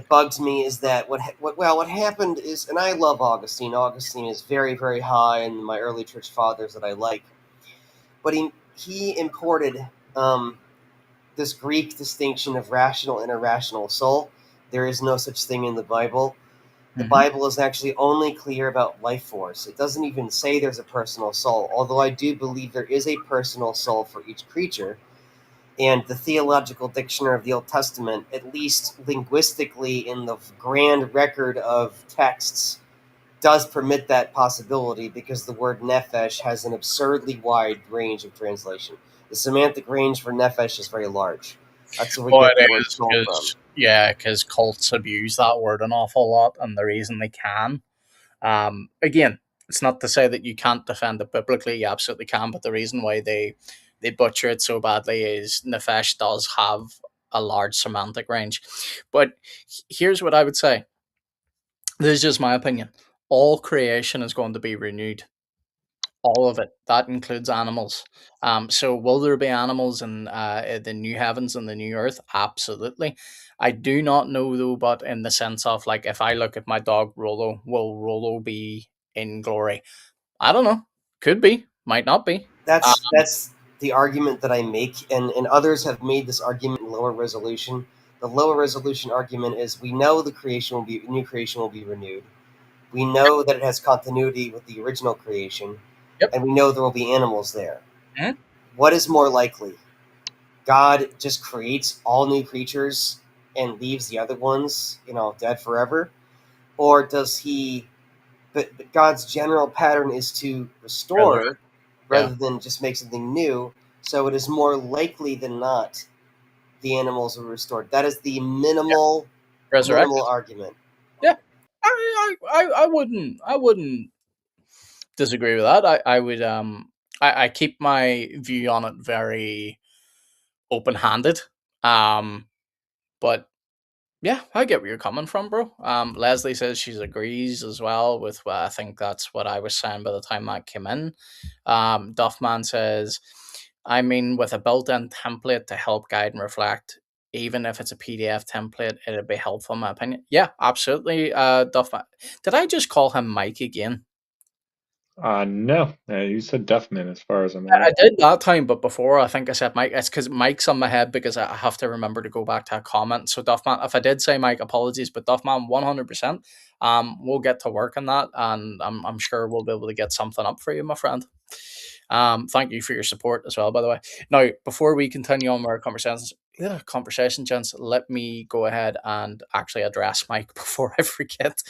bugs me is that what happened is, and I love Augustine. Augustine is very very high in my early church fathers that I like, but he imported this Greek distinction of rational and irrational soul. There is no such thing in the Bible. The Hmm. Bible is actually only clear about life force. It doesn't even say there's a personal soul, although I do believe there is a personal soul for each creature. And the Theological Dictionary of the Old Testament, at least linguistically in the grand record of texts, does permit that possibility because the word nephesh has an absurdly wide range of translation. The semantic range for nephesh is very large. That's where we Oh, get the it word is soul from. because yeah, because cults abuse that word an awful lot, and the reason they can. Again, it's not to say that you can't defend it biblically. You absolutely can, but the reason why they butcher it so badly is nefesh does have a large semantic range. But here's what I would say. This is just my opinion. All creation is going to be renewed. All of it. That includes animals. So will there be animals in the new heavens and the new earth? Absolutely. I do not know though, but in the sense of like, if I look at my dog Rolo, will Rolo be in glory? I don't know. Could be. Might not be. That's the argument that I make, and others have made this argument in lower resolution. The lower resolution argument is we know the creation will be new creation will be renewed. We know that it has continuity with the original creation, Yep. and we know there will be animals there. Mhm. What is more likely? God just creates all new creatures and leaves the other ones, dead forever? Or does he but God's general pattern is to Resurrect. restore Yeah. rather than just make something new. So it is more likely than not the animals are restored. That is the Yeah. minimal Resurrected. argument. Yeah. I wouldn't disagree with that. I would I keep my view on it very open handed. But yeah, I get where you're coming from, bro. Leslie says she agrees as well with what I think that's what I was saying by the time I came in. Duffman says, I mean, with a built-in template to help guide and reflect, even if it's a PDF template, it'd be helpful in my opinion. Yeah, absolutely. Duffman, did I just call him Mike again? No, you said Duffman as far as I'm I aware. did that time, but before I think I said Mike. It's because Mike's on my head because I have to remember to go back to a comment. So Duffman, if I did say Mike, apologies, but Duffman, 100%. We'll get to work on that, and I'm sure we'll be able to get something up for you, my friend. Thank you for your support as well, by the way. Now, before we continue on with our conversation, gents, let me go ahead and actually address Mike before I forget.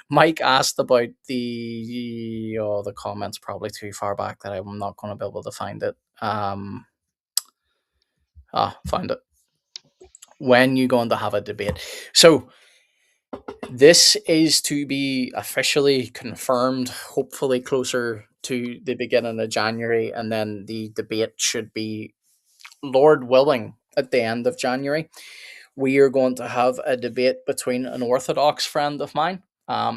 Mike asked about the comments probably too far back that I'm not going to be able to find it. Find it. When you going to have a debate? So this is to be officially confirmed, hopefully closer to the beginning of January, and then the debate should be, Lord willing, at the end of January. We are going to have a debate between an Orthodox friend of mine.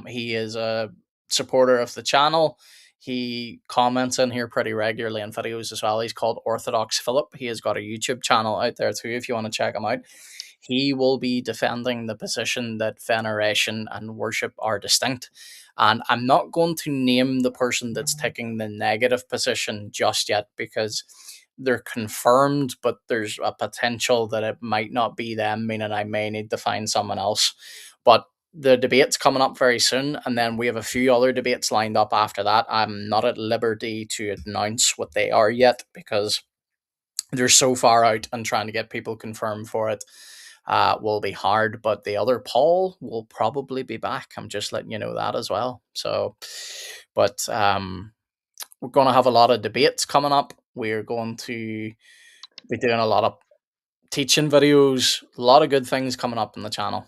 He is a supporter of the channel. He comments in here pretty regularly in videos as well. He's called Orthodox Philip. He has got a YouTube channel out there too if you want to check him out. He will be defending the position that veneration and worship are distinct. And I'm not going to name the person that's taking the negative position just yet because they're confirmed, but there's a potential that it might not be them, meaning I may need to find someone else. But the debate's coming up very soon, and then we have a few other debates lined up after that. I'm not at liberty to announce what they are yet because they're so far out, and trying to get people confirmed for it will be hard. But the other Paul will probably be back. I'm just letting you know that as well. So, but we're going to have a lot of debates coming up. We're going to be doing a lot of teaching videos, a lot of good things coming up in the channel.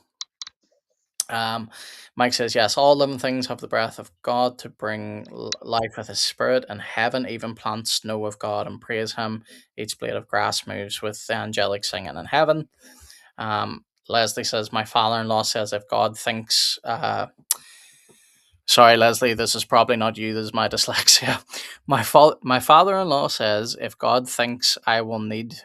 Mike says, yes, all living things have the breath of God to bring life with his spirit, and heaven, even plants know of God and praise him. Each blade of grass moves with the angelic singing in heaven. Leslie says, my father-in-law says if God thinks sorry, Leslie, this is probably not you. This is my dyslexia. My father-in-law says if God thinks I will need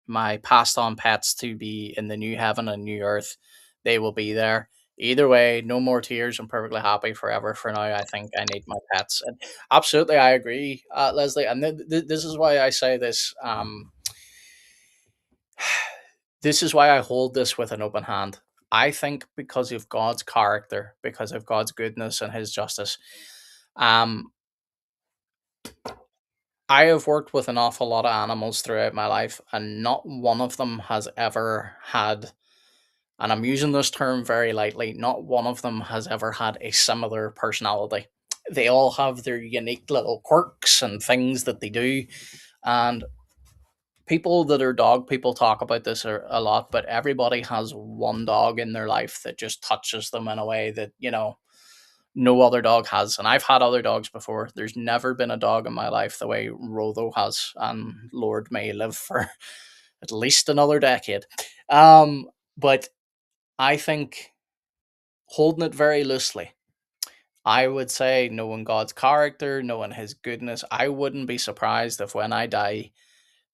my passed on pets to be in the new heaven and new earth, they will be there. Either way, no more tears. I'm perfectly happy forever. For now, I think I need my pets. And absolutely, I agree, Leslie. And this is why I say this. This is why I hold this with an open hand. I think because of God's character, because of God's goodness and His justice, um, I have worked with an awful lot of animals throughout my life, and not one of them has ever had, and I'm using this term very lightly, not one of them has ever had a similar personality. They all have their unique little quirks and things that they do. And people that are dog people talk about this a lot, but everybody has one dog in their life that just touches them in a way that, no other dog has. And I've had other dogs before. There's never been a dog in my life the way Rotho has, and Lord may live for at least another decade. But I think, holding it very loosely, I would say, knowing God's character, knowing His goodness, I wouldn't be surprised if when I die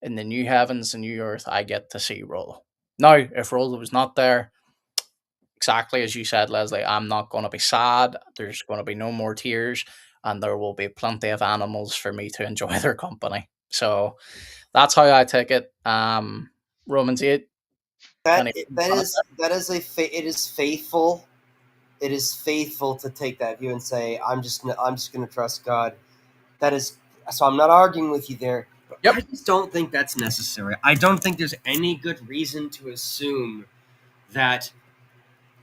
in the new heavens and new earth, I get to see Rollo. Now, if Rollo was not there, exactly as you said, Leslie, I'm not going to be sad. There's going to be no more tears, and there will be plenty of animals for me to enjoy their company. So that's how I take it. Romans 8. That Any that is it is faithful. It is faithful to take that view and say, I'm just gonna trust God. That is, so I'm not arguing with you there, but Yep. I just don't think that's necessary. I don't think there's any good reason to assume that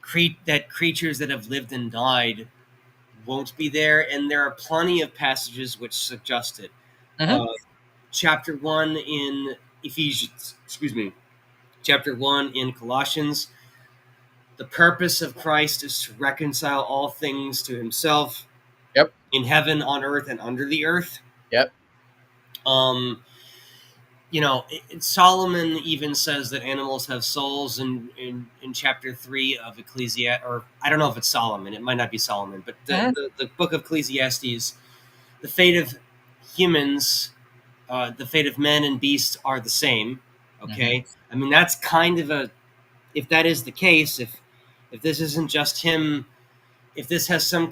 creatures that have lived and died won't be there, and there are plenty of passages which suggest it. Mm-hmm. Uh, chapter 1 in Ephesians, chapter 1 in Colossians, the purpose of Christ is to reconcile all things to himself. Yep. in heaven, on earth, and under the earth. Yep. Um, Solomon even says that animals have souls in chapter 3 of Ecclesiastes, or I don't know if it's Solomon, it might not be Solomon, but Mhm. the book of Ecclesiastes, the fate of humans, the fate of men and beasts are the same. Mhm. Okay. I mean, that's kind of a, if that is the case, if this isn't just him, if this has some,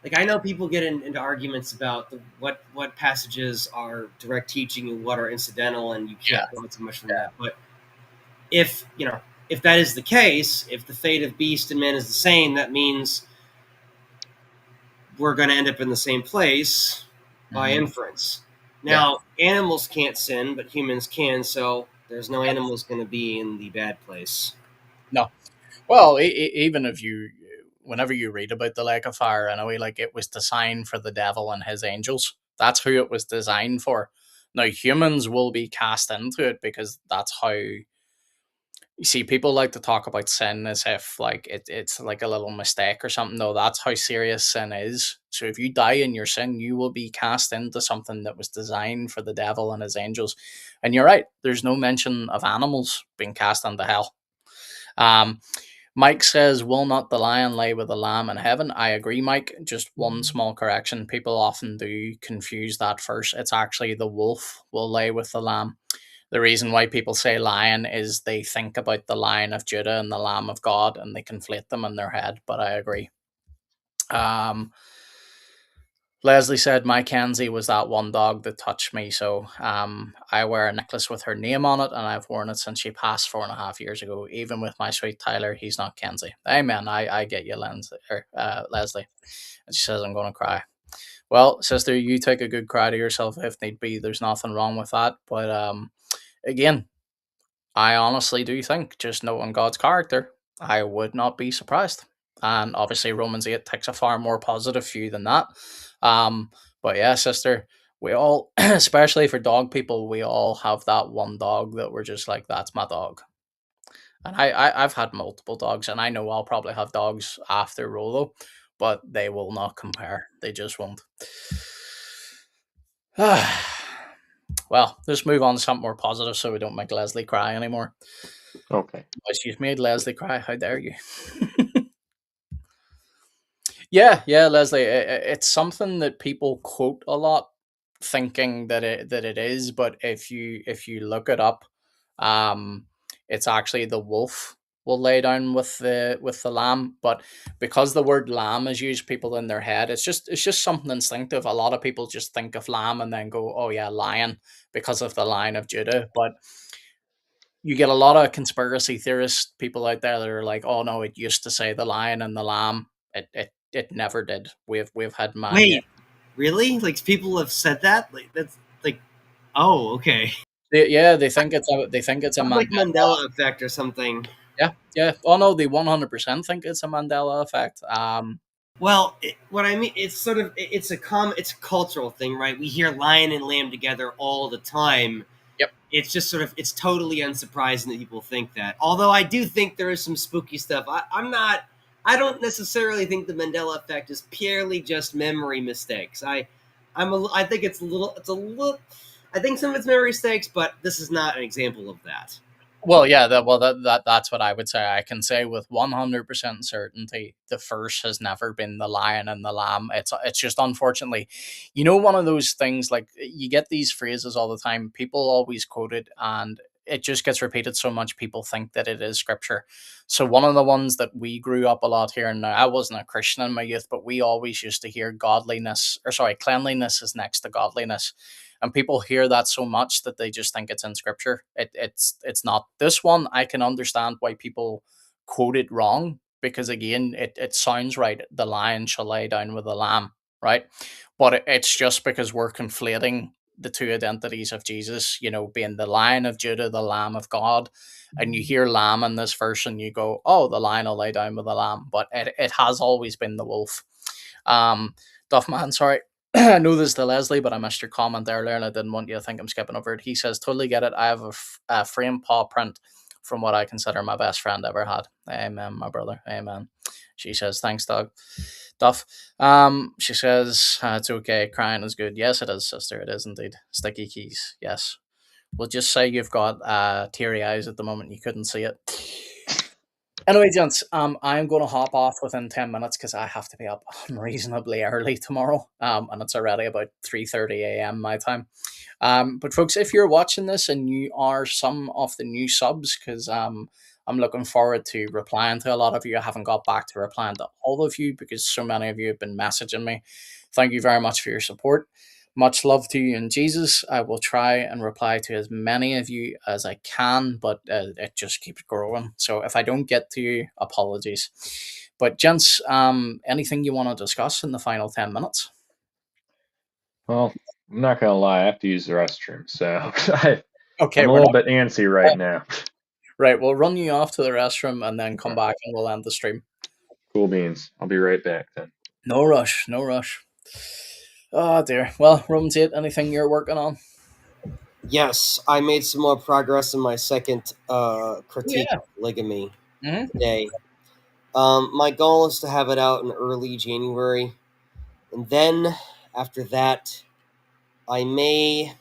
like, I know people get into arguments about what passages are direct teaching and what are incidental, and you Yeah. can't draw too much from that. But if if that is the case, if the fate of beast and man is the same, that means we're going to end up in the same place by Mhm. inference. Yeah. Now, animals can't sin, but humans can, so there's no animals going to be in the bad place. No. Well, even if you, whenever you read about the lake of fire, anyway, like it was designed for the devil and his angels. That's who it was designed for. Now, humans will be cast into it because that's how. You see, people like to talk about sin as if like it's like a little mistake or something. No, that's how serious sin is. So if you die in your sin, you will be cast into something that was designed for the devil and his angels. And you're right, there's no mention of animals being cast into hell. Um, Mike says, "Will not the lion lay with the lamb in heaven?" I agree, Mike. Just one small correction. People often do confuse that first. It's actually the wolf will lay with the lamb. The reason why people say lion is they think about the Lion of Judah and the Lamb of God and they conflate them in their head, but I agree. Um, Leslie said my Kenzie was that one dog that touched me. So I wear a necklace with her name on it, and I've worn it since she passed 4.5 years ago. Even with my sweet Tyler, he's not Kenzie. Amen. I get you, Leslie. And she says I'm going to cry. Well, sister, you take a good cry to yourself if need be. There's nothing wrong with that. But again, I honestly do think, just knowing God's character, I would not be surprised. And obviously, Romans 8 takes a far more positive view than that. Um, but yeah, sister, we all, especially for dog people, we all have that one dog that we're just like, that's my dog. And I've had multiple dogs, and I know I'll probably have dogs after Rolo, but they will not compare. They just won't. Well, let's move on to something more positive so we don't make Leslie cry anymore. Okay. But you've made Leslie cry. How dare you? Yeah, Leslie. It's something that people quote a lot, thinking that it is. But if you look it up, um, it's actually the wolf will lay down with the lamb. But because the word lamb is used, people in their head, it's just something instinctive. A lot of people just think of lamb and then go, oh yeah, lion, because of the Lion of Judah. But you get a lot of conspiracy theorist people out there that are like, "Oh no, it used to say the lion and the lamb. It never did. We've had many." Wait, really? Like, people have said that? Like, that's like, oh, okay. Yeah, they think it's a Sounds like Mandela. Mandela effect or something. Yeah, yeah. Oh no, they 100% think it's a Mandela effect. Well, what I mean, it's sort of, it's a cultural thing, right? We hear lion and lamb together all the time. Yep. It's just sort of, it's totally unsurprising that people think that. Although I do think there is some spooky stuff. I don't necessarily think the Mandela effect is purely just memory mistakes. I think I think some of it's memory mistakes, but this is not an example of that. Well, yeah, that's what I would say. I can say with 100% certainty, the first has never been the lion and the lamb. It's just unfortunately, one of those things like you get these phrases all the time. People always quote it, and it just gets repeated so much. People think that it is scripture. So one of the ones that we grew up a lot here, and I wasn't a Christian in my youth, but we always used to hear cleanliness is next to godliness, and people hear that so much that they just think it's in scripture. It's not. This one I can understand why people quote it wrong, because again it sounds right. The lion shall lay down with the lamb, right? But it's just because we're conflating the two identities of Jesus, being the Lion of Judah, the Lamb of God. And you hear lamb in this verse and you go, oh, the lion will lay down with the lamb. But it has always been the wolf. Duffman, sorry. I know this to Leslie, but I missed your comment earlier and I didn't want you to think I'm skipping over it. He says, totally get it. I have a frame paw print from what I consider my best friend ever had. Amen, my brother. Amen. She says, thanks, Doug. Duff. She says, it's okay. Crying is good. Yes, it is, sister. It is indeed. Sticky keys. Yes. We'll just say you've got teary eyes at the moment. You couldn't see it. Anyway, gents, I'm going to hop off within 10 minutes because I have to be up reasonably early tomorrow. And it's already about 3:30 a.m. my time. But folks, if you're watching this and you are some of the new subs, because I'm looking forward to replying to a lot of you. I haven't got back to replying to all of you because so many of you have been messaging me. Thank you very much for your support. Much love to you in Jesus. I will try and reply to as many of you as I can, but it just keeps growing. So if I don't get to you, apologies. But gents, anything you want to discuss in the final 10 minutes? Well, I'm not gonna lie, I have to use the restroom, so Okay, I'm a we're little not bit antsy right now. right. We'll run you off to the restroom and then come Alright, back and we'll end the stream. cool beans. I'll be right back then. No rush, no rush. Oh dear. Well, Romans 8, anything you're working on? Yes, I made some more progress in my second critique Yeah. of polygamy Hmm. today. My goal is to have it out in early January, and then after that, I may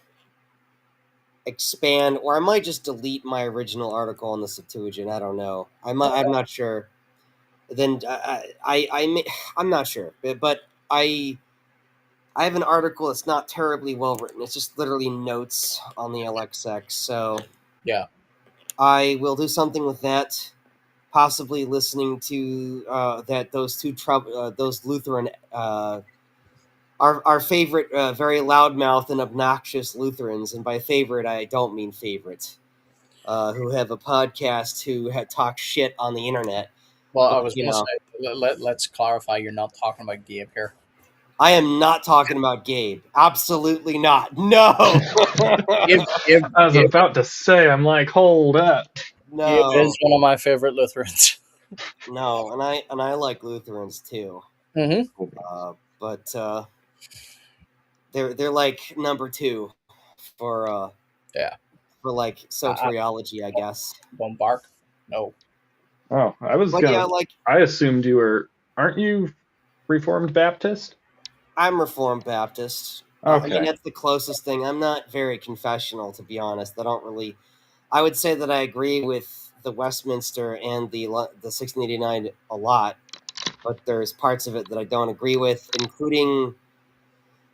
expand, or I might just delete my original article on the Septuagint. I don't know. I'm not sure. Then I may, I'm not sure, but I have an article that's not terribly well written. It's just literally notes on the LXX. So Yeah. I will do something with that. Possibly listening to that those Lutheran our favorite very loudmouth and obnoxious Lutherans, and by favorite I don't mean favorite, who have a podcast who had talked shit on the internet. Well, I But was going to say, let's clarify. You're not talking about Gabe here. I am not talking about Gabe. Absolutely not. No. Gabe, Gabe, I was Gabe, about to say, I'm like, hold up. Gabe No. is one of my favorite Lutherans. No, and I like Lutherans too. Hmm. But they're like number two for Yeah. like I soteriology, I guess. won't bark. No. Oh, But yeah, like I assumed you were, aren't you Reformed Baptist? I'm Reformed Baptist. I mean, Okay. that's the closest thing. I'm not very confessional, to be honest. I don't really. I would say that I agree with the Westminster and the 1689 a lot, but there's parts of it that I don't agree with, including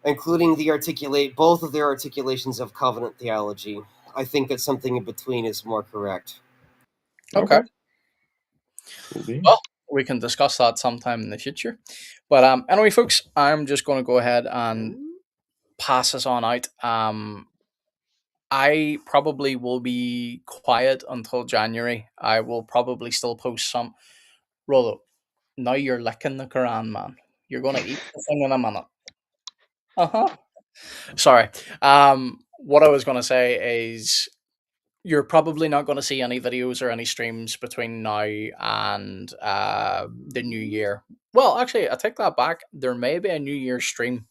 the articulate both of their articulations of covenant theology. I think that something in between is more correct. Okay. Okay. Cool Well, beans. we can discuss that sometime in the future. But anyway, folks, I'm just going to go ahead and pass us on out. I probably will be quiet until January. I will probably still post some. Rolo, now you're licking the Quran, man. You're going to eat the thing in a minute. Uh huh. Sorry. What I was going to say is you're probably not going to see any videos or any streams between now and the new year. Well, actually, I take that back. There may be a New Year stream,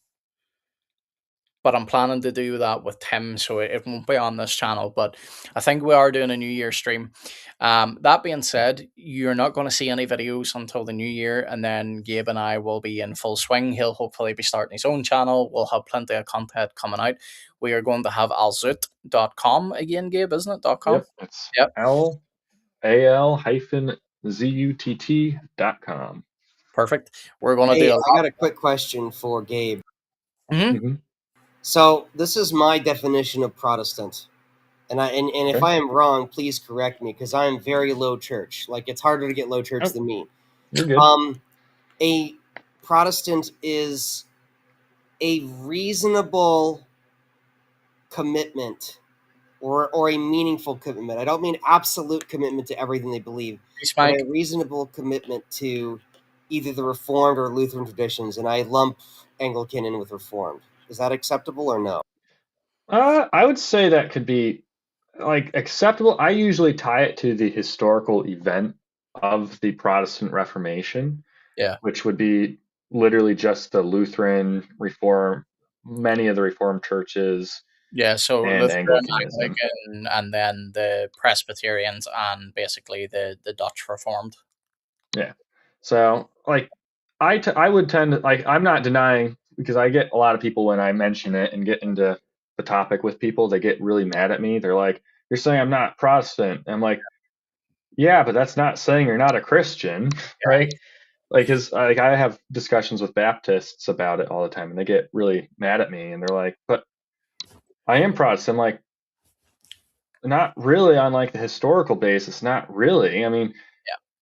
but I'm planning to do that with Tim, so it won't be on this channel. But I think we are doing a New Year stream. That being said, you're not going to see any videos until the new year, and then Gabe and I will be in full swing. He'll hopefully be starting his own channel. We'll have plenty of content coming out. We are going to have alzut.com again, Gabe, isn't it? .com? Yep. It's Yep. LAL-ZUTT.com. Perfect. We're going to do Hey, a I lot. got a quick question for Gabe. Mhm. Mm-hmm. So this is my definition of Protestant. And if Okay. I am wrong, please correct me because I am very low church. Like it's harder to get low church Oh, than me. you're good. A Protestant is a reasonable commitment or a meaningful commitment. I don't mean absolute commitment to everything they believe, Peace, but Mike. a reasonable commitment to either the Reformed or Lutheran traditions. And I lump Anglican in with Reformed. Is that acceptable or no? I would say that could be like acceptable. I usually tie it to the historical event of the Protestant Reformation, Yeah. which would be literally just the Lutheran Reform, many of the Reformed churches, Yeah, so and Lutheran, Anglicanism. Anglican, and then the Presbyterians, and basically the Dutch Reformed. Yeah. So like I would tend to like I'm not denying because I get a lot of people when I mention it and get into the topic with people, they get really mad at me. They're like, "You're saying I'm not Protestant." I'm like, "Yeah, but that's not saying you're not a Christian, right?" Like, cause like I have discussions with Baptists about it all the time, and they get really mad at me, and they're like, "But I am Protestant." I'm like, not really on like the historical basis, not really. I mean,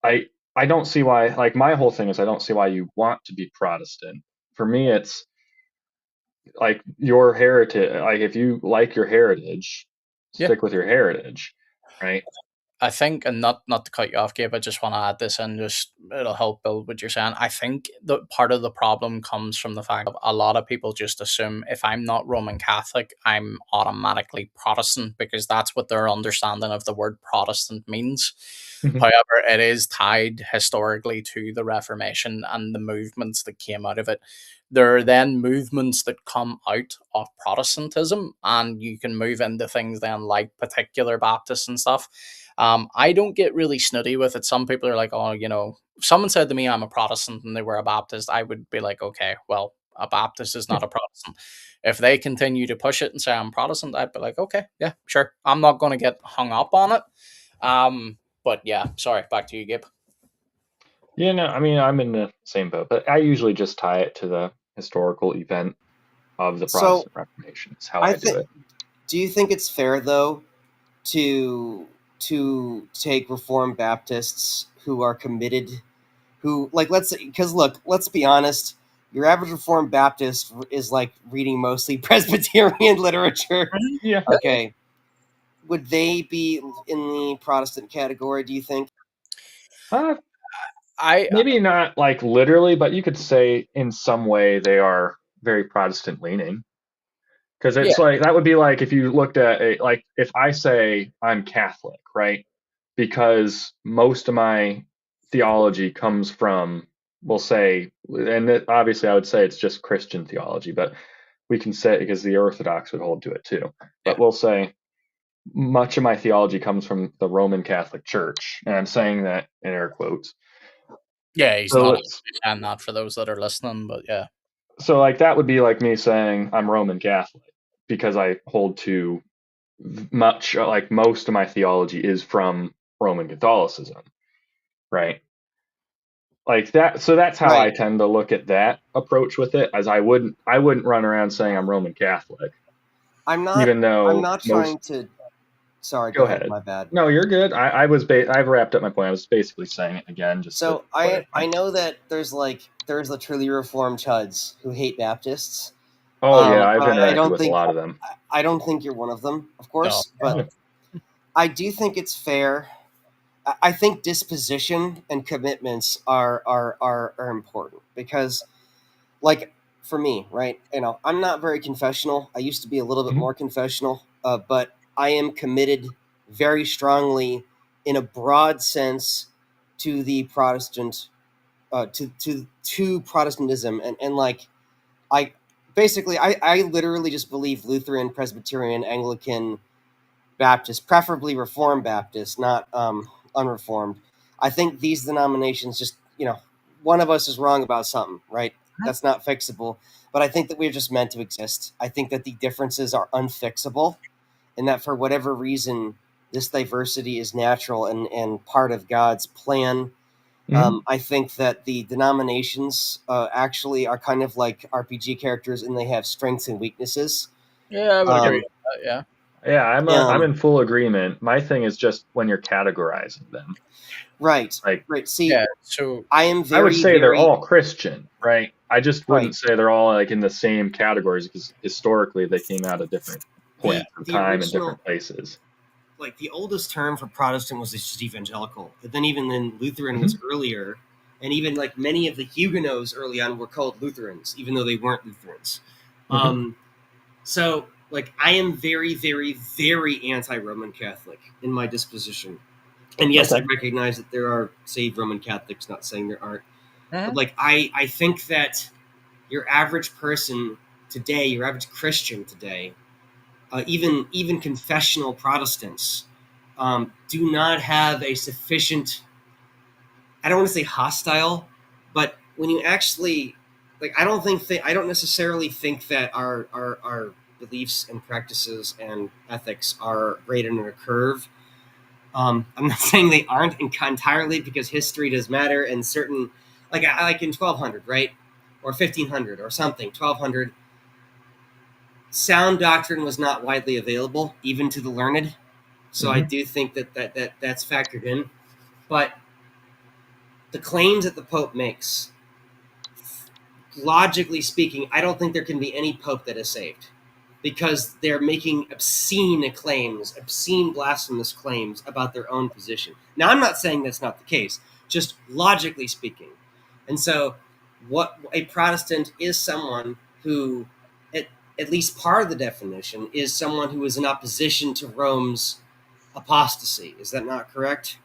I I don't see why like my whole thing is I don't see why you want to be Protestant. For me it's like your heritage like if you like your heritage, Yeah. stick with your heritage, right? I think, and not to cut you off, Gabe, I just want to add this in, just it'll help build what you're saying. I think that part of the problem comes from the fact of a lot of people just assume if I'm not Roman Catholic, I'm automatically Protestant because that's what their understanding of the word Protestant means. Mhm. However, it is tied historically to the Reformation and the movements that came out of it. There are then movements that come out of Protestantism, and you can move into things then like particular Baptists and stuff. I don't get really snooty with it. Some people are like, oh, if someone said to me I'm a Protestant and they were a Baptist, I would be like, okay, well, a Baptist is not a Protestant. If they continue to push it and say I'm Protestant, I'd be like, okay, yeah, sure. I'm not going to get hung up on it. But yeah, sorry, back to you, Gabe. Yeah, no, I mean I'm in the same boat, but I usually just tie it to the historical event of the So Protestant Reformation. Is how I I do think. it. Do you think it's fair though to take Reformed Baptists who are committed, who like because look, let's be honest. Your average Reformed Baptist is like reading mostly Presbyterian literature. Yeah. Okay, would they be in the Protestant category? Do you think? Uh, I maybe not like literally, but you could say in some way they are very Protestant leaning. Because Yeah, it's like that would be like if you looked at a like if I say I'm Catholic, right? Because most of my theology comes from, we'll say, and obviously I would say it's just Christian theology, but we can say because the Orthodox would hold to it too. yeah, But we'll say much of my theology comes from the Roman Catholic Church, and I'm saying that in air quotes. yeah. He's So not it's saying that for those that are listening, but yeah, so like that would be like me saying I'm Roman Catholic because I hold to much like most of my theology is from Roman Catholicism, right? Like that. So that's how I Right. tend to look at that approach with it. As I wouldn't run around saying I'm Roman Catholic, I'm not. even I'm though not trying most. to. Sorry. Go Go ahead. ahead. My bad. No, you're good. I've wrapped up my point. I was basically saying it again just to So I clarify. know that there's the truly Reformed chuds who hate Baptists. Oh yeah, I've I interacted don't with a think lot of them. I don't think you're one of them, of no, course, but Yeah. I do think it's fair. I think disposition and commitments are important because, like, for me, right? I'm not very confessional. I used to be a little bit Mhm. more confessional, but I am committed very strongly, in a broad sense, to the Protestant, to Protestantism, and like I basically I literally just believe Lutheran, Presbyterian, Anglican, Baptist, preferably Reformed Baptist, not unreformed. I think these denominations just, one of us is wrong about something, right? That's not fixable. But I think that we're just meant to exist. I think that the differences are unfixable, and that for whatever reason, this diversity is natural and part of God's plan. Mhm. I think that the denominations actually are kind of like RPG characters, and they have strengths and weaknesses. yeah, I would agree Um, with that. Yeah, Yeah, I'm um, in full agreement. My thing is just when you're categorizing them. right, Like right. See, yeah. So I am I would very, say they're very all Christian, right? I just right. wouldn't say they're all like in the same categories because historically they came out of different yeah, The points of the time and original, different places. like the oldest term for Protestant was just evangelical. But then even then Lutheran was Mhm. earlier, and even like many of the Huguenots early on were called Lutherans, even though they weren't Lutherans. Mhm. Um, so like I am very, very, very anti-Roman Catholic in my disposition. And yes, I Okay. recognize that there are saved Roman Catholics, not saying there aren't. But Mhm. like I think that your average person today, your average Christian today, even confessional Protestants, do not have a sufficient. I don't want to say hostile, when you actually like, I don't necessarily think that our beliefs and practices and ethics are graded in a curve. I'm not saying they aren't entirely, because history does matter, and certain, like in 1200, right, or 1500 or something, 1200, sound doctrine was not widely available even to the learned. So I do think that's factored in. But the claims that the Pope makes, logically speaking, I don't think there can be any Pope that is saved, because they're making obscene claims, obscene blasphemous claims about their own position. Now, I'm not saying that's not the case, just logically speaking. And so, what a Protestant is someone who, at least part of the definition, is someone who is in opposition to Rome's apostasy. Is that not correct?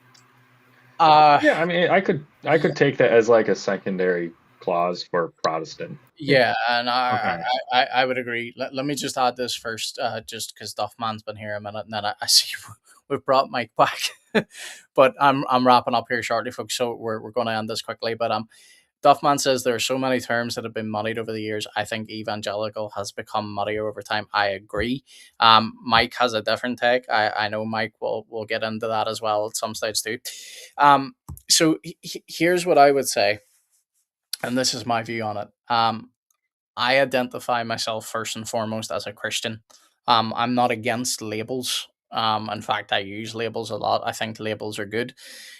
Yeah, I mean, I could take that as like a secondary clause for Protestant. Yeah. Yeah, and Okay. I would agree. Let me just add this first, just because Duffman's been here a minute, and then I see we've brought Mike back, but I'm wrapping up here shortly, folks. So we're going to end this quickly. But Duffman says there are so many terms that have been muddied over the years. I think evangelical has become muddier over time. I agree. Mike has a different take. I know Mike will get into that as well at some stage too. So here's what I would say, and this is my view on it. I identify myself first and foremost as a Christian. I'm not against labels. In fact, I use labels a lot. I think labels are good.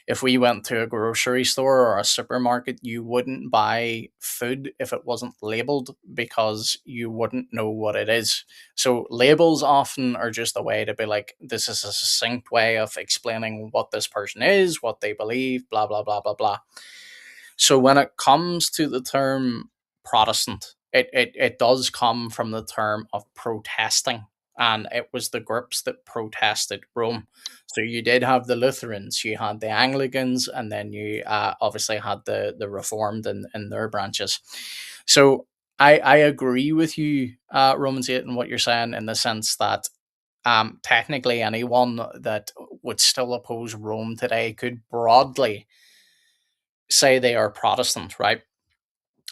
If we went to a grocery store or a supermarket, you wouldn't buy food if it wasn't labeled, because you wouldn't know what it is. So labels often are just a way to be like, this is a succinct way of explaining what this person is, what they believe, blah, blah, blah, blah, blah. So when it comes to the term Protestant, it does come from the term of protesting. And it was the groups that protested Rome. So you did have the Lutherans, you had the Anglicans, and then you obviously had the Reformed in their branches. So I agree with you, Romans 8, and what you're saying, in the sense that technically anyone that would still oppose Rome today could broadly say they are Protestant, right?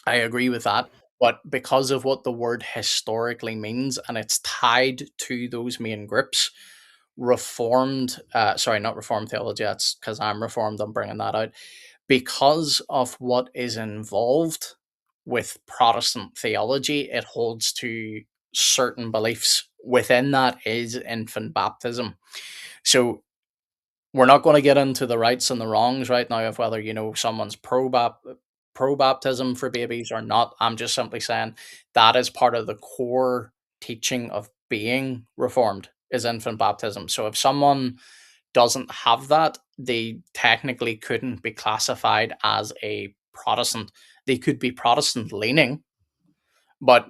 I agree with that. But because of what the word historically means, and it's tied to those main groups, Reformed, sorry, not Reformed theology, that's because I'm Reformed, I'm bringing that out. Because of what is involved with Protestant theology, it holds to certain beliefs. Within that is infant baptism. So we're not going to get into the rights and the wrongs right now of whether someone's pro baptism for babies or not. I'm just simply saying that is part of the core teaching of being reformed, is infant baptism. So if someone doesn't have that, they technically couldn't be classified as a Protestant. They could be Protestant leaning, but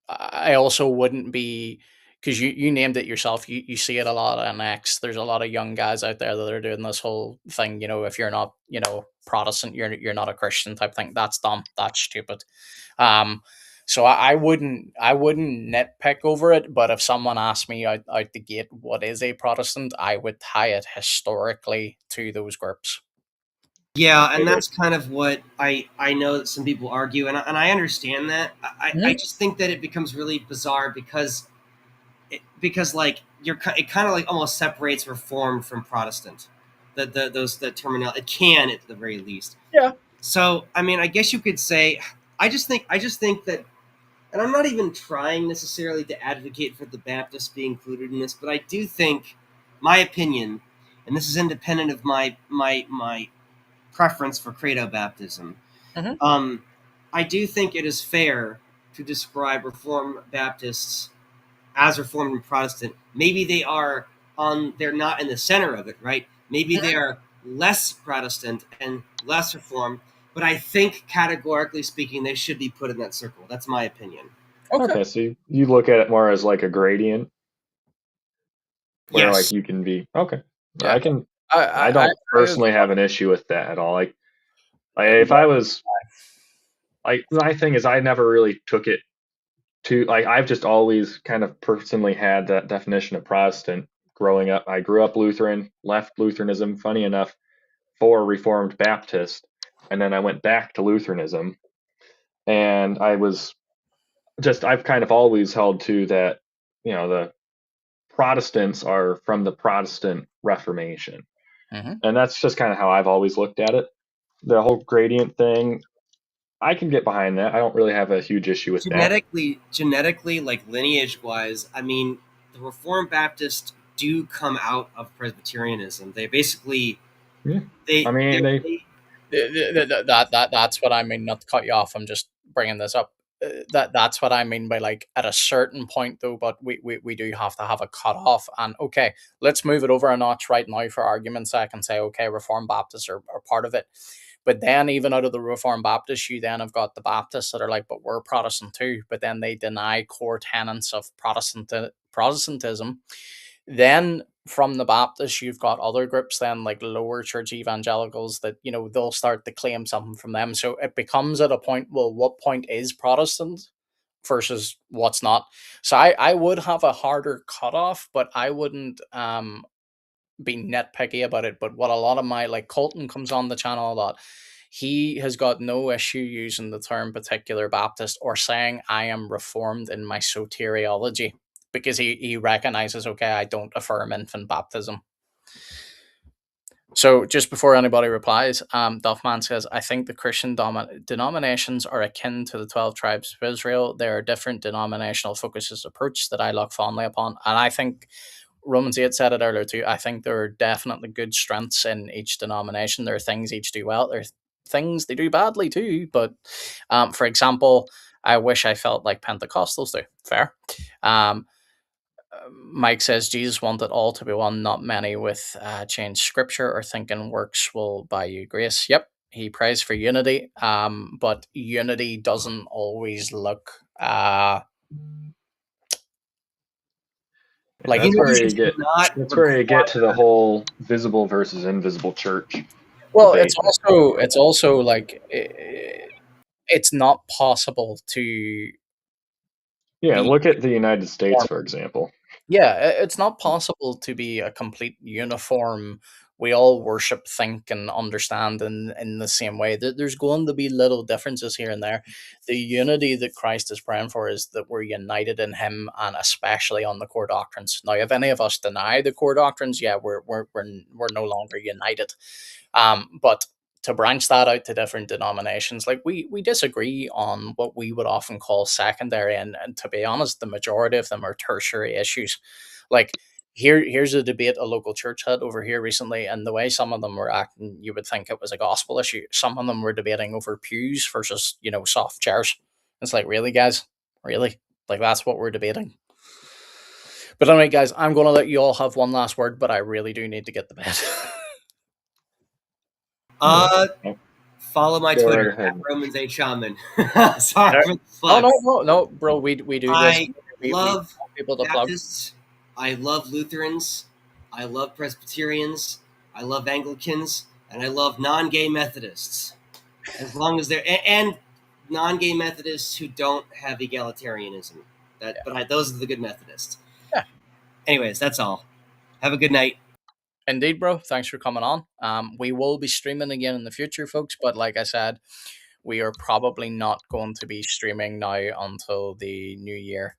I also wouldn't be, because you named it yourself. You see it a lot on X. There's a lot of young guys out there that are doing this whole thing. If you're not Protestant, you're not a Christian type thing. That's dumb. That's stupid. Um, so I wouldn't nitpick over it. But if someone asked me out the gate what is a Protestant, I would tie it historically to those groups. Yeah, I and agree. that's kind of what I know that some people argue, and I understand that. I Mhm. just think that it becomes really bizarre, because like it kind of like almost separates Reformed from Protestant. The terminal, it can, at the very least. Yeah. So I mean, I guess you could say, I just think that, and I'm not even trying necessarily to advocate for the Baptists being included in this, but I do think, my opinion, and this is independent of my preference for credo baptism. Mhm. Um, I do think it is fair to describe Reformed Baptists as Reformed and Protestant. Maybe they're not in the center of it, right? Maybe they are less Protestant and less Reformed, but I think categorically speaking, they should be put in that circle. That's my opinion. Okay. Okay, so you look at it more as like a gradient where like Yes. you can be okay. Yeah. I can I I don't agree as personally well. have an issue with that at all. Like if I was like my thing is I never really took it to like I've just always kind of personally had that definition of Protestant growing up. I grew up Lutheran, left Lutheranism, funny enough, for Reformed Baptist, and then I went back to Lutheranism. and I've kind of always held to that, the Protestants are from the Protestant Reformation. Hmm. And that's just kind of how I've always looked at it. The whole gradient thing, I can get behind that. I don't really have a huge issue with that. Genetically, like lineage wise, I mean, the Reformed Baptists do come out of Presbyterianism. They basically Yeah. I they mean, they That's what I mean. Not to cut you off, I'm just bringing this up. That's what I mean by, like, at a certain point though. But we do have to have a cutoff. And okay, let's move it over a notch right now for argument's sake and say, okay, Reformed Baptists are part of it. But then, even out of the Reformed Baptists, you then have got the Baptists that are like, but we're Protestant too. But then they deny core tenets of Protestantism. Then from the Baptists, you've got other groups then, like lower church evangelicals, that, they'll start to claim something from them. So it becomes at a point, well, what point is Protestant versus what's not? So I would have a harder cutoff, but I wouldn't be nitpicky about it. But what a lot of my, like, Colton comes on the channel a lot. He has got no issue using the term particular Baptist or saying I am reformed in my soteriology, because he recognizes, okay, I don't affirm infant baptism. So just before anybody replies, Duffman says, I think the Christian denominations are akin to the 12 tribes of Israel. There are different denominational focuses approach that I look fondly upon. And I think Romans 8 said it earlier too. I think there are definitely good strengths in each denomination. There are things each do well. There are things they do badly too. But for example, I wish I felt like Pentecostals do. Fair. Um, Mike says Jesus wanted all to be one, not many with changed scripture or thinking works will buy you grace. Yep, he prays for unity, but unity doesn't always look yeah, like that's where unity you does get not that's where you get to the require. whole visible versus invisible church well. debate. It's also like it's not possible to Yeah, be look at the United States, for example. Yeah, it's not possible to be a complete uniform. We all worship, think, and understand in the same way. There's going to be little differences here and there. The unity that Christ is praying for is that we're united in Him, and especially on the core doctrines. Now, if any of us deny the core doctrines, yeah, we're no longer united. But to branch that out to different denominations, like we disagree on what we would often call secondary, and to be honest, the majority of them are tertiary issues. Like, here's a debate a local church had over here recently, and the way some of them were acting, you would think it was a gospel issue. Some of them were debating over pews versus, soft chairs. It's like, really, guys, really, like, that's what we're debating. But anyway, guys, I'm going to let you all have one last word, but I really do need to get to bed. Uh, Oh, Follow my go Twitter right at ahead. Romans A Shaman. Sorry There- for the Oh, plug. no, bro. We do this. I We love want people to plug. Baptists. I love Lutherans. I love Presbyterians. I love Anglicans, and I love non-gay Methodists. As long as they're and non-gay Methodists who don't have egalitarianism. Those are the good Methodists. Yeah, Anyways, that's all. Have a good night. indeed, bro. Thanks for coming on. We will be streaming again in the future, folks. But like I said, we are probably not going to be streaming now until the new year.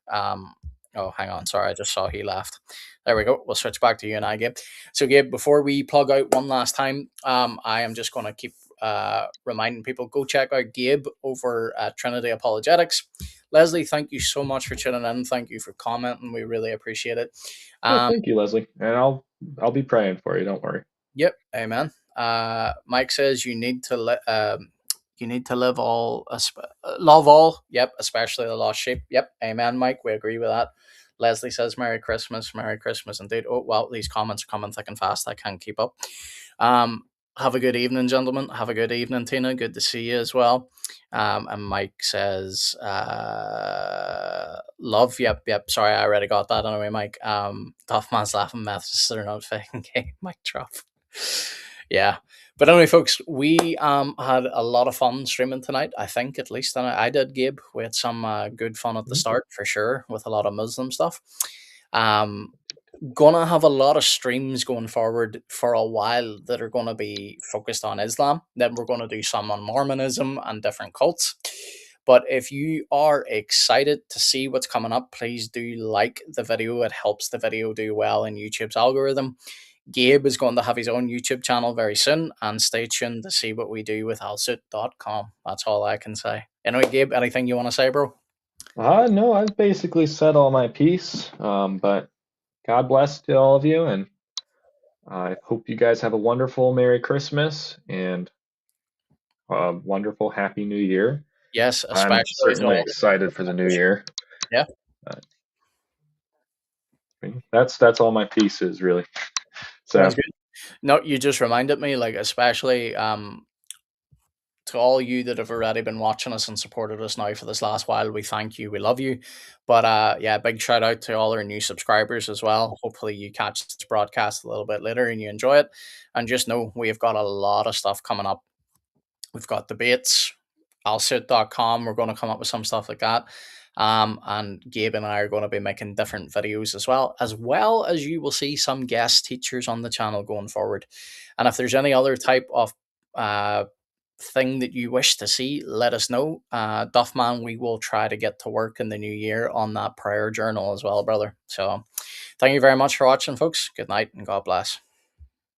Oh, hang on. Sorry, I just saw he left. There we go. We'll switch back to you and I, Gabe. So, Gabe, before we plug out one last time, I am just going to keep reminding people, go check out Gabe over at Trinity Apologetics. Leslie, thank you so much for tuning in. Thank you for commenting. We really appreciate it. Oh, thank you, Leslie, and I'll be praying for you. Don't worry. Yep, amen. Mike says you need to love all. Yep, especially the lost sheep. Yep, amen, Mike. We agree with that. Leslie says, Merry Christmas indeed. Oh, well, these comments are coming thick and fast. I can't keep up. Have a good evening, gentlemen. Have a good evening, Tina. Good to see you as well. And Mike says, love. Yep. Sorry, I already got that anyway, Mike. Tough man's laughing, Methodists are not faking gay. Mike drop. Yeah. But anyway, folks, we had a lot of fun streaming tonight. I think, at least, and I did, Gabe. We had some good fun at the start for sure, with a lot of Muslim stuff. Gonna have a lot of streams going forward for a while that are gonna be focused on Islam. Then we're gonna do some on Mormonism and different cults. But if you are excited to see what's coming up, please do like the video. It helps the video do well in YouTube's algorithm. Gabe is going to have his own YouTube channel very soon, and stay tuned to see what we do with alsuit.com. That's all I can say. Anyway, Gabe, anything you want to say, bro? No, I've basically said all my piece. But God bless to all of you, and I hope you guys have a wonderful Merry Christmas and a wonderful Happy New Year. Yes, I'm especially to certainly all. excited for the new year. Yeah, Uh, that's all my piece is really. sounds So good. No, you just reminded me, like, especially to all you that have already been watching us and supported us now for this last while, we thank you, we love you. But yeah, big shout out to all our new subscribers as well. Hopefully you catch this broadcast a little bit later and you enjoy it. And just know we've got a lot of stuff coming up. We've got debates, alsit.com. We're going to come up with some stuff like that. And Gabe and I are going to be making different videos as well as you will see some guest teachers on the channel going forward. And if there's any other type of thing that you wish to see, let us know. Duffman, we will try to get to work in the new year on that prayer journal as well, brother. So thank you very much for watching, folks. Good night and God bless.